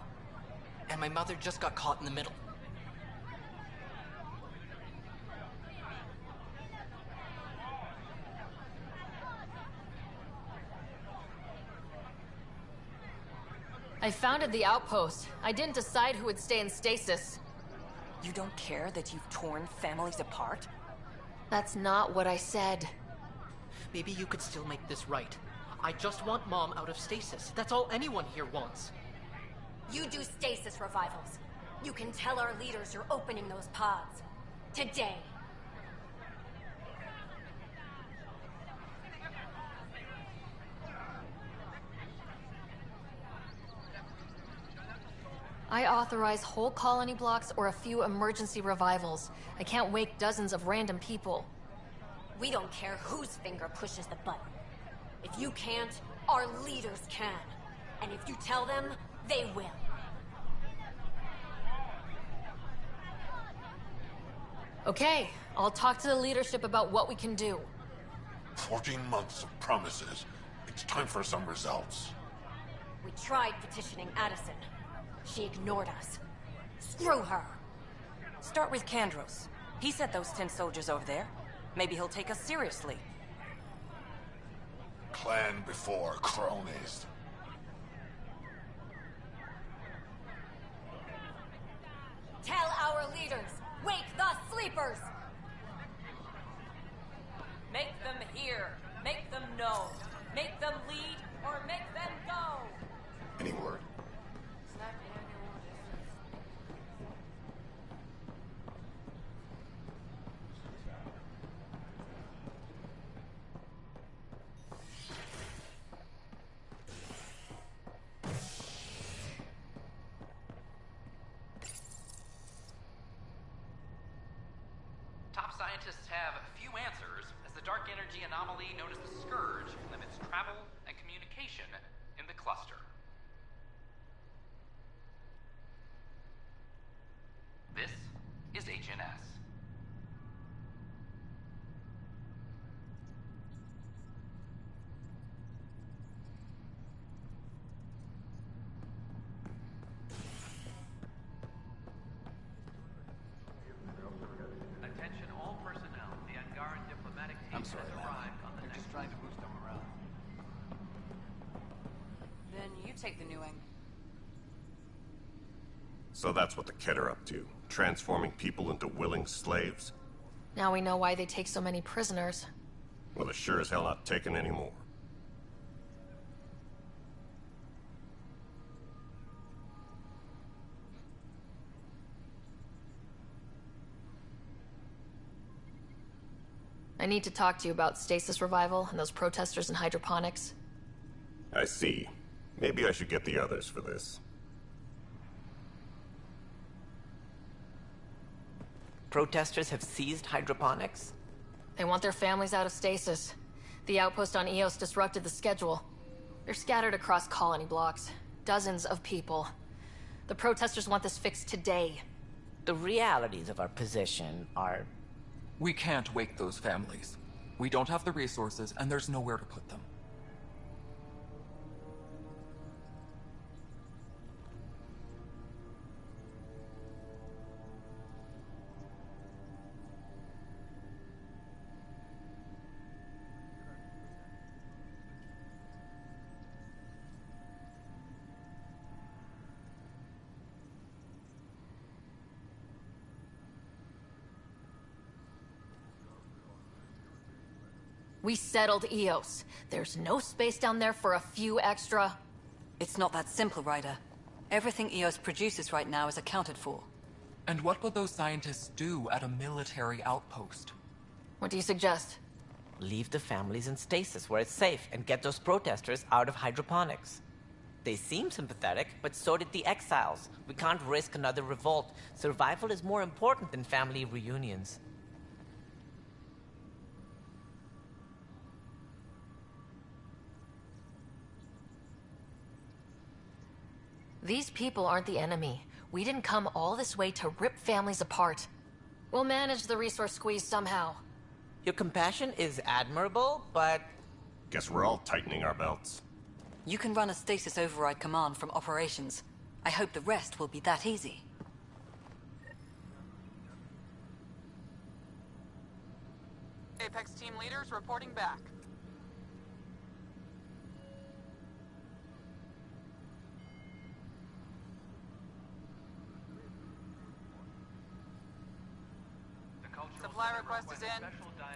And my mother just got caught in the middle. I founded the outpost. I didn't decide who would stay in stasis. You don't care that you've torn families apart? That's not what I said. Maybe you could still make this right. I just want Mom out of stasis. That's all anyone here wants. You do stasis revivals. You can tell our leaders you're opening those pods. Today. I authorize whole colony blocks or a few emergency revivals. I can't wake dozens of random people. We don't care whose finger pushes the button. If you can't, our leaders can. And if you tell them, they will. Okay, I'll talk to the leadership about what we can do. 14 months of promises. It's time for some results. We tried petitioning Addison. She ignored us. Screw her. Start with Kandros. He sent those 10 soldiers over there. Maybe he'll take us seriously. Clan before cronies. Tell our leaders, wake the sleepers! Make them hear. Make them know. Make them lead or make them go. Any word? Top scientists have few answers as the dark energy anomaly known as the Scourge limits travel and communication in the cluster. This is HNS. Attention all personnel. The Angaran diplomatic team I'm sorry, has man. arrived on the They're just trying to boost our morale. Then you take the new wing. So that's what the Kett are up to, transforming people into willing slaves? Now we know why they take so many prisoners. Well, they're sure as hell not taking any more. I need to talk to you about stasis revival and those protesters in hydroponics. I see. Maybe I should get the others for this. Protesters have seized hydroponics? They want their families out of stasis. The outpost on Eos disrupted the schedule. They're scattered across colony blocks. Dozens of people. The protesters want this fixed today. The realities of our position are... We can't wake those families. We don't have the resources, and there's nowhere to put them. We settled Eos. There's no space down there for a few extra... It's not that simple, Ryder. Everything Eos produces right now is accounted for. And what would those scientists do at a military outpost? What do you suggest? Leave the families in stasis where it's safe and get those protesters out of hydroponics. They seem sympathetic, but so did the exiles. We can't risk another revolt. Survival is more important than family reunions. These people aren't the enemy. We didn't come all this way to rip families apart. We'll manage the resource squeeze somehow. Your compassion is admirable, but... Guess we're all tightening our belts. You can run a stasis override command from operations. I hope the rest will be that easy. Apex team leaders reporting back. Supply request is in.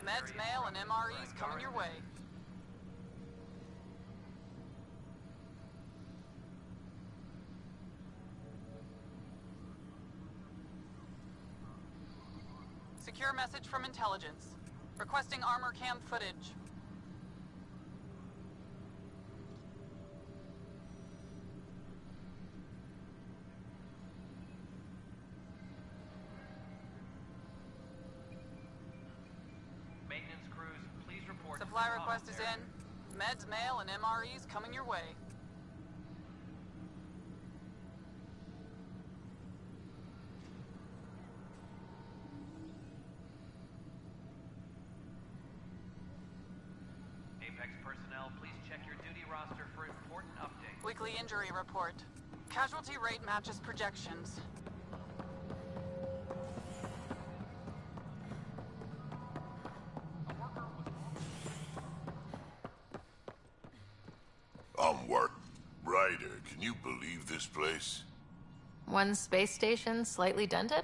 Meds, mail, and MREs coming your way. Secure message from intelligence. Requesting armor cam footage. Maintenance crews, please report. Supply request is in. Meds, mail, and MREs coming your way. Apex personnel, please check your duty roster for important updates. Weekly injury report. Casualty rate matches projections. Work. Ryder, can you believe this place? One space station slightly dented?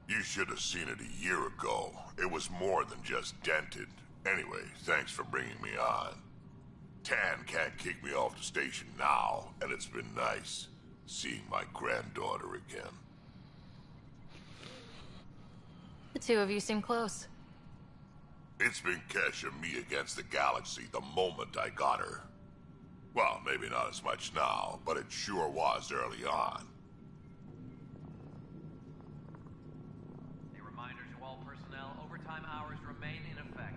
You should have seen it a year ago. It was more than just dented. Anyway, thanks for bringing me on. Tan can't kick me off the station now, and it's been nice seeing my granddaughter again. The two of you seem close. It's been Kesh and me against the galaxy the moment I got her. Well, maybe not as much now, but it sure was early on. A reminder to all personnel, overtime hours remain in effect.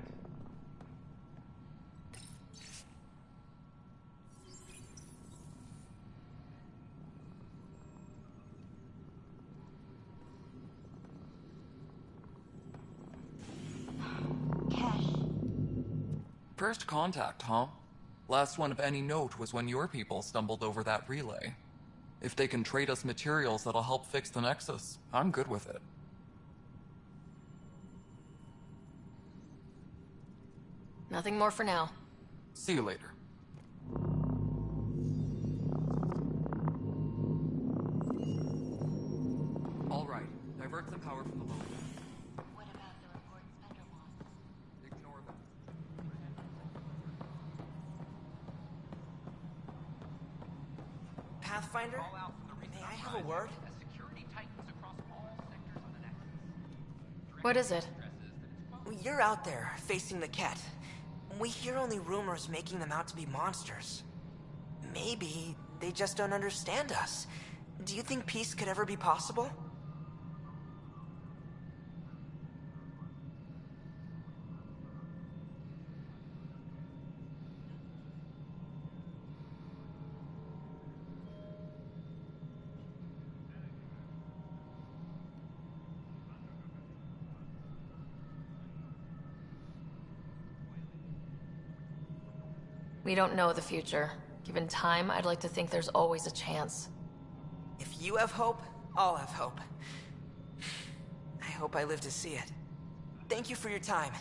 First contact, huh? Last one of any note was when your people stumbled over that relay. If they can trade us materials that'll help fix the Nexus, I'm good with it. Nothing more for now. See you later. All right, divert some power from the load. What about the report Spender wants? Ignore them. Pathfinder? May I have a word? What is it? You're out there, facing the Ket. We hear only rumors making them out to be monsters. Maybe they just don't understand us. Do you think peace could ever be possible? We don't know the future. Given time, I'd like to think there's always a chance. If you have hope, I'll have hope. I hope I live to see it. Thank you for your time.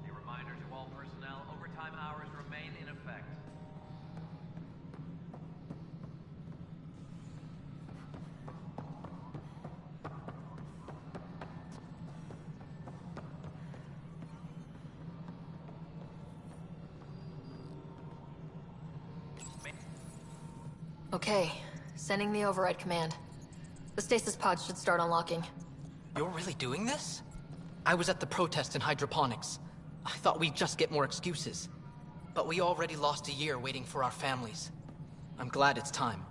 A reminder to all personnel, overtime hours remain in effect. Okay, sending the override command. The stasis pod should start unlocking. You're really doing this? I was at the protest in hydroponics. I thought we'd just get more excuses. But we already lost a year waiting for our families. I'm glad it's time.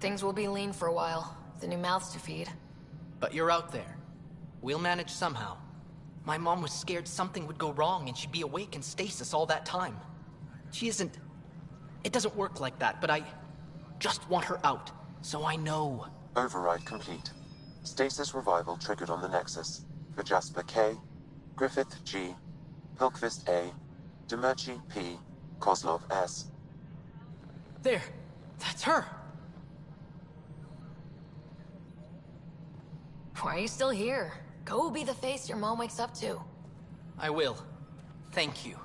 Things will be lean for a while. The new mouths to feed. But you're out there. We'll manage somehow. My mom was scared something would go wrong and she'd be awake in stasis all that time. She isn't... It doesn't work like that, but I just want her out, so I know. Override complete. Stasis revival triggered on the Nexus. For Jasper K, Griffith G, Pilkvist A, Demerchi P, Kozlov S. There! That's her! Why are you still here? Go be the face your mom wakes up to. I will. Thank you.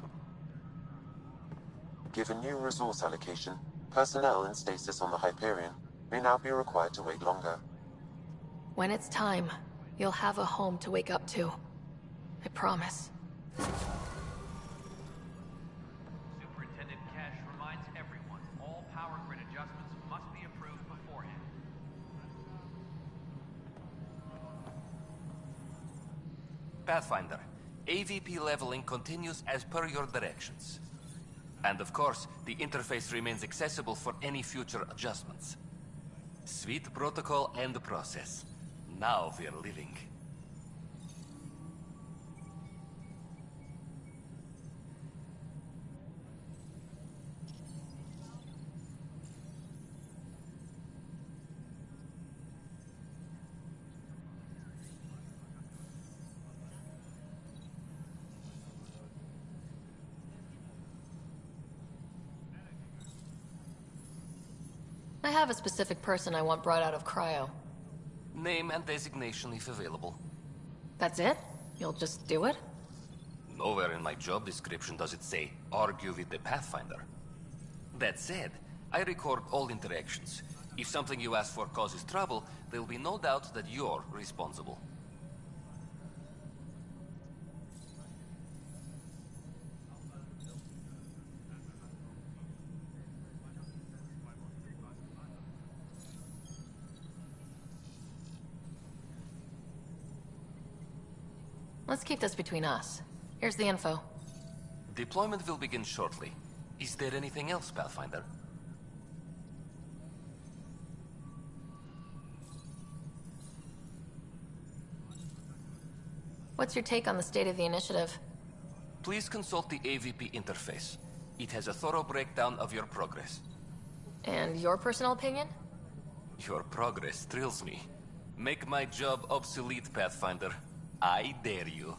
Given new resource allocation, personnel in stasis on the Hyperion may now be required to wait longer. When it's time, you'll have a home to wake up to. I promise. Superintendent Cash reminds everyone all power grid adjustments must be approved beforehand. Pathfinder, AVP leveling continues as per your directions. And of course, the interface remains accessible for any future adjustments. Sweet protocol and process. Now we're living. I have a specific person I want brought out of cryo. Name and designation if available. That's it? You'll just do it? Nowhere in my job description does it say, argue with the Pathfinder. That said, I record all interactions. If something you ask for causes trouble, there will be no doubt that you're responsible. Let's keep this between us. Here's the info. Deployment will begin shortly. Is there anything else, Pathfinder? What's your take on the state of the initiative? Please consult the AVP interface. It has a thorough breakdown of your progress. And your personal opinion? Your progress thrills me. Make my job obsolete, Pathfinder. I dare you.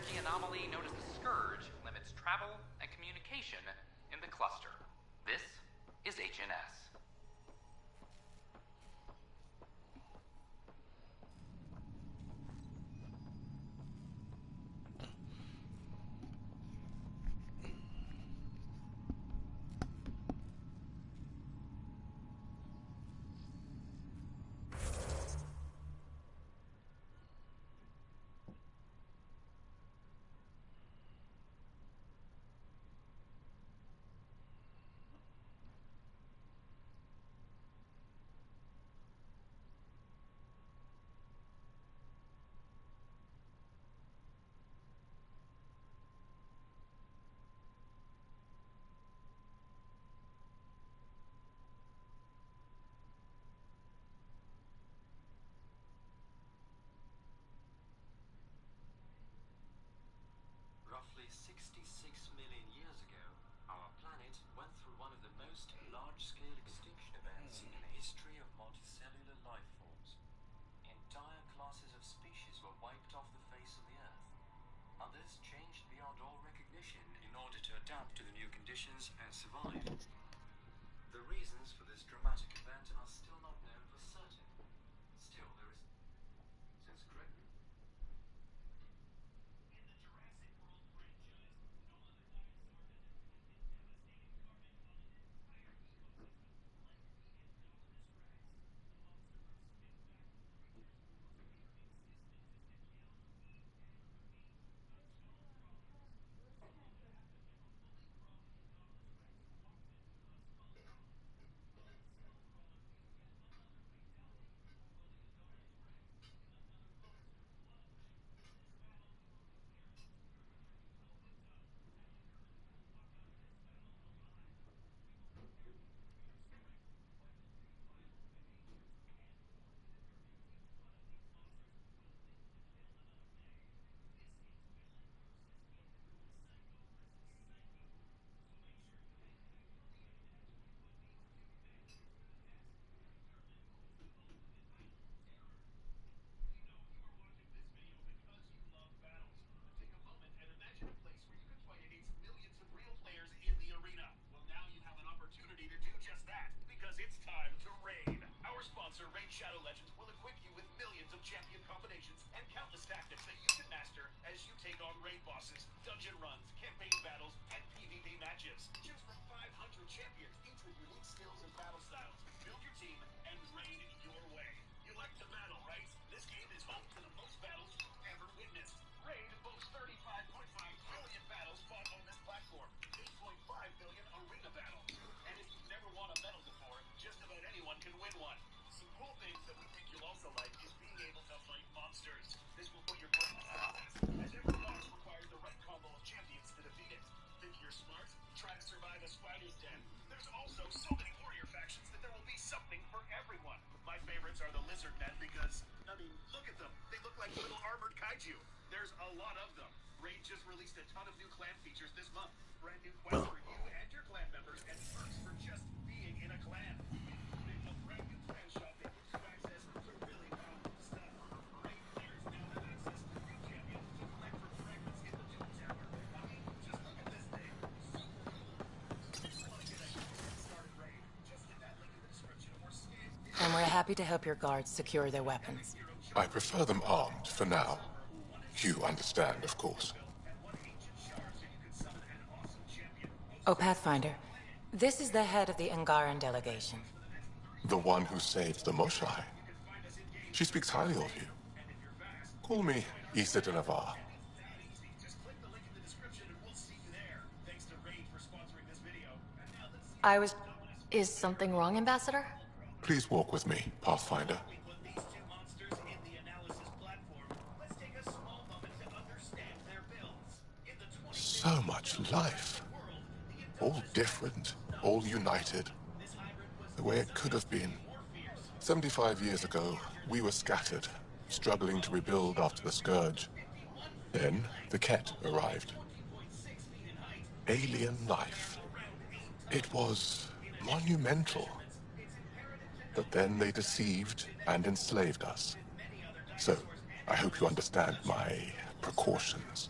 energy anomaly known as the Scourge limits travel and communication in the cluster. This is HNS. Roughly 66 million years ago, our planet went through one of the most large-scale extinction events in the history of multicellular life forms. Entire classes of species were wiped off the face of the Earth. Others changed beyond all recognition in order to adapt to the new conditions and survive. The reasons for this dramatic event are still not known for certain. Still, there is... Since Raid Shadow Legends will equip you with millions of champion combinations and countless tactics that you can master as you take on raid bosses, dungeon runs, campaign battles, and PvP matches. Choose from 500 champions, each with unique skills and battle styles. Build your team and raid your way. You like to battle, right? This game is home to the most battles you've ever witnessed. Raid boasts 35.5 billion battles fought on this platform, 8.5 billion arena battles. And if you've never won a medal before, just about anyone can win one. Some cool things that we think you'll also like is being able to fight monsters. This will put your brain to the test, as every boss requires the right combo of champions to defeat it. Think you're smart? Try to survive a spider's den. There's also so many warrior factions that there will be something for everyone. My favorites are the lizard men because, I mean, look at them. They look like little armored kaiju. There's a lot of them. Raid just released a ton of new clan features this month. Brand new quests for you and your clan members, and perks for just being in a clan. Including a brand new clan shop that gives you access to really powerful stuff. Raid players now have access to new champions to collect from fragments in the Doom Tower. I mean, just look at this thing. Super cool. If you want to get a get-started raid, just hit that link in the description or scan. And we're happy to help your guards secure their weapons. I prefer them armed for now. You understand, of course. Oh, Pathfinder, this is the head of the Angaran delegation. The one who saved the Moshai. She speaks highly of you. Call me Issa de Navarre. Is something wrong, Ambassador? Please walk with me, Pathfinder. So much life. All different, all united. The way it could have been. 75 years ago, we were scattered, struggling to rebuild after the Scourge. Then, the Ket arrived. Alien life. It was monumental. But then they deceived and enslaved us. So, I hope you understand my precautions.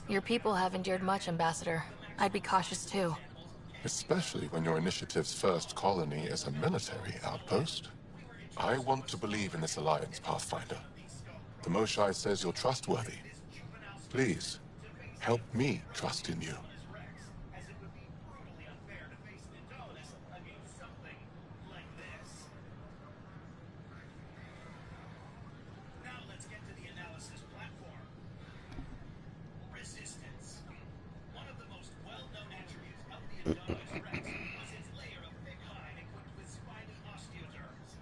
Your people have endured much, Ambassador. I'd be cautious too. Especially when your initiative's first colony is a military outpost. I want to believe in this alliance, Pathfinder. The Moshae says you're trustworthy. Please, help me trust in you.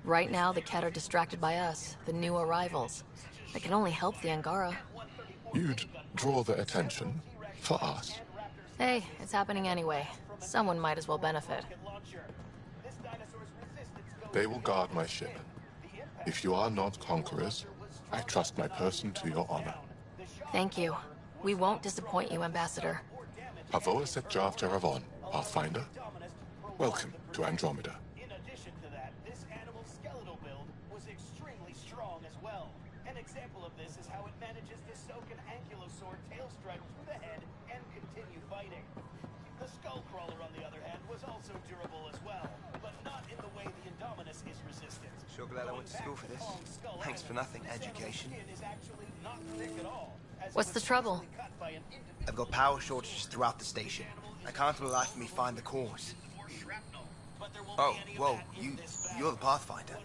Right now, the Ket are distracted by us, the new arrivals. That can only help the Angara. You'd draw their attention for us. Hey, it's happening anyway. Someone might as well benefit. They will guard my ship. If you are not conquerors, I trust my person to your honor. Thank you. We won't disappoint you, Ambassador. Avoa set Jav Jaravon, Pathfinder. Welcome to Andromeda. In addition to that, this animal's skeletal build was extremely strong as well. An example of this is how it manages to soak an ankylosaur tail strike through the head and continue fighting. The skullcrawler, on the other hand, was also durable as well, but not in the way the Indominus is resistant. Sure glad I went to school for this. Thanks for nothing, education. What's the trouble? I've got power shortages throughout the station. I can't for the life of me find the cause. Oh, whoa, you're the Pathfinder.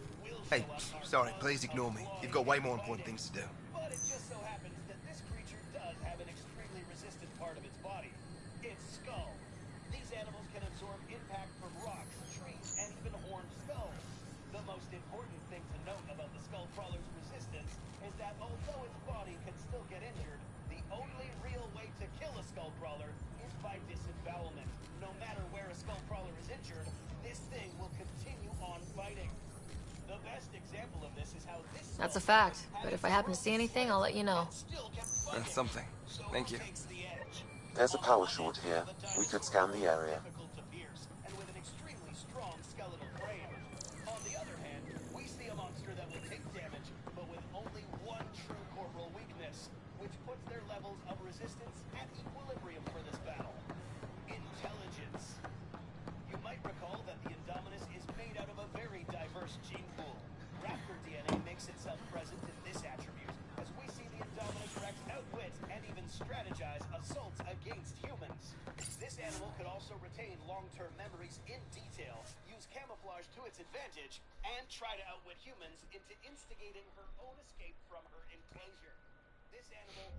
Hey, sorry, please ignore me. You've got way more important things to do. But it just so happens that this creature does have an extremely resistant part of its body. Its skull. These animals can absorb impact from rocks, trees, and even horned skulls. The most important thing to note about the skullcrawler's resistance is that although its body can still get injured, the only real way to kill a skullcrawler is by disembowelment. No matter where a skullcrawler is injured, this thing will continue on fighting. The best example of this is how this That's a fact, but if I happen to see anything, I'll let you know. That's something. Thank you. There's a power short here. We could scan the area. and with an extremely strong skeletal frame. On the other hand, we see a monster that will take damage, but with only one true corporal weakness, which puts their levels of resistance at equilibrium for this battle. Intelligence. You might recall that the Indominus is made out of a very diverse gene pool. Raptor DNA makes itself present in this attribute, as we see the Indominus Rex outwit and even strategize assaults against humans. This animal could also retain long-term memories in detail, use camouflage to its advantage, and try to outwit humans into instigating her own escape from her enclosure. This animal...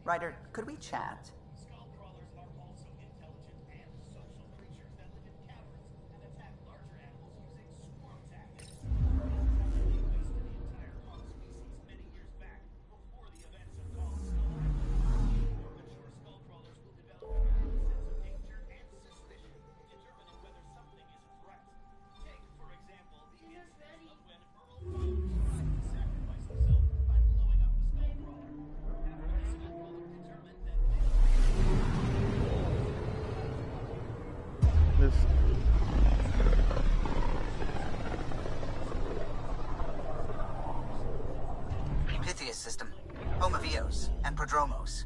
Ryder, could we chat? Pythias system, home of Eos and Prodromos.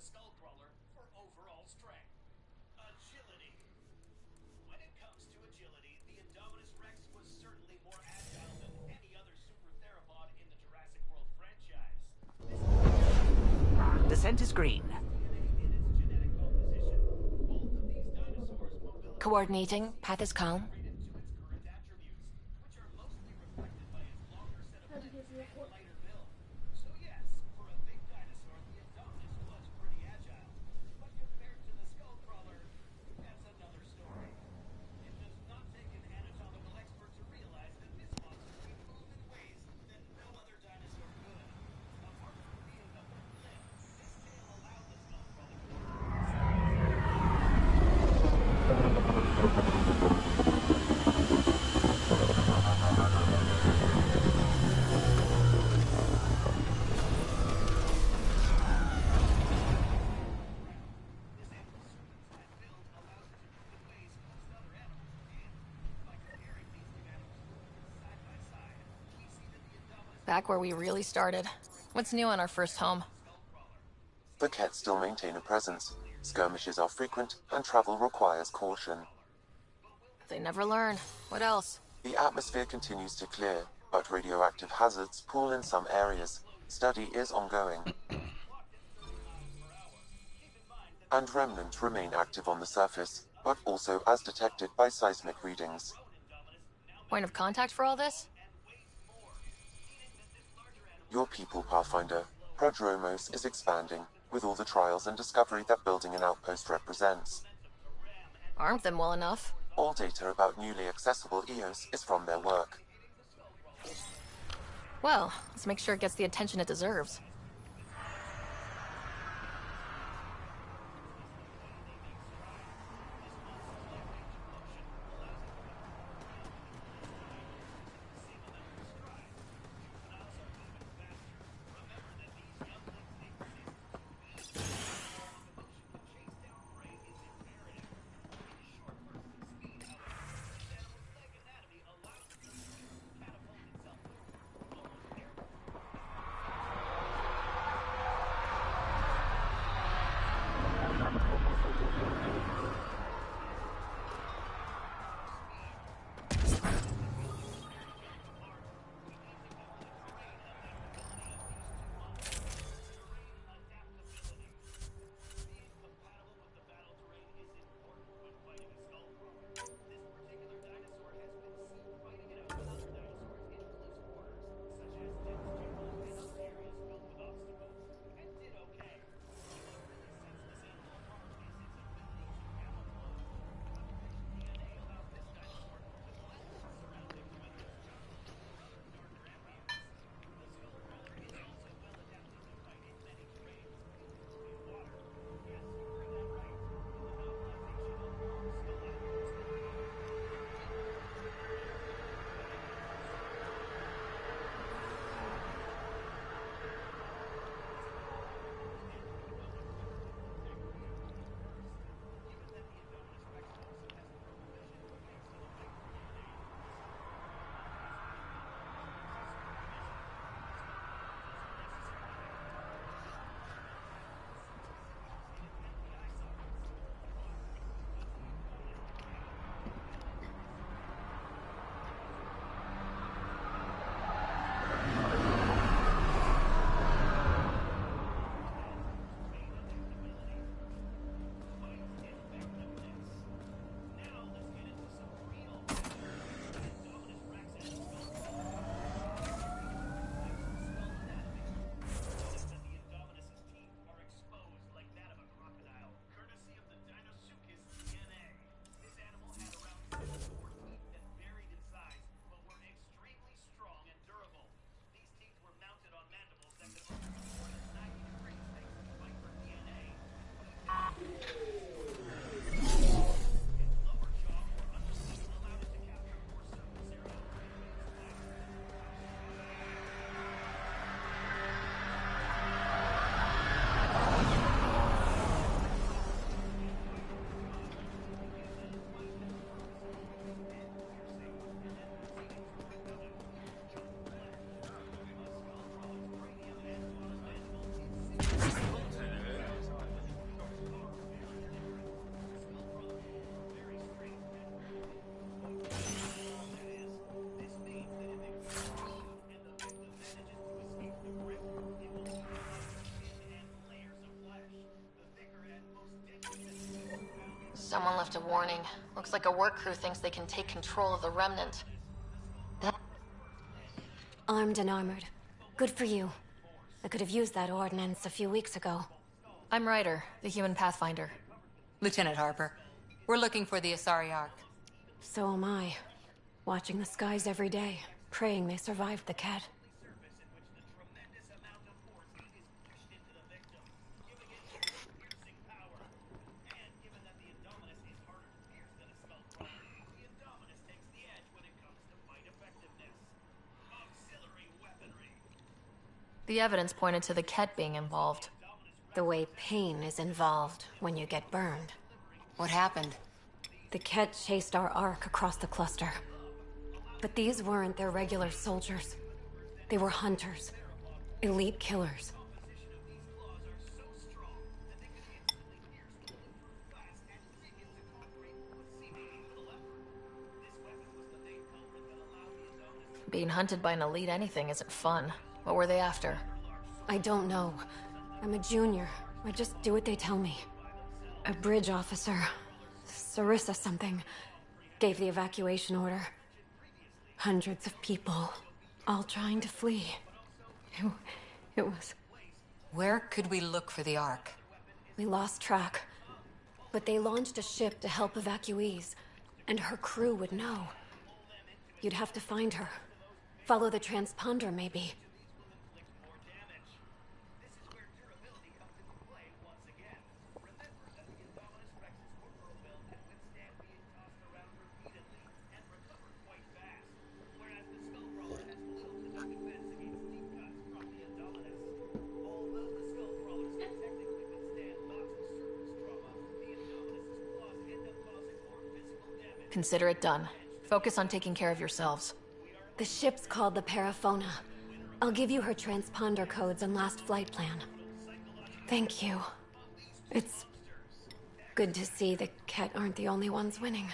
Skullcrawler for overall strength. Agility. When it comes to agility, the Indominus Rex was certainly more agile than any other super theropod in the Jurassic World franchise. Descent is green. Coordinating. Path is calm. So yes, for a big dinosaur, the Indominus was pretty agile. But compared to the Skullcrawler, that's another story. It does not take an anatomical expert to realize that this monster could move in ways that no other dinosaur could. Apart from being the weak limb, this tail allowed the Skullcrawler Back where we really started. What's new on our first home? The Kett still maintain a presence. Skirmishes are frequent, and travel requires caution. They never learn. What else? The atmosphere continues to clear, but radioactive hazards pool in some areas. Study is ongoing. And remnants remain active on the surface, but also as detected by seismic readings. Point of contact for all this? Your people, Pathfinder. Prodromos is expanding, with all the trials and discovery that building an outpost represents. Armed them well enough. All data about newly accessible EOS is from their work. Well, let's make sure it gets the attention it deserves. Someone left a warning. Looks like a work crew thinks they can take control of the Remnant. Armed and armored. Good for you. I could have used that ordnance a few weeks ago. I'm Ryder, the human pathfinder. Lieutenant Harper, we're looking for the Asari Ark. So am I. Watching the skies every day, praying they survived the cat. The evidence pointed to the Ket being involved. The way pain is involved when you get burned. What happened? The Ket chased our Ark across the cluster. But these weren't their regular soldiers. They were hunters. Elite killers. Being hunted by an elite anything isn't fun. What were they after? I don't know. I'm a junior. I just do what they tell me. A bridge officer, Sarissa something, gave the evacuation order. Hundreds of people, all trying to flee. It was... Where could we look for the Ark? We lost track. But they launched a ship to help evacuees, and her crew would know. You'd have to find her. Follow the transponder, maybe. Consider it done. Focus on taking care of yourselves. The ship's called the Parafona. I'll give you her transponder codes and last flight plan. Thank you. It's good to see the Ket aren't the only ones winning.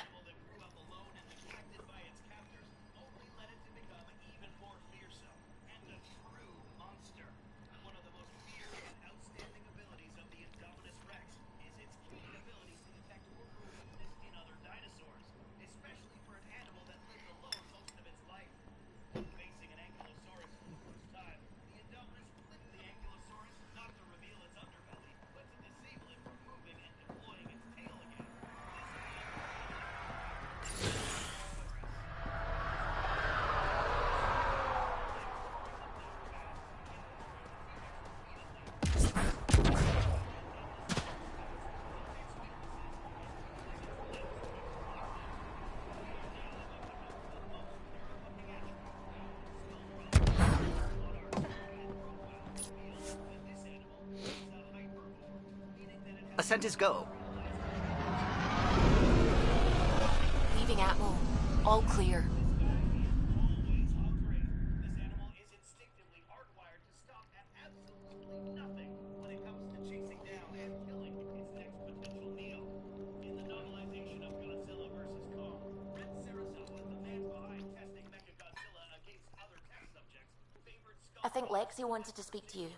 Ascent is go. Leaving Atmo. All clear. I think Lexi wanted to speak to you.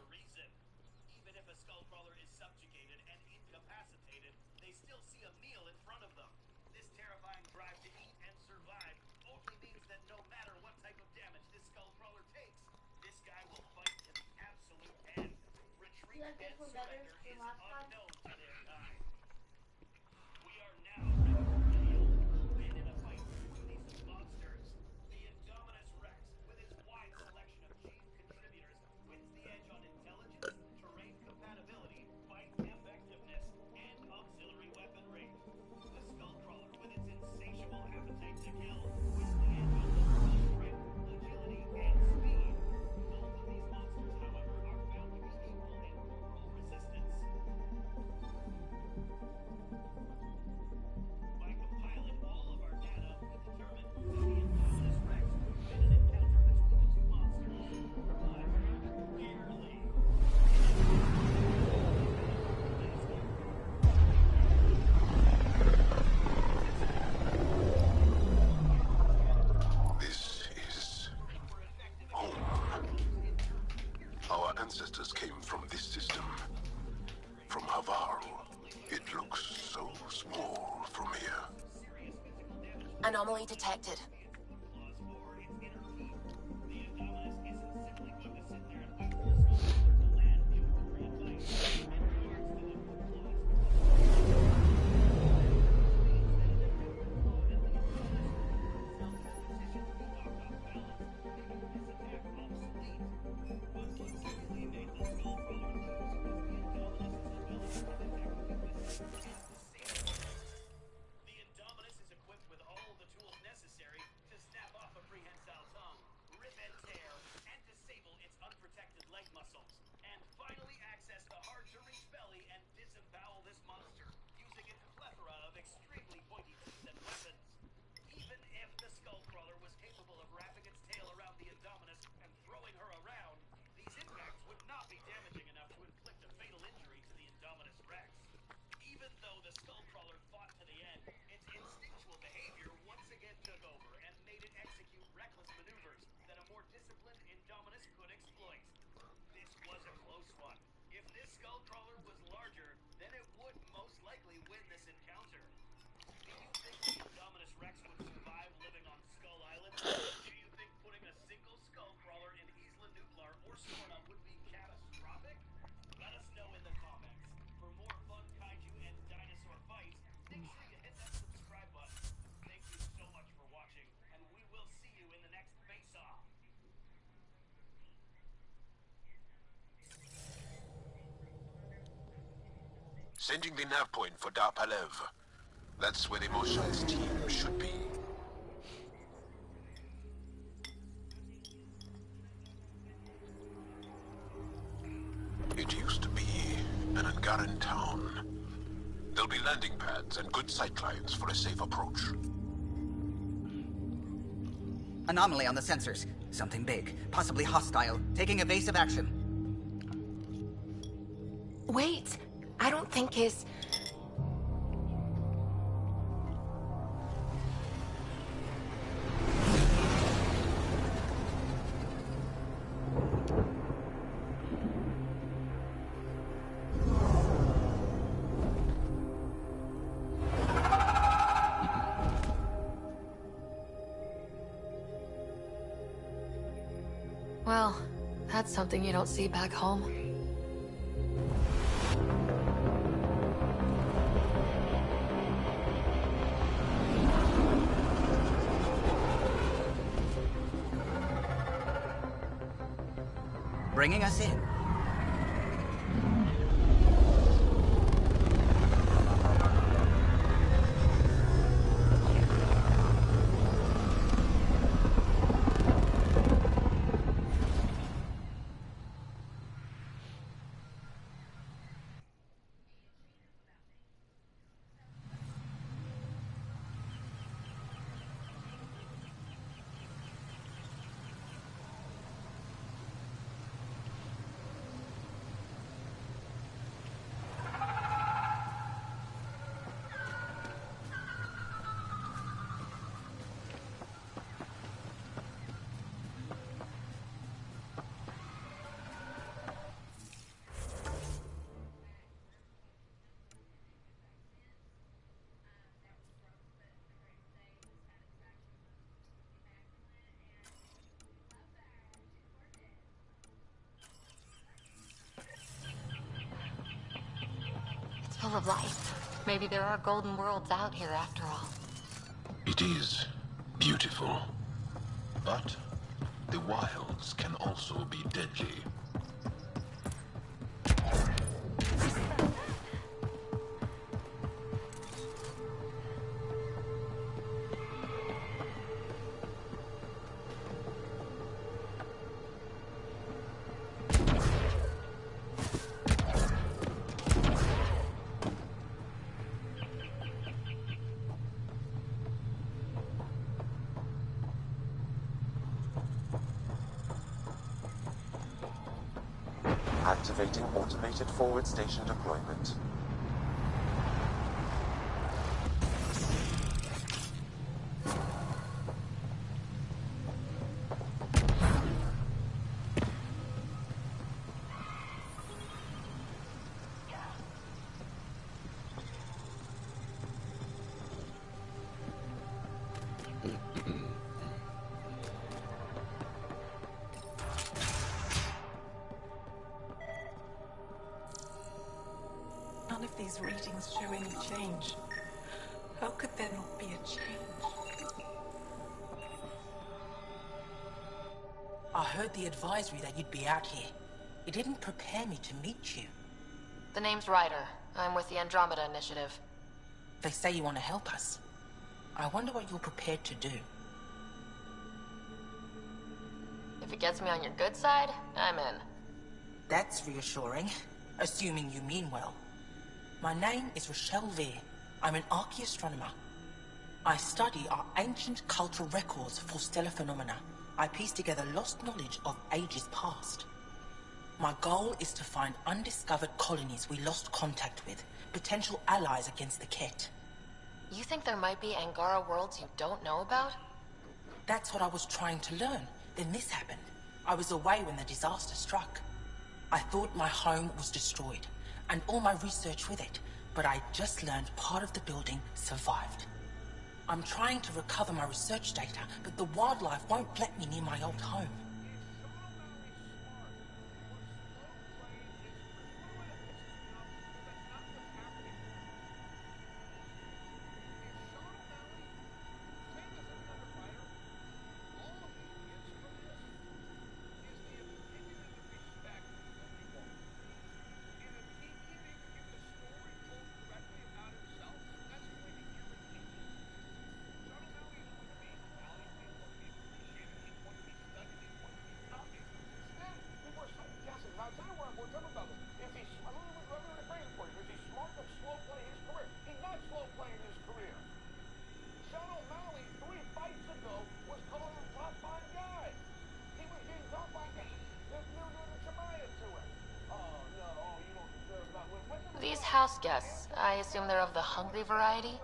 Ancestors came from this system. From Havarl. It looks so small Anomaly detected. Sending the nav point for Darpalev. That's where the Mosha's team should be. It used to be an Angaran town. There'll be landing pads and good sight lines for a safe approach. Anomaly on the sensors. Something big, possibly hostile, taking evasive action. Wait, I don't think his... Well, that's something you don't see back home. Bringing us in. Full of life. Maybe there are golden worlds out here after all. It is beautiful. But the wilds can also be deadly. Activating automated forward station deployment. none of these readings show any change. How could there not be a change? I heard the advisory that you'd be out here. It didn't prepare me to meet you. The name's Ryder. I'm with the Andromeda Initiative. They say you want to help us. I wonder what you're prepared to do. If it gets me on your good side, I'm in. That's reassuring, assuming you mean well. My name is Rochelle Veer. I'm an archaeoastronomer. I study our ancient cultural records for stellar phenomena. I piece together lost knowledge of ages past. My goal is to find undiscovered colonies we lost contact with, potential allies against the Ket. You think there might be Angara worlds you don't know about? That's what I was trying to learn. Then this happened. I was away when the disaster struck. I thought my home was destroyed, and all my research with it, but I just learned part of the building survived. I'm trying to recover my research data, but the wildlife won't let me near my old home. These house guests, I assume they're of the hungry variety?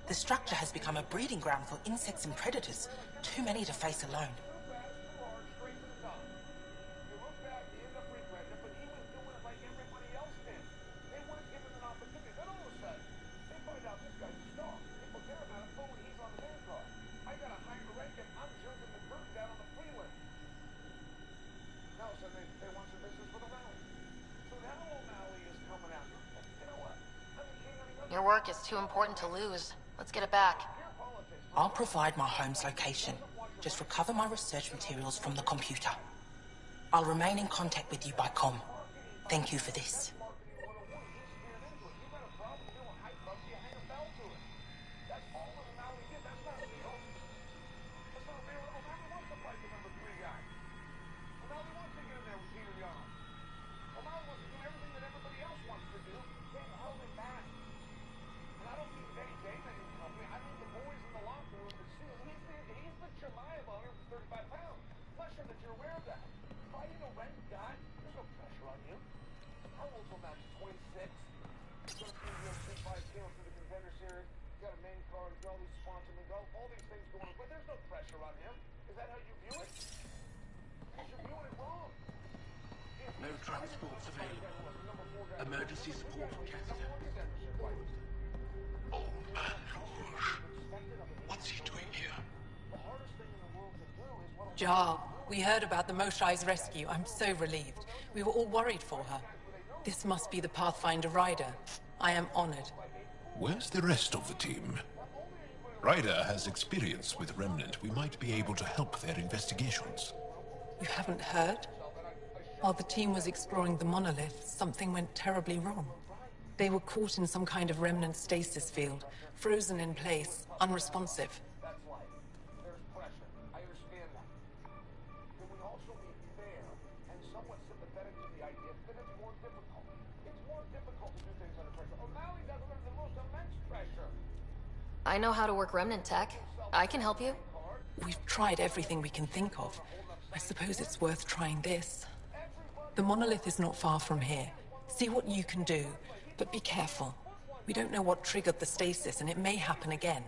The structure has become a breeding ground for insects and predators, too many to face alone. Your work is too important to lose. Let's get it back. I'll provide my home's location. Just recover my research materials from the computer. I'll remain in contact with you by comm. Thank you for this. No transports available. Emergency support from Canada. Old man Rouge. What's he doing here? Jar, we heard about the Moshai's rescue. I'm so relieved. We were all worried for her. This must be the Pathfinder Ryder. I am honored. Where's the rest of the team? Ryder has experience with Remnant. We might be able to help their investigations. You haven't heard? While the team was exploring the monolith, something went terribly wrong. They were caught in some kind of remnant stasis field, frozen in place, unresponsive. I know how to work remnant tech. I can help you. We've tried everything we can think of. I suppose it's worth trying this. The monolith is not far from here. See what you can do, but be careful. We don't know what triggered the stasis, and it may happen again.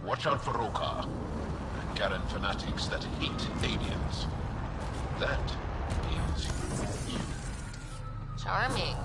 Watch out for Rokar and Garen fanatics that hate aliens. That is you. Charming.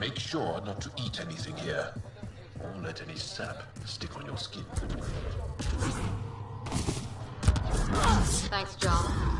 Make sure not to eat anything here, or let any sap stick on your skin. Thanks, John.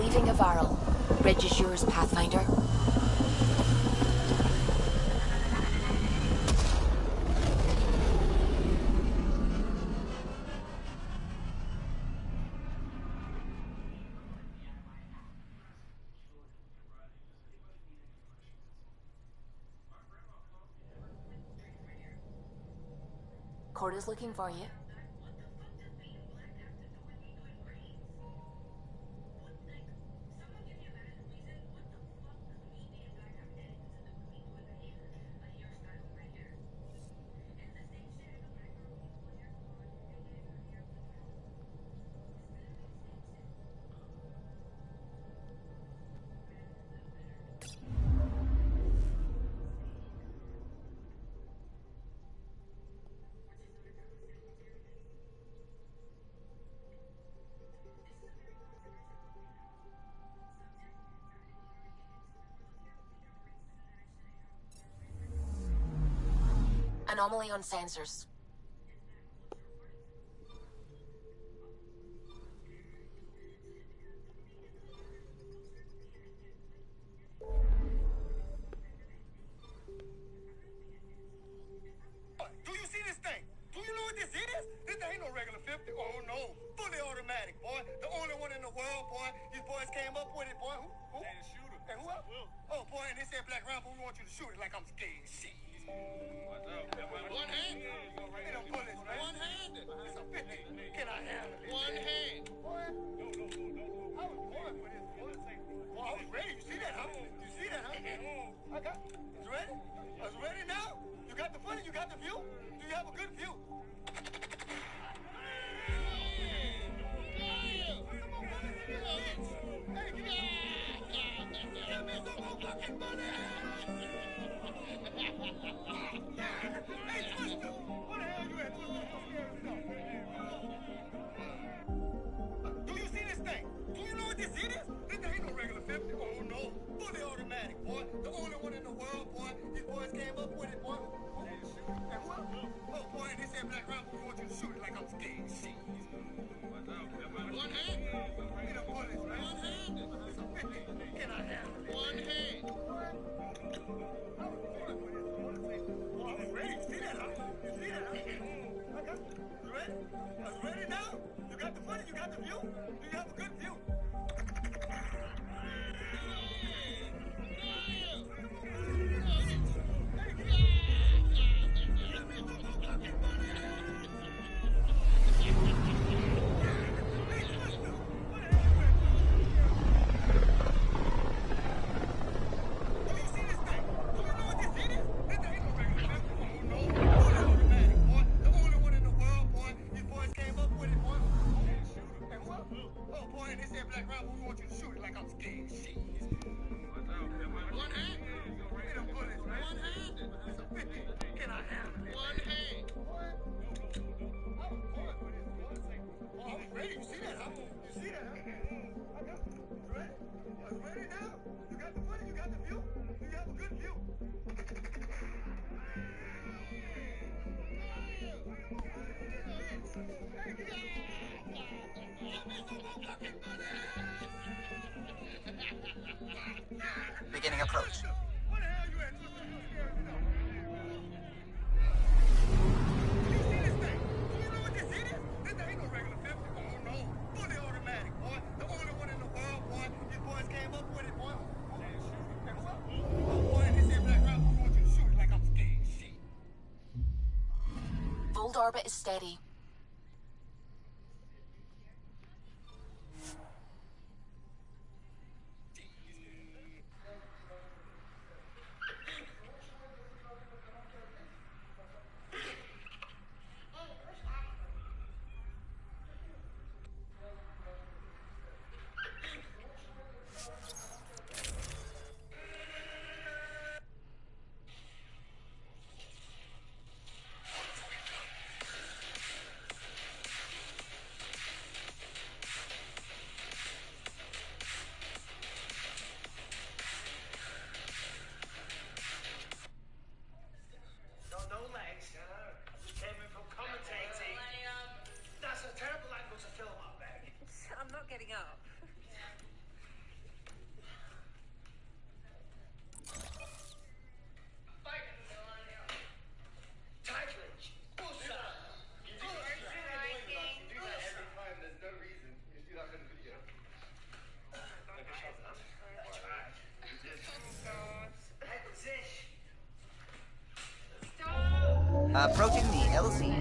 Receiving a Varl. Bridge is yours, Pathfinder. Cora's looking for you. Anomaly on sensors. Do you see this thing? Do you know what this is? This ain't no regular 50. Oh, no. Fully automatic, boy. The only one in the world, boy. These boys came up with it, boy. Who? And shooter. And who else? Oh, boy, and they said, Black Rambo, we want you to shoot it like I'm scared. Shit. One hand? Hey, them bullets, man. One hand? It's a 50. Can I handle it? One hand. Boy. No. I was born for this, boy. Boy, I was ready. You see that, huh? You see that, huh? I got it. It's ready? It's ready now? You got the footage? You got the view? Do you have a good view? Hey, give me some more fucking money! Hey, Twister! What the hell you at, Twister? So scary stuff. Do you see this thing? Do you know what this is? This ain't no regular 50. Oh, no. Fully automatic, boy. The only one in the world, boy. These boys came up with it, boy. And who else? Oh, boy, and they said, Black Rambo, we want you to shoot it like I'm scared. Shit. One hand? Hey, them bullets, man. One hand? It's a 50. Can I handle it? One hand. I was born for this, boy. Boy, I was ready. You see that, huh? You see that, huh? I got it. You ready? I was ready now? You got the footage? You got the view? Do you have a good view? Beginning approach. Fold orbit is steady. Approaching the LC.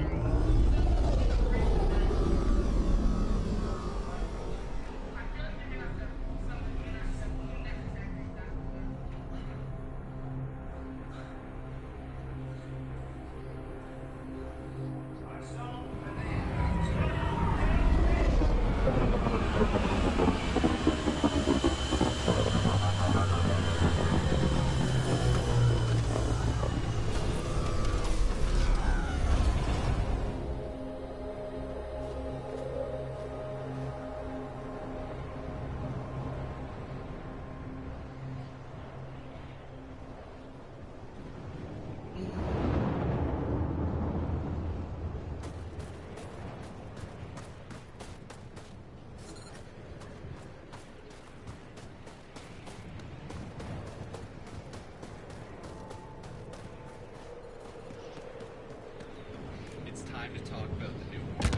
It's time to talk about the new world,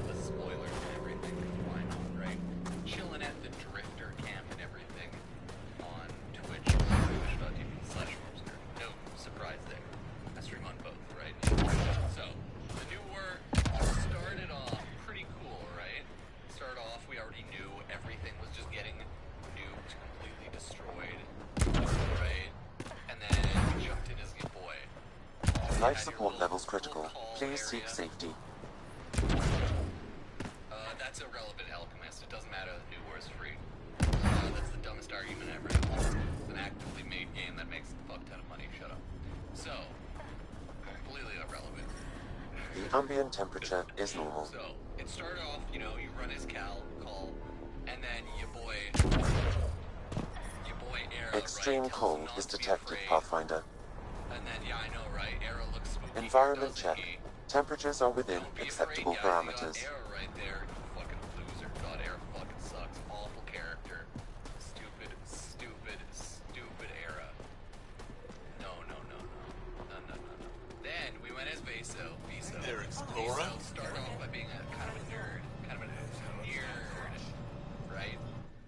the spoilers and everything. Why not, right? Chilling at the Drifter camp and everything on Twitch, twitch.tv/Wormster. No surprise there. I stream on both, right? So, the new war started off pretty cool, right? Started off, we already knew everything was just getting nuked, completely destroyed, right? And then we jumped in as your boy. Life support levels critical. Please seek safety. That's irrelevant, Alchemist. It doesn't matter that New War is free. That's the dumbest argument ever. It's an actively made game that makes a fuck ton of money. Shut up. So, completely irrelevant. The ambient temperature is normal. So, it started off, you know, you run his call, and then your boy Era, Extreme right, cold is detected, Pathfinder. and then, yeah, I know, right? Era looks spooky. Environment check. Temperatures are within acceptable parameters. Era right there. Fucking loser. God, Era fucking sucks. Awful character. Stupid Era. No. Then we went as Viso. There, Explorer. Viso started off by being a kind of a nerd. Right?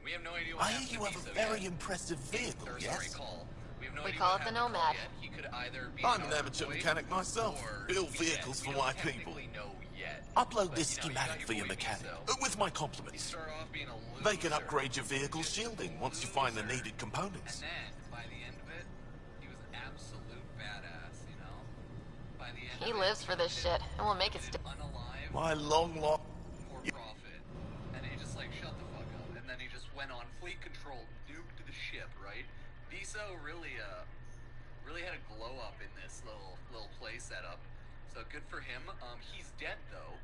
We have no idea what I happened hear to you have Viso a very yet. impressive vehicle, Or, yes? sorry, call. We have no We idea call what it the happened to Call Nomad. yet. He could either be I'm an an amateur employee, mechanic myself. or Build we vehicles for don't my people. technically know yet. Upload But, this you know, you schematic got for your boy mechanic, Viso. with my You compliments. start off being a loser. They can upgrade your vehicle's shielding once you find the needed components. And then, by the end of it, he was absolute badass, you know? By the end He of lives it, for this shit, and will make it unalive My long lost... for profit. And he just like, shut the fuck up. And then he just went on fleet control, nuked the ship, right? Viso really had a glow up in this little play setup. So good for him. He's dead though.